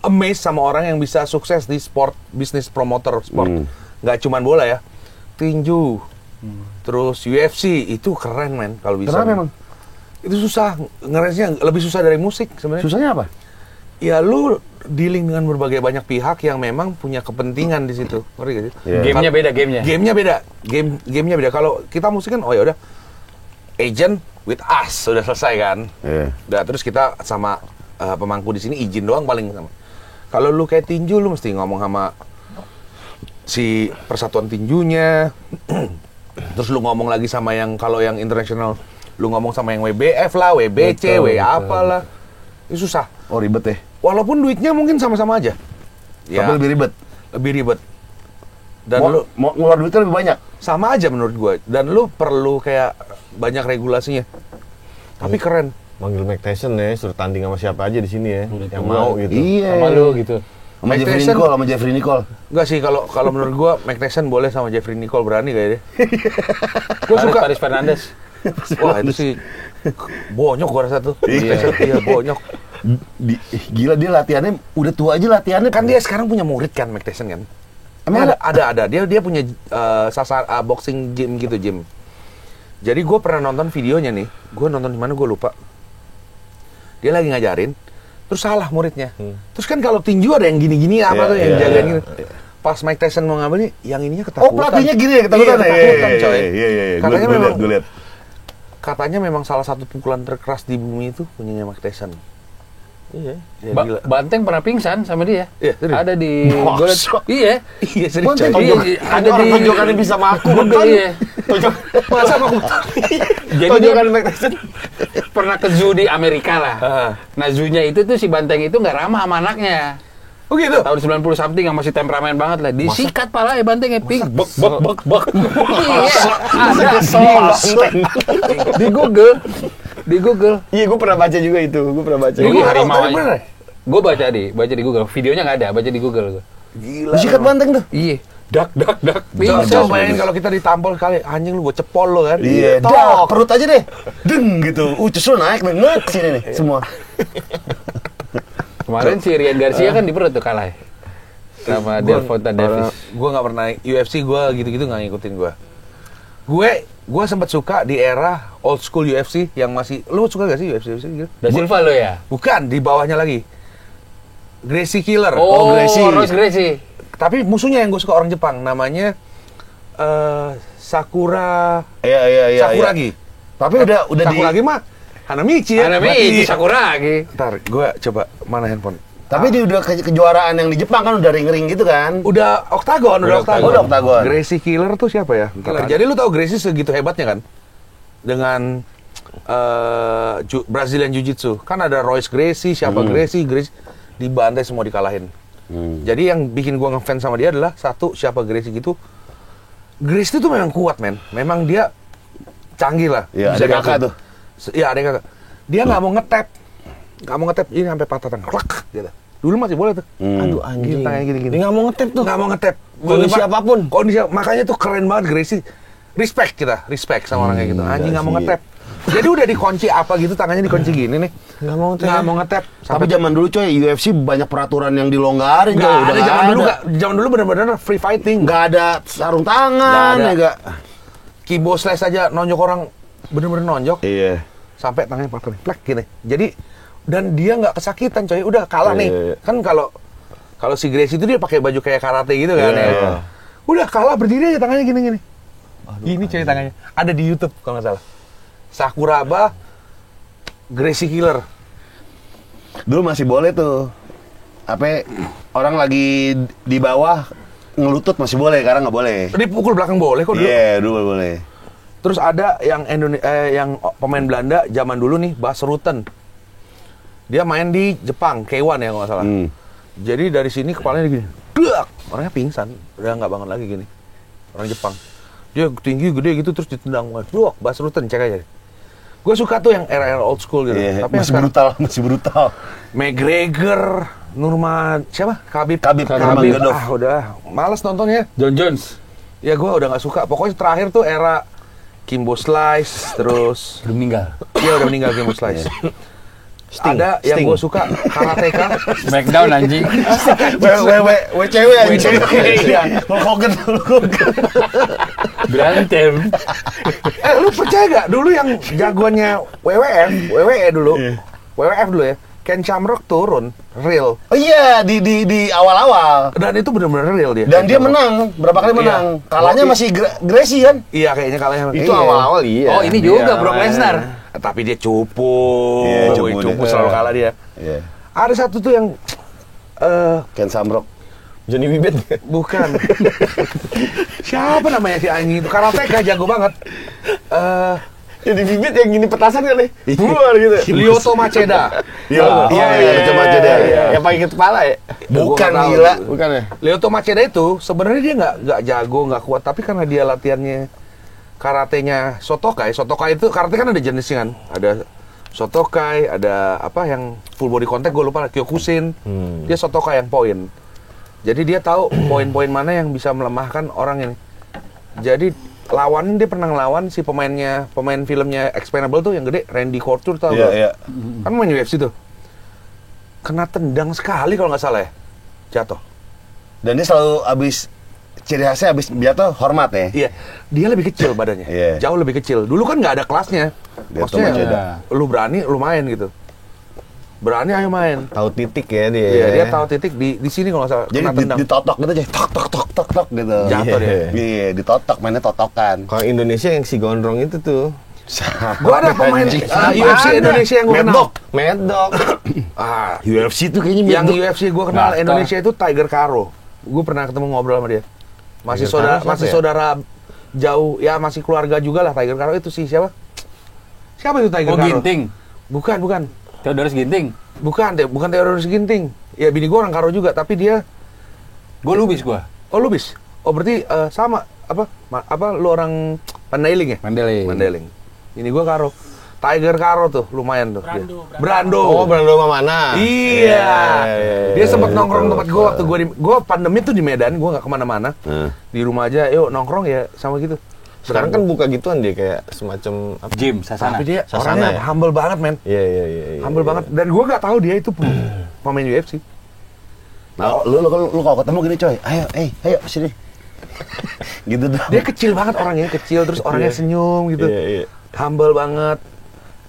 B: amazed sama orang yang bisa sukses di sport, bisnis promotor sport. Nggak cuman bola ya, tinju, terus UFC, itu keren men kalau bisa.
A: Kenapa emang?
B: Itu susah, ngeresnya lebih susah dari musik sebenarnya.
A: Susahnya apa?
B: Ya lu dealing dengan berbagai banyak pihak yang memang punya kepentingan di situ. Ngerti gak sih?
A: Yeah.
F: Gamenya beda gamenya.
B: Gamenya beda. Kalau kita musik kan, oh ya udah, agent with us sudah selesai kan.
A: Iya.
B: Udah, terus kita sama pemangku di sini izin doang paling sama. Kalau lu kayak tinju, lu mesti ngomong sama si persatuan tinjunya. Terus lu ngomong lagi sama yang, kalau yang internasional, lu ngomong sama yang WBF lah, WBC, apalah. Itu susah.
A: Oh ribet ya?
B: Walaupun duitnya mungkin sama-sama aja.
A: Tapi lebih ribet.
B: Lebih ribet. Dan lu
A: mau ngeluar duitnya lebih banyak.
B: sama aja menurut gua. Dan lu perlu kayak banyak regulasinya. Tapi keren.
D: Manggil Mike Tyson ya, suruh tanding sama siapa aja di sini ya, yang mau gitu.
A: Iya.
F: Sama lu gitu.
A: Sama
B: Mike
A: Jeffrey
B: Tyson.
A: Nicole, sama Jeffrey Nicole.
B: Enggak sih, kalau menurut gua Mike Tyson boleh sama Jeffrey Nicole, berani kayaknya. Gua suka.
F: Paris Fernandes.
B: Wah, itu sih bonyok gua rasa tuh. Mike Tyson, iya bonyok.
A: Gila dia latihannya udah tua aja latihannya.
B: Kan dia sekarang punya murid kan, Mike Tyson kan.
A: Emang
B: Ada. Dia punya boxing gym. Jadi gue pernah nonton videonya nih. Gue nonton di mana gue lupa. Dia lagi ngajarin, terus salah muridnya. Terus kan kalau tinju ada yang gini-gini apa tuh yang jagain gitu. Pas Mike Tyson mau ngambil nih, yang ininya ketakutan.
A: Oh pelatihnya gini ya ketakutan ya?
B: Ketakutan coy.
A: Iya.
B: Katanya memang
A: Gue liat.
B: Katanya memang salah satu pukulan terkeras di bumi itu punyanya Mike Tyson. Iya, gila.
F: Banteng pernah pingsan sama dia.
B: Iya, serius?
F: Ada di gua liat- Iya.
B: Iya, serius
F: Banteng,
B: coy.
F: iya, ada di
D: Tonjokannya bisa maku
F: Google, iya.
B: Masa aku
F: Jadi dia pernah ke zoo di Amerika lah. Nah zoo-nya itu tuh si Banteng itu nggak ramah sama anaknya.
B: Oh gitu?
F: Tahun 90 something yang masih temperamen banget lah. Disikat pala ya Bantengnya ping. Bek. Iya. Ada di Google.
D: Iya, gue pernah baca juga itu. Gue pernah baca.
F: Jadi harimau
B: Tapi bener ya?
F: Gue baca di Google. Videonya nggak ada, baca di Google gue.
B: Gila.
A: Sikat banteng tuh.
F: Iya. Dak.
B: Coba bayangin kalau kita ditampol kali, anjing lu gue cepol lo kan.
A: Iya, dah perut aja deh. Deng gitu. Justru naik nih sini nih semua.
F: Kemarin si Ryan Garcia kan di perut tuh kalah ya. Sama Delfonta Davis.
B: Gue nggak pernah UFC, gue gitu-gitu nggak ngikutin gue. Gue sempat suka di era old school UFC yang masih, lu suka gak sih UFC gitu?
F: Da Silva lo ya?
B: Bukan, di bawahnya lagi. Gracie Killer.
F: Oh,
A: Gracie.
F: Rose Gracie.
B: Tapi musuhnya yang gue suka orang Jepang, namanya Sakura.
A: Iya.
B: Sakuragi.
A: Tapi udah di
B: Sakuragi mah Hanamichi ya.
F: Hanamichi Sakuragi.
B: Ntar gue coba mana handphone.
A: Tapi dia udah kejuaraan yang di Jepang kan udah ring-ring gitu kan.
B: Udah oktagon.
A: Udah oktagon.
B: Gracie Killer tuh siapa ya? Jadi lu tahu Gracie segitu hebatnya kan? Dengan Brazilian Jiu-Jitsu. Kan ada Royce Gracie, Gracie dibantai semua dikalahin. Jadi yang bikin gua ngefans sama dia adalah satu, siapa Gracie gitu. Gracie itu memang kuat men. Memang dia canggih lah.
A: Iya,
B: Bisa
A: ada kakak
B: diatur.
A: tuh.
B: Iya, ada kakak. Dia nggak mau ngetap. Ini sampai patah tangan. Klak gitu. Dulu masih boleh tuh.
D: Aduh anjing.
B: Tangannya gini-gini.
D: Dia nggak mau ngetep tuh.
B: Nggak mau ngetap.
D: Kondisi apapun.
B: Makanya tuh keren banget Gracie. Respect sama orang kayak gitu. Anjing nggak mau ngetap. Jadi udah dikunci apa gitu, tangannya dikunci gini nih.
D: Nggak mau ngetep.
B: Nggak mau ngetap.
A: Tapi zaman dulu coy UFC banyak peraturan yang dilonggarin
B: nggak
A: coy.
B: ada zaman dulu benar-benar free fighting.
A: Nggak ada sarung tangan
B: Nggak ada.
A: ya nggak.
B: Kibo slash aja nonjok orang bener-bener nonjok
A: Iya.
B: sampai tangannya patah nih, plek gini. Jadi dan dia nggak kesakitan coy, udah kalah nih.
A: Iya.
B: Kan kalau si Gracie itu dia pakai baju kayak karate gitu kan
A: Iya.
B: ya. Udah kalah berdiri aja tangannya gini-gini. Gini coy tangannya. Ada di YouTube kalau nggak salah. Sakuraba Gracie Killer.
A: Dulu masih boleh tuh. Apa orang lagi di bawah ngelutut masih boleh, sekarang nggak boleh.
B: Dipukul belakang boleh kok dulu.
A: Iya, dulu boleh.
B: Terus ada yang yang pemain Belanda zaman dulu nih, Bas Rutten. Dia main di Jepang, K1 ya kalau nggak salah. Jadi dari sini kepalanya gini,
G: blak, orangnya pingsan, udah nggak bangun lagi gini. Orang Jepang. Dia tinggi gede gitu terus ditendang. Blak, Bas Rutten cek aja. Gue suka tuh yang era-era old school gitu.
A: Iya,
G: Tapi yang
A: masih
G: sekarang
A: brutal.
G: McGregor, siapa? Khabib
A: Nurmagomedov.
G: Udah males nontonnya.
B: John Jones.
G: Ya gue udah nggak suka. Pokoknya terakhir tuh era Kimbo Slice, terus
F: Udah meninggal.
G: dia udah meninggal Kimbo Slice. Ada yang gue suka karateka.
F: Smackdown anjing.
D: WCW anjing.
A: Hulk Hogan.
F: Berantem.
G: Lu percaya gak dulu yang jagoannya WWE dulu, WWF dulu ya, Ken Shamrock turun real
A: Oh iya, di awal-awal.
G: dan itu benar-benar real dia.
A: Dan
G: Ken
A: dia
G: Shamrock.
A: menang, berapa kali menang?
G: Iya.
A: Kalahnya masih Gracie kan?
G: Iya kayaknya kalahnya.
D: Itu
G: Iya.
D: awal-awal iya.
F: Oh, ini juga Brock Lesnar.
G: Tapi dia cupu,
A: Iya,
G: cupu
A: dia.
G: selalu kalah dia.
A: Iya.
G: Ada satu tuh yang
A: Ken Shamrock.
D: Johnny Bibet.
G: bukan. Siapa namanya si anjing itu? Karateka jago banget.
D: Johnny Bibet yang gini petasan kali. Buar gitu.
G: Lyoto Machida.
A: Iya, coba aja deh.
D: Yang pakai kepala ya?
A: Bukan,
G: Gua nggak tahu.
A: gila.
D: Bukan ya?
G: Lyoto Machida itu sebenarnya dia nggak jago, nggak kuat, tapi karena dia latihannya karatenya Sotokai. Sotokai itu karate kan ada jenisnya kan, ada Sotokai, ada apa yang full body contact, gue lupa, Kyokushin. Dia Sotokai yang poin. Jadi dia tahu poin-poin mana yang bisa melemahkan orang ini. Jadi lawan dia pernah ngelawan si pemain filmnya Expendable tuh yang gede, Randy Couture tau
A: Iya,
G: gak?
A: iya.
G: Kan main UFC tuh. Kena tendang sekali kalau nggak salah ya, jatuh.
A: Dan dia selalu ciri khasnya abis jatuh hormat ya.
G: Iya, dia lebih kecil badannya,
A: Iya.
G: jauh lebih kecil. Dulu kan nggak ada kelasnya,
A: Dia
G: maksudnya
A: Machida.
G: lu berani, lu main gitu. Berani ayo main.
D: Tahu titik ya dia.
G: Iya, dia tahu titik di sini kalau nggak salah.
A: Jadi
G: kena tendang.
A: ditotok gitu aja, tok gitu.
G: Jatuh dia.
A: Iya, ditotok, mainnya totokan.
D: Kalau Indonesia yang si gondrong itu tuh.
G: Gua ada pemain UFC Indonesia yang gua kenal.
D: Mad Dog.
A: UFC tuh kayaknya
G: Yang UFC gua kenal
F: Gator.
G: Indonesia itu Tiger Caro. Gua pernah ketemu ngobrol sama dia. Masih
D: Tiger
G: saudara,
D: Caro siapa
G: masih
D: ya?
G: saudara jauh, ya masih keluarga juga lah Tiger Caro itu sih siapa? Siapa itu Tiger
F: Oh,
G: Caro?
F: Ginting.
G: Bukan.
F: Theodorus Ginting.
G: Bukan Theodorus Ginting. Ya bini gua orang Karo juga, tapi dia
F: Gue lubis gua.
G: oh lubis. Oh berarti sama apa lu orang Mandailing ya? Mandailing. Ini gua Karo. Tiger Caro tuh lumayan tuh. Brando.
D: Oh, Brando Mamana.
G: Iya. Dia sempat nongkrong tempat gua waktu gua pandemi tuh di Medan, gua nggak kemana-mana. Di rumah aja, yuk nongkrong ya sama gitu.
D: Sekarang kan buka gituan dia kayak semacam apa?
F: Gym, Sasana.
G: Tapi dia
D: Sasana
G: orangnya
D: ya?
G: humble banget, men.
D: Iya.
G: Humble banget. Dan gua nggak tahu dia itu pemain UFC.
A: Nah, lu kalau ketemu gini coy, ayo sini. Gitu dong.
G: Dia kecil banget orangnya, kecil terus orangnya senyum gitu.
D: Iya.
G: Humble banget.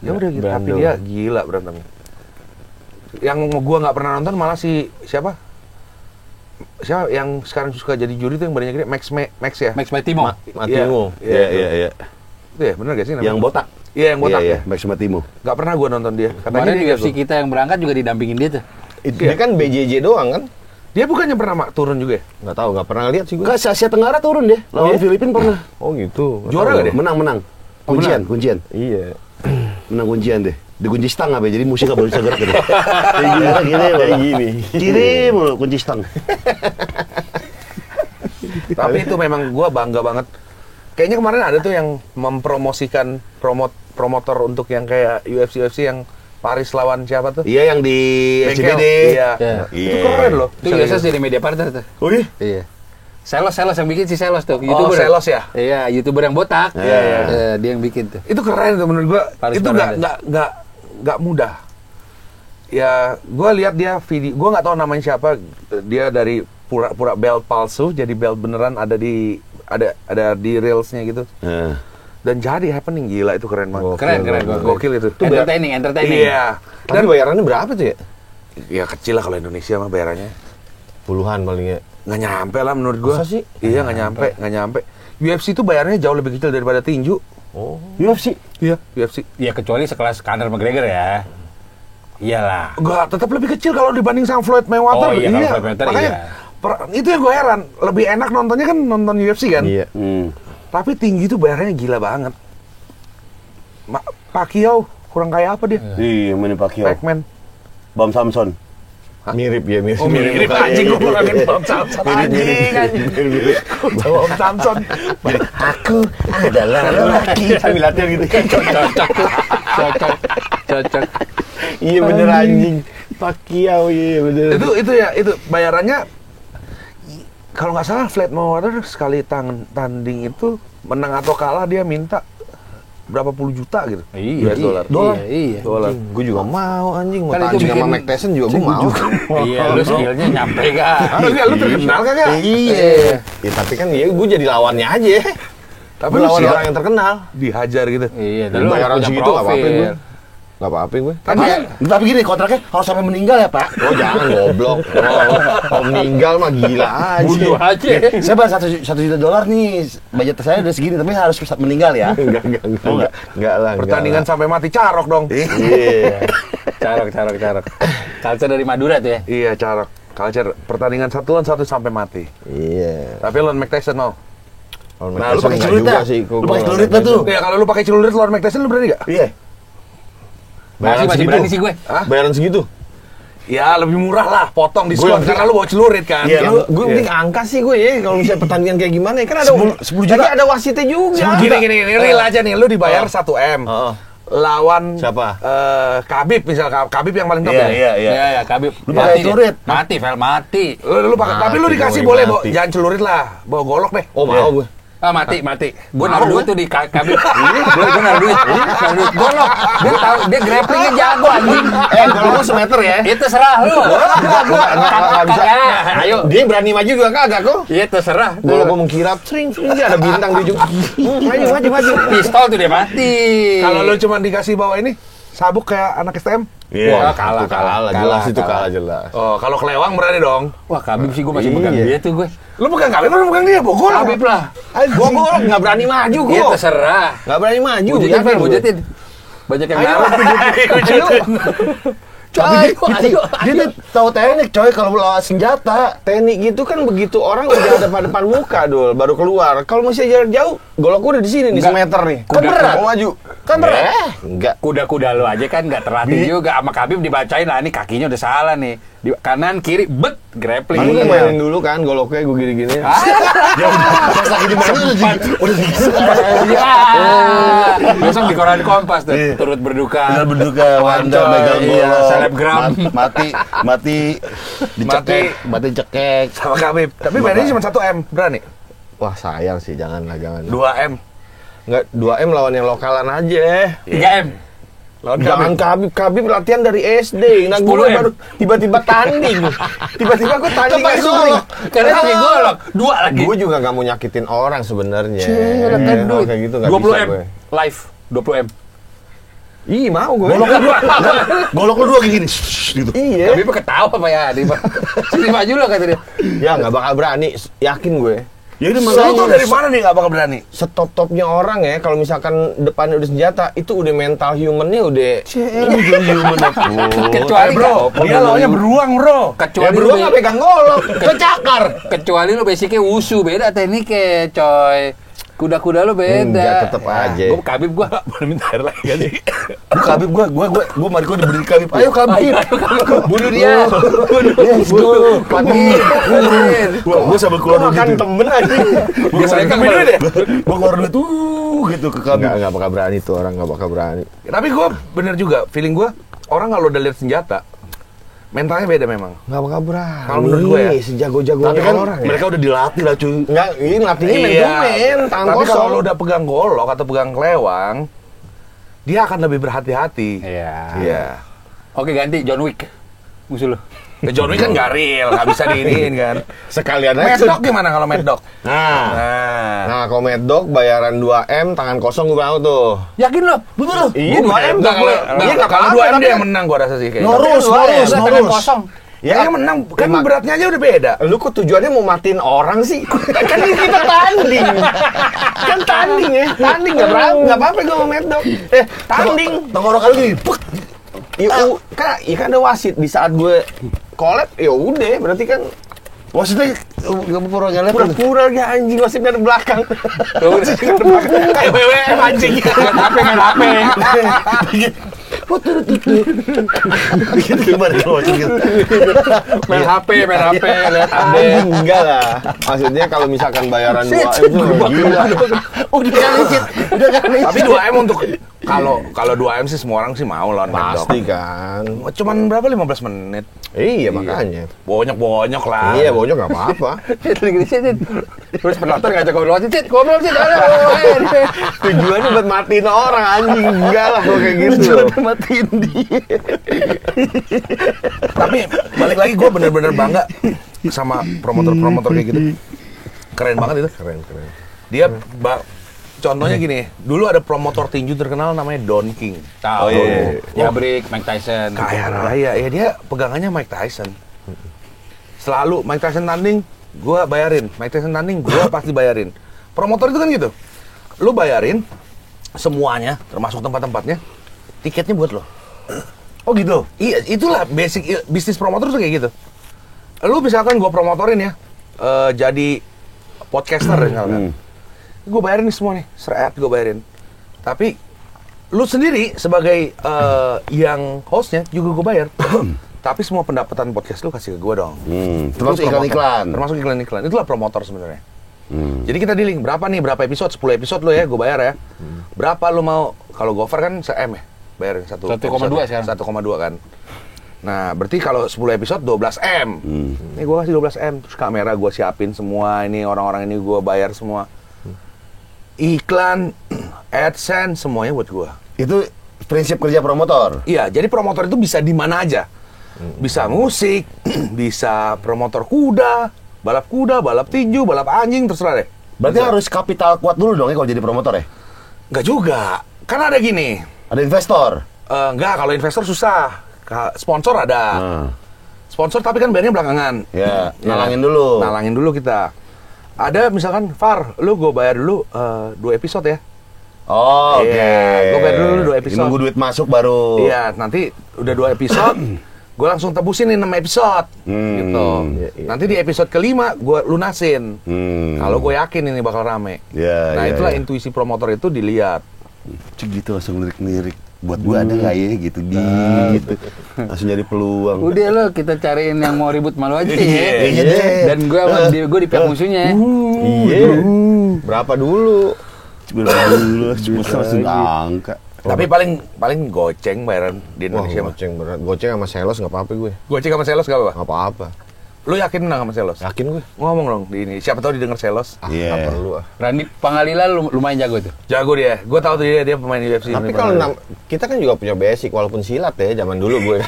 G: Ya udah gitu, tapi
D: Brando.
G: dia gila berantemnya. Yang gua nggak pernah nonton malah siapa yang sekarang suka jadi juri tuh yang badannya gede, Max ya.
F: Max Matimo.
D: Matimo.
A: Iya.
G: Itu ya, bener gak sih namanya?
A: Yang botak.
G: Iya, yang botak
A: Iya,
G: ya.
A: Max Matimo.
G: Gak pernah gua nonton dia. Katanya
F: Kemarin
G: dia
F: UFC
G: jago.
F: kita yang berangkat juga didampingin dia tuh.
D: Dia kan BJJ doang kan?
G: Dia bukannya pernah turun juga ya?
D: Nggak tahu, nggak pernah lihat sih gue.
A: Enggak, se Asia Tenggara turun dia. Lawan Filipina pernah.
D: Oh gitu.
G: Juara nggak dia?
A: Menang. Kuncian.
D: Iya.
A: Menang kuncian deh. Dikunci stang apa ya? Jadi musuh gak boleh bisa gerak gitu. Kayak gini. Kiri mulu kunci stang.
G: Tapi itu memang gua bangga banget. Kayaknya kemarin ada tuh yang mempromosikan promotor untuk yang kayak UFC yang Paris lawan siapa tuh?
A: Iya yang di
G: Bengkel.
A: SCBD.
G: Iya.
A: Iya.
G: Itu keren loh.
F: Itu biasa jadi media partner tuh.
A: Oh iya?
F: Iya. Selos yang bikin si Selos tuh,
G: Oh, Selos ya?
F: Iya, YouTuber yang botak.
G: Iya.
F: Dia yang bikin tuh.
G: Itu keren tuh menurut gua.
F: Paris
G: Itu
F: Fernandez.
G: nggak mudah. Ya, gua lihat dia video. Gua nggak tahu namanya siapa. Dia dari pura-pura belt palsu jadi belt beneran ada di reelsnya gitu. Dan jadi happening, gila itu keren banget.
F: Keren.
G: Gokil itu.
F: Entertaining.
G: Iya.
D: Tapi bayarannya berapa tuh ya?
G: Ya kecil lah kalau Indonesia mah bayarannya.
D: Puluhan paling ya.
G: Nggak nyampe lah menurut gua.
D: Masa sih?
G: Iya nggak nyampe. UFC itu bayarnya jauh lebih kecil daripada tinju.
D: Oh.
A: UFC.
G: Iya. UFC.
F: Ya kecuali sekelas Conor McGregor ya. Iyalah.
G: Enggak, tetap lebih kecil kalau dibanding sama Floyd Mayweather.
F: Oh, iya, kalau Floyd Mayweather,
G: Makanya itu yang gue heran. Lebih enak nontonnya kan nonton UFC kan.
D: Iya.
G: Tapi tinggi itu bayarnya gila banget. Pacquiao kurang kaya apa dia?
A: Iya, Manny Pacquiao.
G: Pac-Man.
A: Bam Samson.
D: Mirip ya, mirip.
G: Oh, mirip anjing gue ngomongin Om Samson anjing. Sama Om Samson.
D: Aku adalah lelaki. Sambil latihan gitu.
F: Cocok.
D: Iya bener anjing. Pacquiao iya bener.
G: Itu bayarannya kalau nggak salah Floyd Mayweather sekali tanding itu menang atau kalah dia minta berapa puluh juta gitu.
F: Iya,
G: Dolar.
F: Iya.
D: Gue juga mau anjing. Mau
F: Kan itu
D: tanding sama
F: bikin-
D: Mike Tyson juga gue mau.
F: Iya, lu skillnya nyampe gak?
G: Lu terkenal kagak?
D: Iya. Ya tapi kan ya gue jadi lawannya aja.
G: Tapi
D: Gue
G: lu
D: lawan
G: siap
D: orang yang terkenal.
G: dihajar gitu.
F: Iya,
D: Lu bayaran segitu nggak apa-apa gue. Gak apa-apa gue.
A: Tapi gini kontraknya harus sampai meninggal ya Pak.
D: Oh jangan goblok. Kalau meninggal mah gila aja.
F: Bunuh aja.
A: Saya bayar $1 juta nih, budget saya udah segini, tapi harus meninggal ya.
D: Enggak lah.
G: Pertandingan sampai mati carok dong.
D: Iya.
F: Carok. Culture dari Madura tuh ya.
G: Iya carok. Culture pertandingan 1 lawan 1 sampai mati.
D: Iya.
G: Tapi lawan Mike Tyson mau.
A: Nah, lu pakai celurit dah. Lu pakai celurit dah tuh.
G: Ya kalau lu pakai celurit lawan Mike Tyson lu berani gak?
D: Iya.
F: Masih berani sih gue.
D: Bayaran segitu.
G: Ya lebih murah lah, potong diskon karena lu bawa celurit kan.
D: Iya, gue penting angka sih gue ya. Kalau misalnya pertandingan kayak gimana ya kan ada 10 juta. Ada wasitnya juga.
G: Gini, real aja nih, lu dibayar 1 M. Lawan
D: Siapa?
G: Khabib misal Khabib yang paling top ya.
F: Iya, Khabib.
A: Lu pakai celurit.
F: Mati, Vel mati.
G: Lu pakai, tapi lu dikasih
D: Mati,
G: boleh,
D: mati.
G: jangan celurit lah, bawa golok deh.
D: Oh mau gue.
F: Mati. Gue naruh duit tuh di Khabib. Gue naruh duit. Golok. Dia tahu dia grapplingnya jago anjing.
D: Kalau gue semeter ya.
F: Itu serah lu.
D: Nggak bisa.
F: Ayo.
D: Dia berani maju juga kagak kok.
F: Iya terserah.
D: Kalau gue mengkirap, sering dia ada bintang di juga. Maju.
F: Pistol tuh dia mati.
G: Kalau lu cuma dikasih bawa ini sabuk kayak anak STM.
D: Iya.
F: Wah, kalah.
D: Jelas itu kalah jelas.
G: Oh, kalau kelewang berani dong.
F: Wah, Khabib sih gue masih
D: Iya.
G: Iya.
F: pegang dia tuh gue.
G: Lu pegang Khabib, lu pegang dia, bawa golok.
F: Khabib lah.
D: Gue nggak berani maju
F: Iya
D: gue.
F: terserah.
D: Nggak berani maju.
F: Bujutin, Vel, bujutin. Banyak yang ngalah.
A: Tapi dia tuh tahu teknik coy kalau lawan senjata.
D: Teknik gitu kan begitu orang udah ada pada depan muka dul baru keluar. Kalau masih jarak jauh, golok gue udah di sini nih semeter nih. Kan berat. Mau maju. Kan berat. Enggak.
F: Kuda-kuda lu aja kan nggak terlatih juga. Sama Khabib dibacain lah, ini kakinya udah salah nih. Di kanan kiri bet grappling.
D: Kan gue mainin dulu kan goloknya gue gini-gini.
A: Pas lagi dimainin udah
F: Besok di koran Kompas tuh turut berduka.
A: benar berduka Wanda megang
F: Iya,
A: golok.
F: selebgram.
A: Mati dicekek, mati cekek.
G: Sama Khabib. Tapi bayarnya cuma 1 M, berani.
D: Wah sayang sih janganlah jangan.
G: 2 M.
D: Enggak 2 M lawan yang lokalan aja.
F: 3M.
D: Jangan Khabib latihan dari SD. Nah gue
F: 10M.
D: baru tiba-tiba tanding. Tiba-tiba gue tanding
F: Pakai
D: langsung.
F: golok. Karena pakai golok. 2 lagi.
D: Gue juga gak mau nyakitin orang sebenarnya.
F: Kan duit.
D: Kayak gitu gak
F: 20M.
D: bisa gue.
F: Live. 20M.
D: Ih mau gue.
A: Golok lu dua gini gitu.
D: Iya.
F: Khabib ketawa apa ya? Sini maju lo kata dia.
D: Ya gak bakal berani. Yakin gue.
A: Ya udah
G: Lu tau dari mana nih gak bakal berani?
D: Setop-topnya orang ya, kalau misalkan depannya udah senjata, itu udah mental humannya udah
F: Kecuali
G: Bro, dia lawannya beruang, bro.
F: Kecuali
D: ya berdua nggak pegang golok, kecakar.
F: Kecuali lu basicnya wusu, beda tekniknya, coy. Kuda-kuda lu beda.
D: Enggak, tetep aja.
F: Gue Khabib gue boleh minta air lagi kan?
A: Khabib gua mari gua diberi Khabib. Ayo Khabib.
F: Bunuh dia.
A: Let's go.
F: Khabib.
A: Gua sambil keluar duit
D: Kan
A: gitu.
D: temen aja.
F: Dia serengkang minum deh.
A: Gua keluar duit gitu ke Khabib.
D: Enggak bakal berani tuh orang, nggak bakal berani.
G: Tapi gue bener juga, feeling gue orang kalau udah lihat senjata, mentalnya beda memang.
D: Nggak bakal berani.
G: Kalau menurut gue ya.
D: sejago-jagonya
A: Tapi kan
D: orang
A: mereka udah dilatih lah cuy.
D: Enggak, ini latihnya main domain, tangan
G: Tapi
D: kosong.
G: kalau lo udah pegang golok atau pegang kelewang, dia akan lebih berhati-hati.
F: Iya.
G: Iya.
F: Oke ganti John Wick. Musuh lu.
G: Ya, John Wick kan nggak real, nggak bisa diiniin kan.
D: sekalian
G: Mad
D: aja.
G: Dog gimana kalau Mad Dog?
D: Nah, kalau Mad Dog bayaran 2M, tangan kosong gue mau tuh.
F: Yakin lo?
A: Betul loh.
D: Iya, 2M
G: Nggak,
D: gue. Iya, nggak
G: kalau
D: apa-apa,
G: 2M dia
D: tapi
G: yang menang gua rasa sih kayaknya.
A: Norus.
F: Tangan kosong.
G: Ya yang menang, kan beratnya aja udah beda.
D: Lu kok tujuannya mau matiin orang sih? Kan ini kita tanding. Kan tanding ya. Tanding nggak apa-apa gue mau Mad Dog. Tanding.
A: Tenggorokan lu gini. Puk.
D: Kan ada wasit di saat gue collab, ya udah berarti kan
A: Maksudnya pura-pura nggak lihat.
D: Pura-pura ya anjing masih di belakang.
G: Kayak WWF anjing.
F: Main HP.
A: Gimana kalau gitu?
F: Main HP, lihat update.
D: Anjing enggak lah. Maksudnya kalau misalkan bayaran 2M itu gila.
G: Tapi 2M untuk kalau 2M sih semua orang sih mau lah.
D: Pasti kan.
G: Cuman berapa 15 menit.
D: Iya makanya.
G: Bonyok-bonyok lah.
D: Iya bonyok nggak apa-apa.
F: Terus penonton ngajak ngobrol, Cit.
D: Tujuannya buat matiin orang anjing. Enggak lah kalau kayak gitu. Tujuannya matiin dia.
G: Tapi balik lagi gue bener-bener bangga sama promotor-promotor kayak gitu. Keren banget itu.
D: Keren.
G: Dia contohnya gini, dulu ada promotor tinju terkenal namanya Don King.
F: Tahu.
D: iya.
F: Jabrik, Mike Tyson.
G: Kaya raya, ya dia pegangannya Mike Tyson. Selalu Mike Tyson tanding, gue bayarin. Mike Tyson tanding, gue pasti bayarin. Promotor itu kan gitu. Lu bayarin semuanya, termasuk tempat-tempatnya, tiketnya buat lo.
A: Oh gitu.
G: Iya, itulah basic bisnis promotor tuh kayak gitu. Lu misalkan gue promotorin ya, jadi podcaster misalkan. Gue bayarin nih semua nih, seret gue bayarin. Tapi lu sendiri sebagai yang hostnya juga gue bayar. Tapi semua pendapatan podcast lu kasih ke gue dong.
A: Termasuk
G: Itu promotor.
A: iklan-iklan.
G: Termasuk iklan-iklan. Itulah promotor sebenarnya. Jadi kita dealing berapa nih, berapa episode, 10 episode lu ya, gue bayar ya. Berapa lu mau, kalau Gopher kan se-M ya, bayarin
F: 1,2 sekarang.
G: 1,2 kan. Nah, berarti kalau 10 episode 12M. Nih gue kasih 12M, terus kamera gue siapin semua, ini orang-orang ini gue bayar semua. Iklan, AdSense, semuanya buat gue.
A: Itu prinsip kerja promotor.
G: Iya, jadi promotor itu bisa di mana aja. Bisa musik, bisa promotor kuda, balap tinju, balap anjing, terserah deh.
A: Berarti
G: Bisa.
A: harus kapital kuat dulu dong ya kalau jadi promotor ya?
G: Nggak juga. Kan ada gini.
A: Ada investor.
G: Nggak, kalau investor susah. Sponsor ada. Sponsor tapi kan bayarnya belakangan.
A: Ya, nalangin dulu.
G: Nalangin dulu kita. Ada misalkan, Far, lu gue bayar dulu 2 episode ya.
A: Oh, oke.
G: Iya, gua bayar dulu 2 episode.
A: Nunggu duit masuk baru.
G: Iya, nanti udah 2 episode, gue langsung tebusin nih 6 episode. Gitu.
A: Iya.
G: Nanti di episode kelima, gue lunasin. Kalau gue yakin ini bakal rame.
A: Iya,
G: Nah,
A: iya,
G: itulah
A: iya.
G: intuisi promotor itu dilihat.
A: Cik gitu langsung lirik-lirik. Buat gua ada nggak ya gitu gitu. Langsung jadi peluang.
F: Udah lo kita cariin yang mau ribut malu aja ya.
A: Iya deh.
F: Dan gue di pihak musuhnya.
A: Iya.
D: Berapa dulu?
A: Cuma langsung angka.
G: Tapi paling goceng bayaran di
D: Wah,
G: Indonesia mah.
D: goceng berat. Goceng sama sales nggak apa-apa gue.
G: Goceng sama Selos gak apa?
D: Nggak apa-apa.
G: Lu yakin menang sama Selos?
D: Yakin gue.
G: Ngomong dong di ini. Siapa tahu didengar Selos.
A: Iya.
D: Nggak perlu ah.
F: Randi Pangalila lumayan jago tuh.
G: Jago dia. Gue tahu tuh dia pemain UFC.
D: Tapi
G: Ini
D: kalau
G: pemain.
D: kita kan juga punya basic walaupun silat ya zaman dulu gue.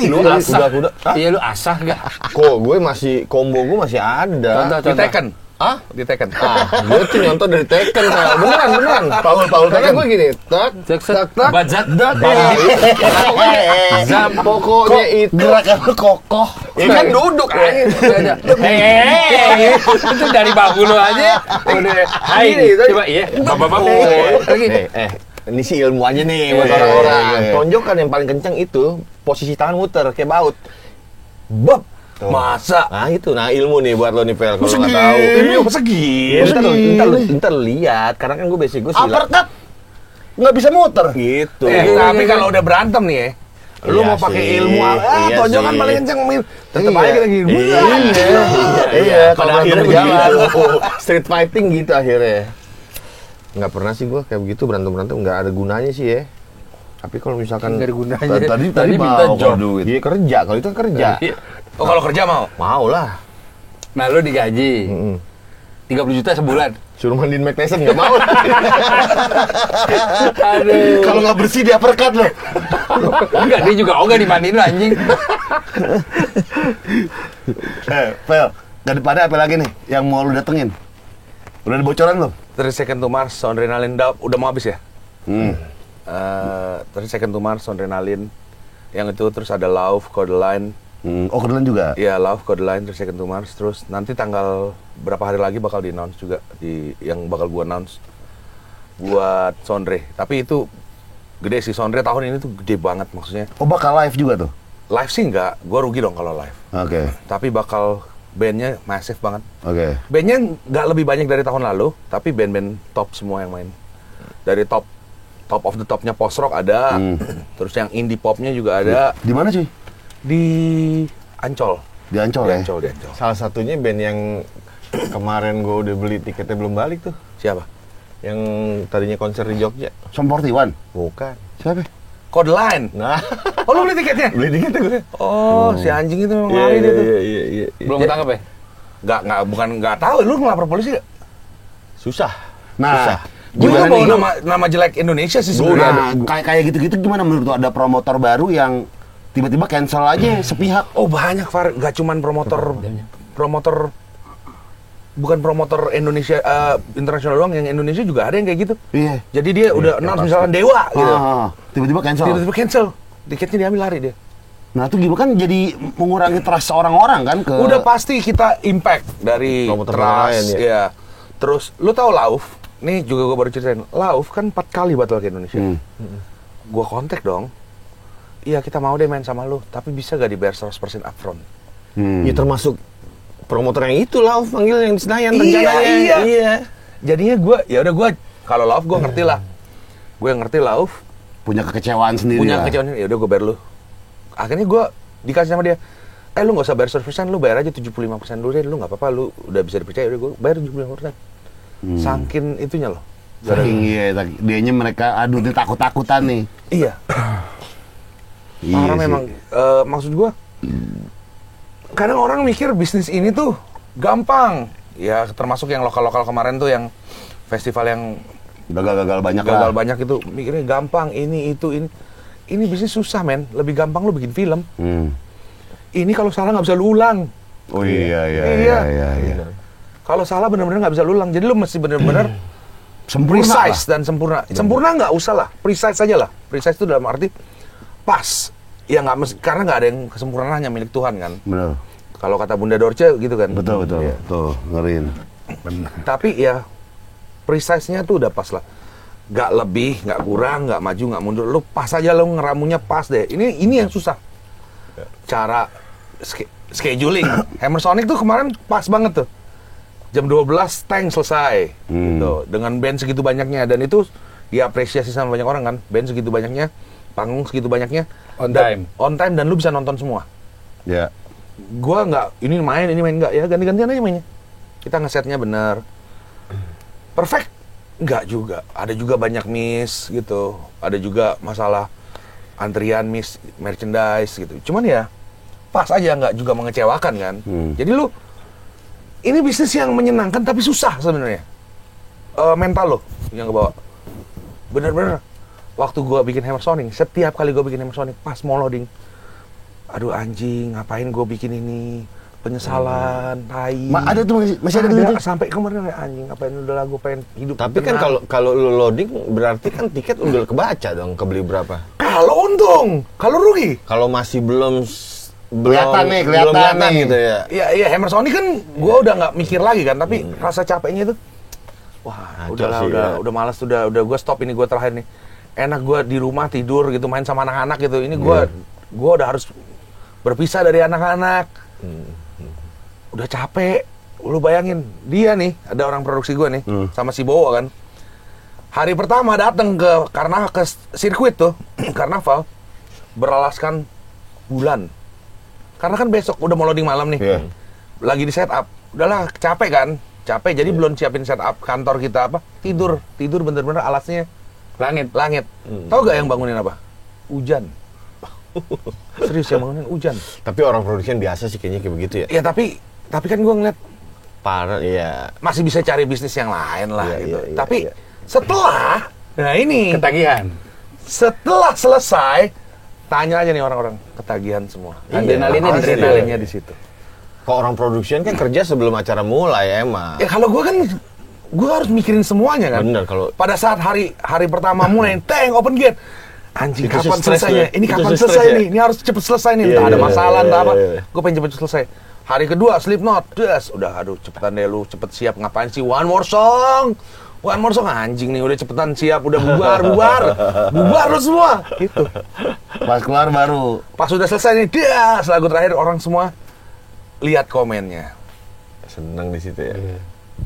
F: Lu asah.
D: kuda.
F: Iya lu asah gak?
D: Kok gue masih combo gue masih ada.
G: Di Tekken.
D: Hah?
G: Di Tekken.
D: Gue tuh nyontoh dari Tekken kayak beneran.
A: Paul
D: Karena
A: Tekken.
D: gue gini, tak
F: Bajat.
D: Zam pokoknya itu
A: Gerakan lu kokoh.
D: ya kan duduk aja.
F: Itu dari babu lu aja. Udah. Hai. Coba iya. Bapak. Lagi.
D: Ini sih ilmu aja nih buat
F: Iya,
D: orang-orang.
F: iya.
D: Tonjokan yang paling kenceng itu posisi tangan muter kayak baut. Bab. Tuh.
G: Masa?
D: Nah itu, nah ilmu nih buat lo nih Pel kalau nggak tahu.
G: Ini segini.
D: Ntar lu lihat, karena kan gue basic gue silat.
A: Uppercut. Nggak bisa muter.
D: Gitu.
G: Tapi kalau udah berantem nih ya, lu
D: Iya
G: mau pakai
D: sih,
G: ilmu
D: iya
G: tonjokan
D: sih.
G: paling kenceng tetep
D: Iya.
G: aja kita gini.
D: Iya,
A: Pada
D: kalau
A: akhirnya
D: berjalan
A: begitu.
D: street fighting gitu akhirnya. Nggak pernah sih gue kayak begitu berantem nggak ada gunanya sih ya. Tapi kalau misalkan
F: Nggak ada gunanya.
A: Tadi
F: minta
A: mau
F: job.
A: duit.
D: Iya kerja, kalau itu kan kerja.
G: Oh kalau kerja mau?
D: Mau lah.
F: Nah lu digaji 30 juta sebulan.
D: Suruh mandiin Mike Tyson nggak mau.
F: Aduh.
A: Kalau nggak bersih dia uppercut loh.
F: Enggak, dia juga ogah dimandiin lu anjing.
A: Pel, ke depannya apa lagi nih yang mau lu datengin? Udah ada bocoran belum?
G: 3 Second to Mars, Adrenaline udah mau habis ya? 3 Second to Mars, Adrenaline. Yang itu terus ada Love, Codeline.
A: Oh, kebetulan juga.
G: Iya, Love, Codeline, 3 Second to Mars. Terus nanti tanggal berapa hari lagi bakal di-announce juga yang bakal gua announce buat Sondre. Tapi itu gede sih, Sondre tahun ini tuh gede banget maksudnya.
A: Oh, bakal live juga tuh.
G: Live sih enggak, gua rugi dong kalau live.
A: Oke.
G: Tapi bakal Bandnya masif banget.
A: Oke.
G: Bandnya nggak lebih banyak dari tahun lalu, tapi band-band top semua yang main. Dari top of the topnya post rock ada, terus yang indie popnya juga ada.
A: Di mana cuy?
G: Di Ancol.
A: Di Ancol ya?
G: Di Ancol.
D: Salah satunya band yang kemarin gue udah beli tiketnya belum balik tuh.
G: Siapa?
D: Yang tadinya konser di Jogja.
A: Som 41?
D: Bukan.
A: Siapa?
G: Code Line.
D: Nah,
G: Oh, lu beli tiketnya?
D: beli tiketnya gue.
G: Oh, si anjing itu memang lari dia tuh.
D: Iya.
F: Belum ketangkep ya?
G: Nggak tahu. Lu ngelapor polisi nggak?
D: Susah.
A: Nah,
G: Gue
A: gimana
G: bawa
A: nih?
G: nama jelek Indonesia sih sebenarnya.
A: Nah, kayak gitu-gitu gimana menurut lu? Ada promotor baru yang tiba-tiba cancel aja sepihak?
G: Oh banyak, Far. Gak cuman promotor bukan promotor Indonesia internasional doang, yang Indonesia juga ada yang kayak gitu.
A: Iya.
G: Jadi dia udah announce misalkan Dewa gitu.
A: Tiba-tiba cancel.
G: Tiba-tiba cancel. Tiketnya diambil lari dia.
A: Nah, itu gimana kan jadi mengurangi trust orang-orang kan ke
G: Udah pasti kita impact dari
D: Promotor
G: trust
D: lain,
G: ya. Terus lu tahu Lauf? Nih juga gue baru ceritain. Lauf kan 4 kali batal ke Indonesia. Gua kontak dong. Iya, kita mau deh main sama lu, tapi bisa gak dibayar 100% upfront?
D: Ya termasuk promotor yang itu lah, panggil yang di Senayan rencananya.
G: Iya. Jadinya gue kalau Lauf gue ngerti lah. Gue ngerti Lauf
A: punya kekecewaan sendiri
G: punya
A: lah.
G: kecewaan. Ya udah gue bayar lu. Akhirnya gue dikasih sama dia. Lu nggak usah bayar 100%, lu bayar aja 75% dulu deh. Lu nggak apa-apa, lu udah bisa dipercaya. Udah gue bayar 75%. Sangkin itunya loh.
A: Saking dianya mereka dia takut-takutan nih.
G: Iya. Parah memang. Maksud gue, kadang orang mikir bisnis ini tuh gampang. Ya termasuk yang lokal-lokal kemarin tuh yang festival yang
A: Gagal-gagal banyak
G: gagal
A: lah.
G: banyak itu mikirnya gampang ini. Ini bisnis susah men. Lebih gampang lu bikin film. Ini kalau salah nggak bisa lu ulang.
A: Oh iya.
G: Kalau salah benar-benar nggak bisa lu ulang. Jadi lu mesti benar-benar precise dan sempurna. Sempurna nggak usah lah, precise saja lah. Precise itu dalam arti pas. Ya nggak mesti, karena nggak ada yang kesempurnaan hanya milik Tuhan kan.
A: Benar.
G: Kalau kata Bunda Dorce gitu kan.
A: Betul.
G: Ya.
A: Tuh, ngeriin.
G: Tapi ya precise-nya tuh udah pas lah. Nggak lebih, nggak kurang, nggak maju, nggak mundur. Lu pas aja, lu ngeramunya pas deh. Ini yang susah. Cara scheduling. Hammer Sonic tuh kemarin pas banget tuh. Jam 12 tank selesai gitu. Dengan band segitu banyaknya, dan itu diapresiasi sama banyak orang kan. Band segitu banyaknya, panggung segitu banyaknya, on time dan lu bisa nonton semua.
A: Ya.
G: Gua nggak ini main nggak ya, ganti-gantian aja mainnya. Kita ngesetnya bener. Perfect nggak juga. Ada juga banyak miss gitu. Ada juga masalah antrian miss merchandise gitu. Cuman ya pas aja, nggak juga mengecewakan kan. Jadi lu ini bisnis yang menyenangkan tapi susah sebenarnya. Mental lo yang kebawa. Bener-bener. Waktu gua bikin Hammer Sonic, setiap kali gua bikin Hammer Sonic, pas mau loading, aduh anjing, ngapain gua bikin ini? Penyesalan, tai.
A: Ada tuh masih ada gitu.
G: Sampai kemarin anjing, ngapain udah lah gua pengen hidup.
D: Tapi kan kalau lu loading berarti kan tiket udah kebaca dong, kebeli berapa?
G: Kalau untung, kalau rugi.
D: Kalau masih belum
A: Kelihatan
D: gitu ya.
G: Iya, Hammer Sonic kan gua udah nggak mikir lagi kan, tapi rasa capeknya itu wah, udah malas, udah gua stop ini, gua terakhir nih. Enak gua di rumah tidur gitu, main sama anak-anak gitu. Ini gua udah harus berpisah dari anak-anak. Udah capek. Lu bayangin, dia nih, ada orang produksi gua nih, sama si Bowo kan. Hari pertama datang ke sirkuit tuh, karnaval, beralaskan bulan. Karena kan besok udah mau loading malam nih. Lagi di setup. Udahlah, capek kan? Capek, jadi belum siapin setup kantor kita apa? Tidur bener-bener alasnya langit. Tahu gak yang bangunin apa? Hujan. Serius, yang bangunin hujan.
D: Tapi orang production biasa sih kayaknya kayak begitu ya.
G: Ya tapi kan gua ngeliat
D: Parah, iya.
G: masih bisa cari bisnis yang lain lah
D: Iya,
G: gitu.
D: iya,
G: Tapi
D: iya.
G: setelah ini
F: Ketagihan.
G: setelah selesai, tanya aja nih orang-orang, ketagihan semua. Adrenalinnya di situ.
D: Kalau orang production kan kerja sebelum acara mulai emang.
G: Ya kalau gue harus mikirin semuanya kan.
D: Bener, kalau
G: pada saat hari pertama mulai, open gate. Anjing,
D: Itu
G: kapan
D: stres
G: selesainya?
D: tuh.
G: Ini
D: Itu
G: kapan
D: stres
G: selesai
D: ya?
G: nih? Ini harus cepet selesai nih. Entah ada masalah, entah apa. Gue pengen cepet selesai. Hari kedua, Slipknot. Udah, aduh, cepetan deh lu, cepet siap. Ngapain sih? One more song, anjing nih, udah cepetan siap, udah bubar lu semua. Gitu.
A: Pas keluar baru.
G: Pas udah selesai nih, lagu terakhir orang semua lihat komennya.
D: Senang di situ ya.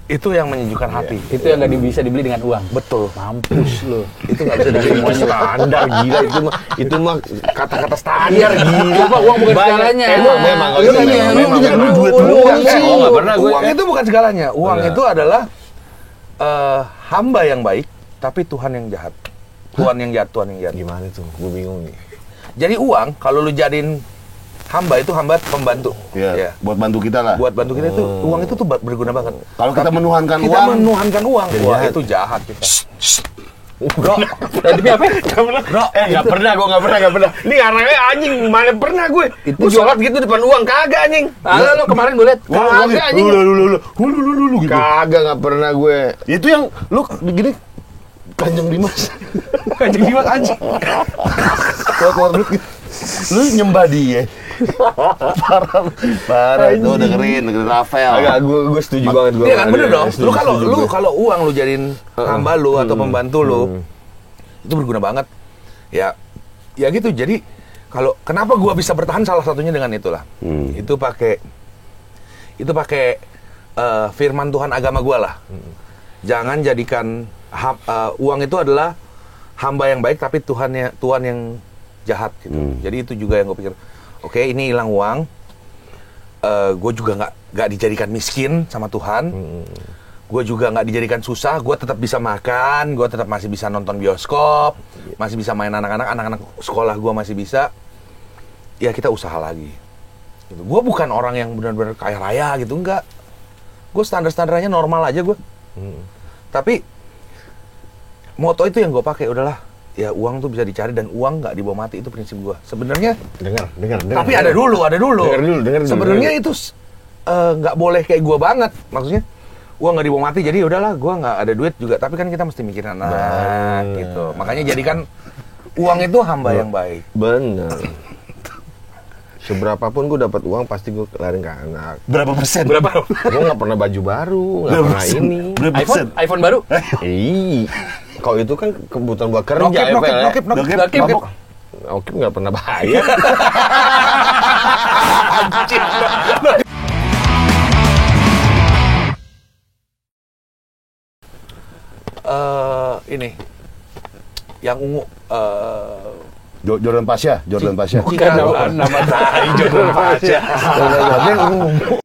G: Itu yang menyejukkan hati.
F: Itu yang nggak bisa dibeli dengan uang.
G: Betul.
F: Mampus lo.
G: Itu nggak bisa dibeli
D: Semua standar gila itu mah kata-kata standar gila.
F: Pak, uang bukan segalanya.
D: Memang
G: Iya,
D: memang
G: duit
D: doang sih.
G: nggak
D: pernah gue.
G: Uang itu bukan segalanya. Uang itu adalah hamba yang baik, tapi Tuhan yang jahat. Tuhan yang jahat.
D: Gimana tuh? Gue bingung nih.
G: Jadi uang kalau lu jadiin hamba itu hamba pembantu.
A: Iya, buat bantu kita lah.
G: Buat bantu kita itu uang itu tuh berguna banget.
A: Kalau kita menuhankan
G: Kita
A: uang,
G: menuhankan uang, wah
A: jahat.
G: itu jahat kita.
F: Bro, demi apa?
D: Nggak pernah. Ini karena anjing mana pernah gue.
F: Itu
D: Gue sholat gitu depan uang kagak anjing.
F: Halo lo kemarin gue liat.
D: Kagak anjing.
A: lu gitu.
D: Kagak nggak pernah gue.
A: Itu yang lu gini Kanjeng Dimas.
G: Kanjeng Dimas anjing.
A: Keluar duit gitu. Lu nyembah dia. Parah. Tuh dengerin Rafael.
D: Agak gue setuju banget gue.
G: Iya kan bener dong. Lu kalau uang lu jadiin hamba lu atau pembantu lu itu berguna banget. Ya gitu. Jadi kalau kenapa gua bisa bertahan salah satunya dengan itulah. Itu pakai firman Tuhan agama gua lah. Jangan jadikan uang itu adalah hamba yang baik tapi Tuhan yang jahat gitu. Jadi itu juga yang gue pikir. Oke, ini hilang uang. Gue juga nggak dijadikan miskin sama Tuhan. Gue juga nggak dijadikan susah. Gue tetap bisa makan. Gue tetap masih bisa nonton bioskop. Masih bisa main anak-anak sekolah gue masih bisa. Ya kita usaha lagi. Gitu. Gue bukan orang yang benar-benar kaya raya gitu, enggak. Gue standar-standarnya normal aja gue. Tapi moto itu yang gue pakai udahlah. Ya uang tuh bisa dicari dan uang nggak dibawa mati, itu prinsip gua. Sebenarnya
D: Dengar.
G: tapi ada dulu.
D: Dengar dulu.
G: Sebenarnya itu nggak boleh kayak gua banget. Maksudnya uang nggak dibawa mati, jadi udahlah gua nggak ada duit juga. Tapi kan kita mesti mikirin anak gitu. Makanya jadikan uang itu hamba yang baik.
D: Bener. Seberapapun gue dapat uang pasti gue kelarin ke anak.
A: Berapa persen?
D: Gue nggak pernah baju baru, nggak pernah ini.
F: iPhone baru?
D: Kalau itu kan kebutuhan buat kerja.
G: Nokip.
D: Nokip nggak pernah bayar.
G: Ini yang ungu.
A: Jordan Pasha.
F: Bukan nama
G: Jordan Pasha.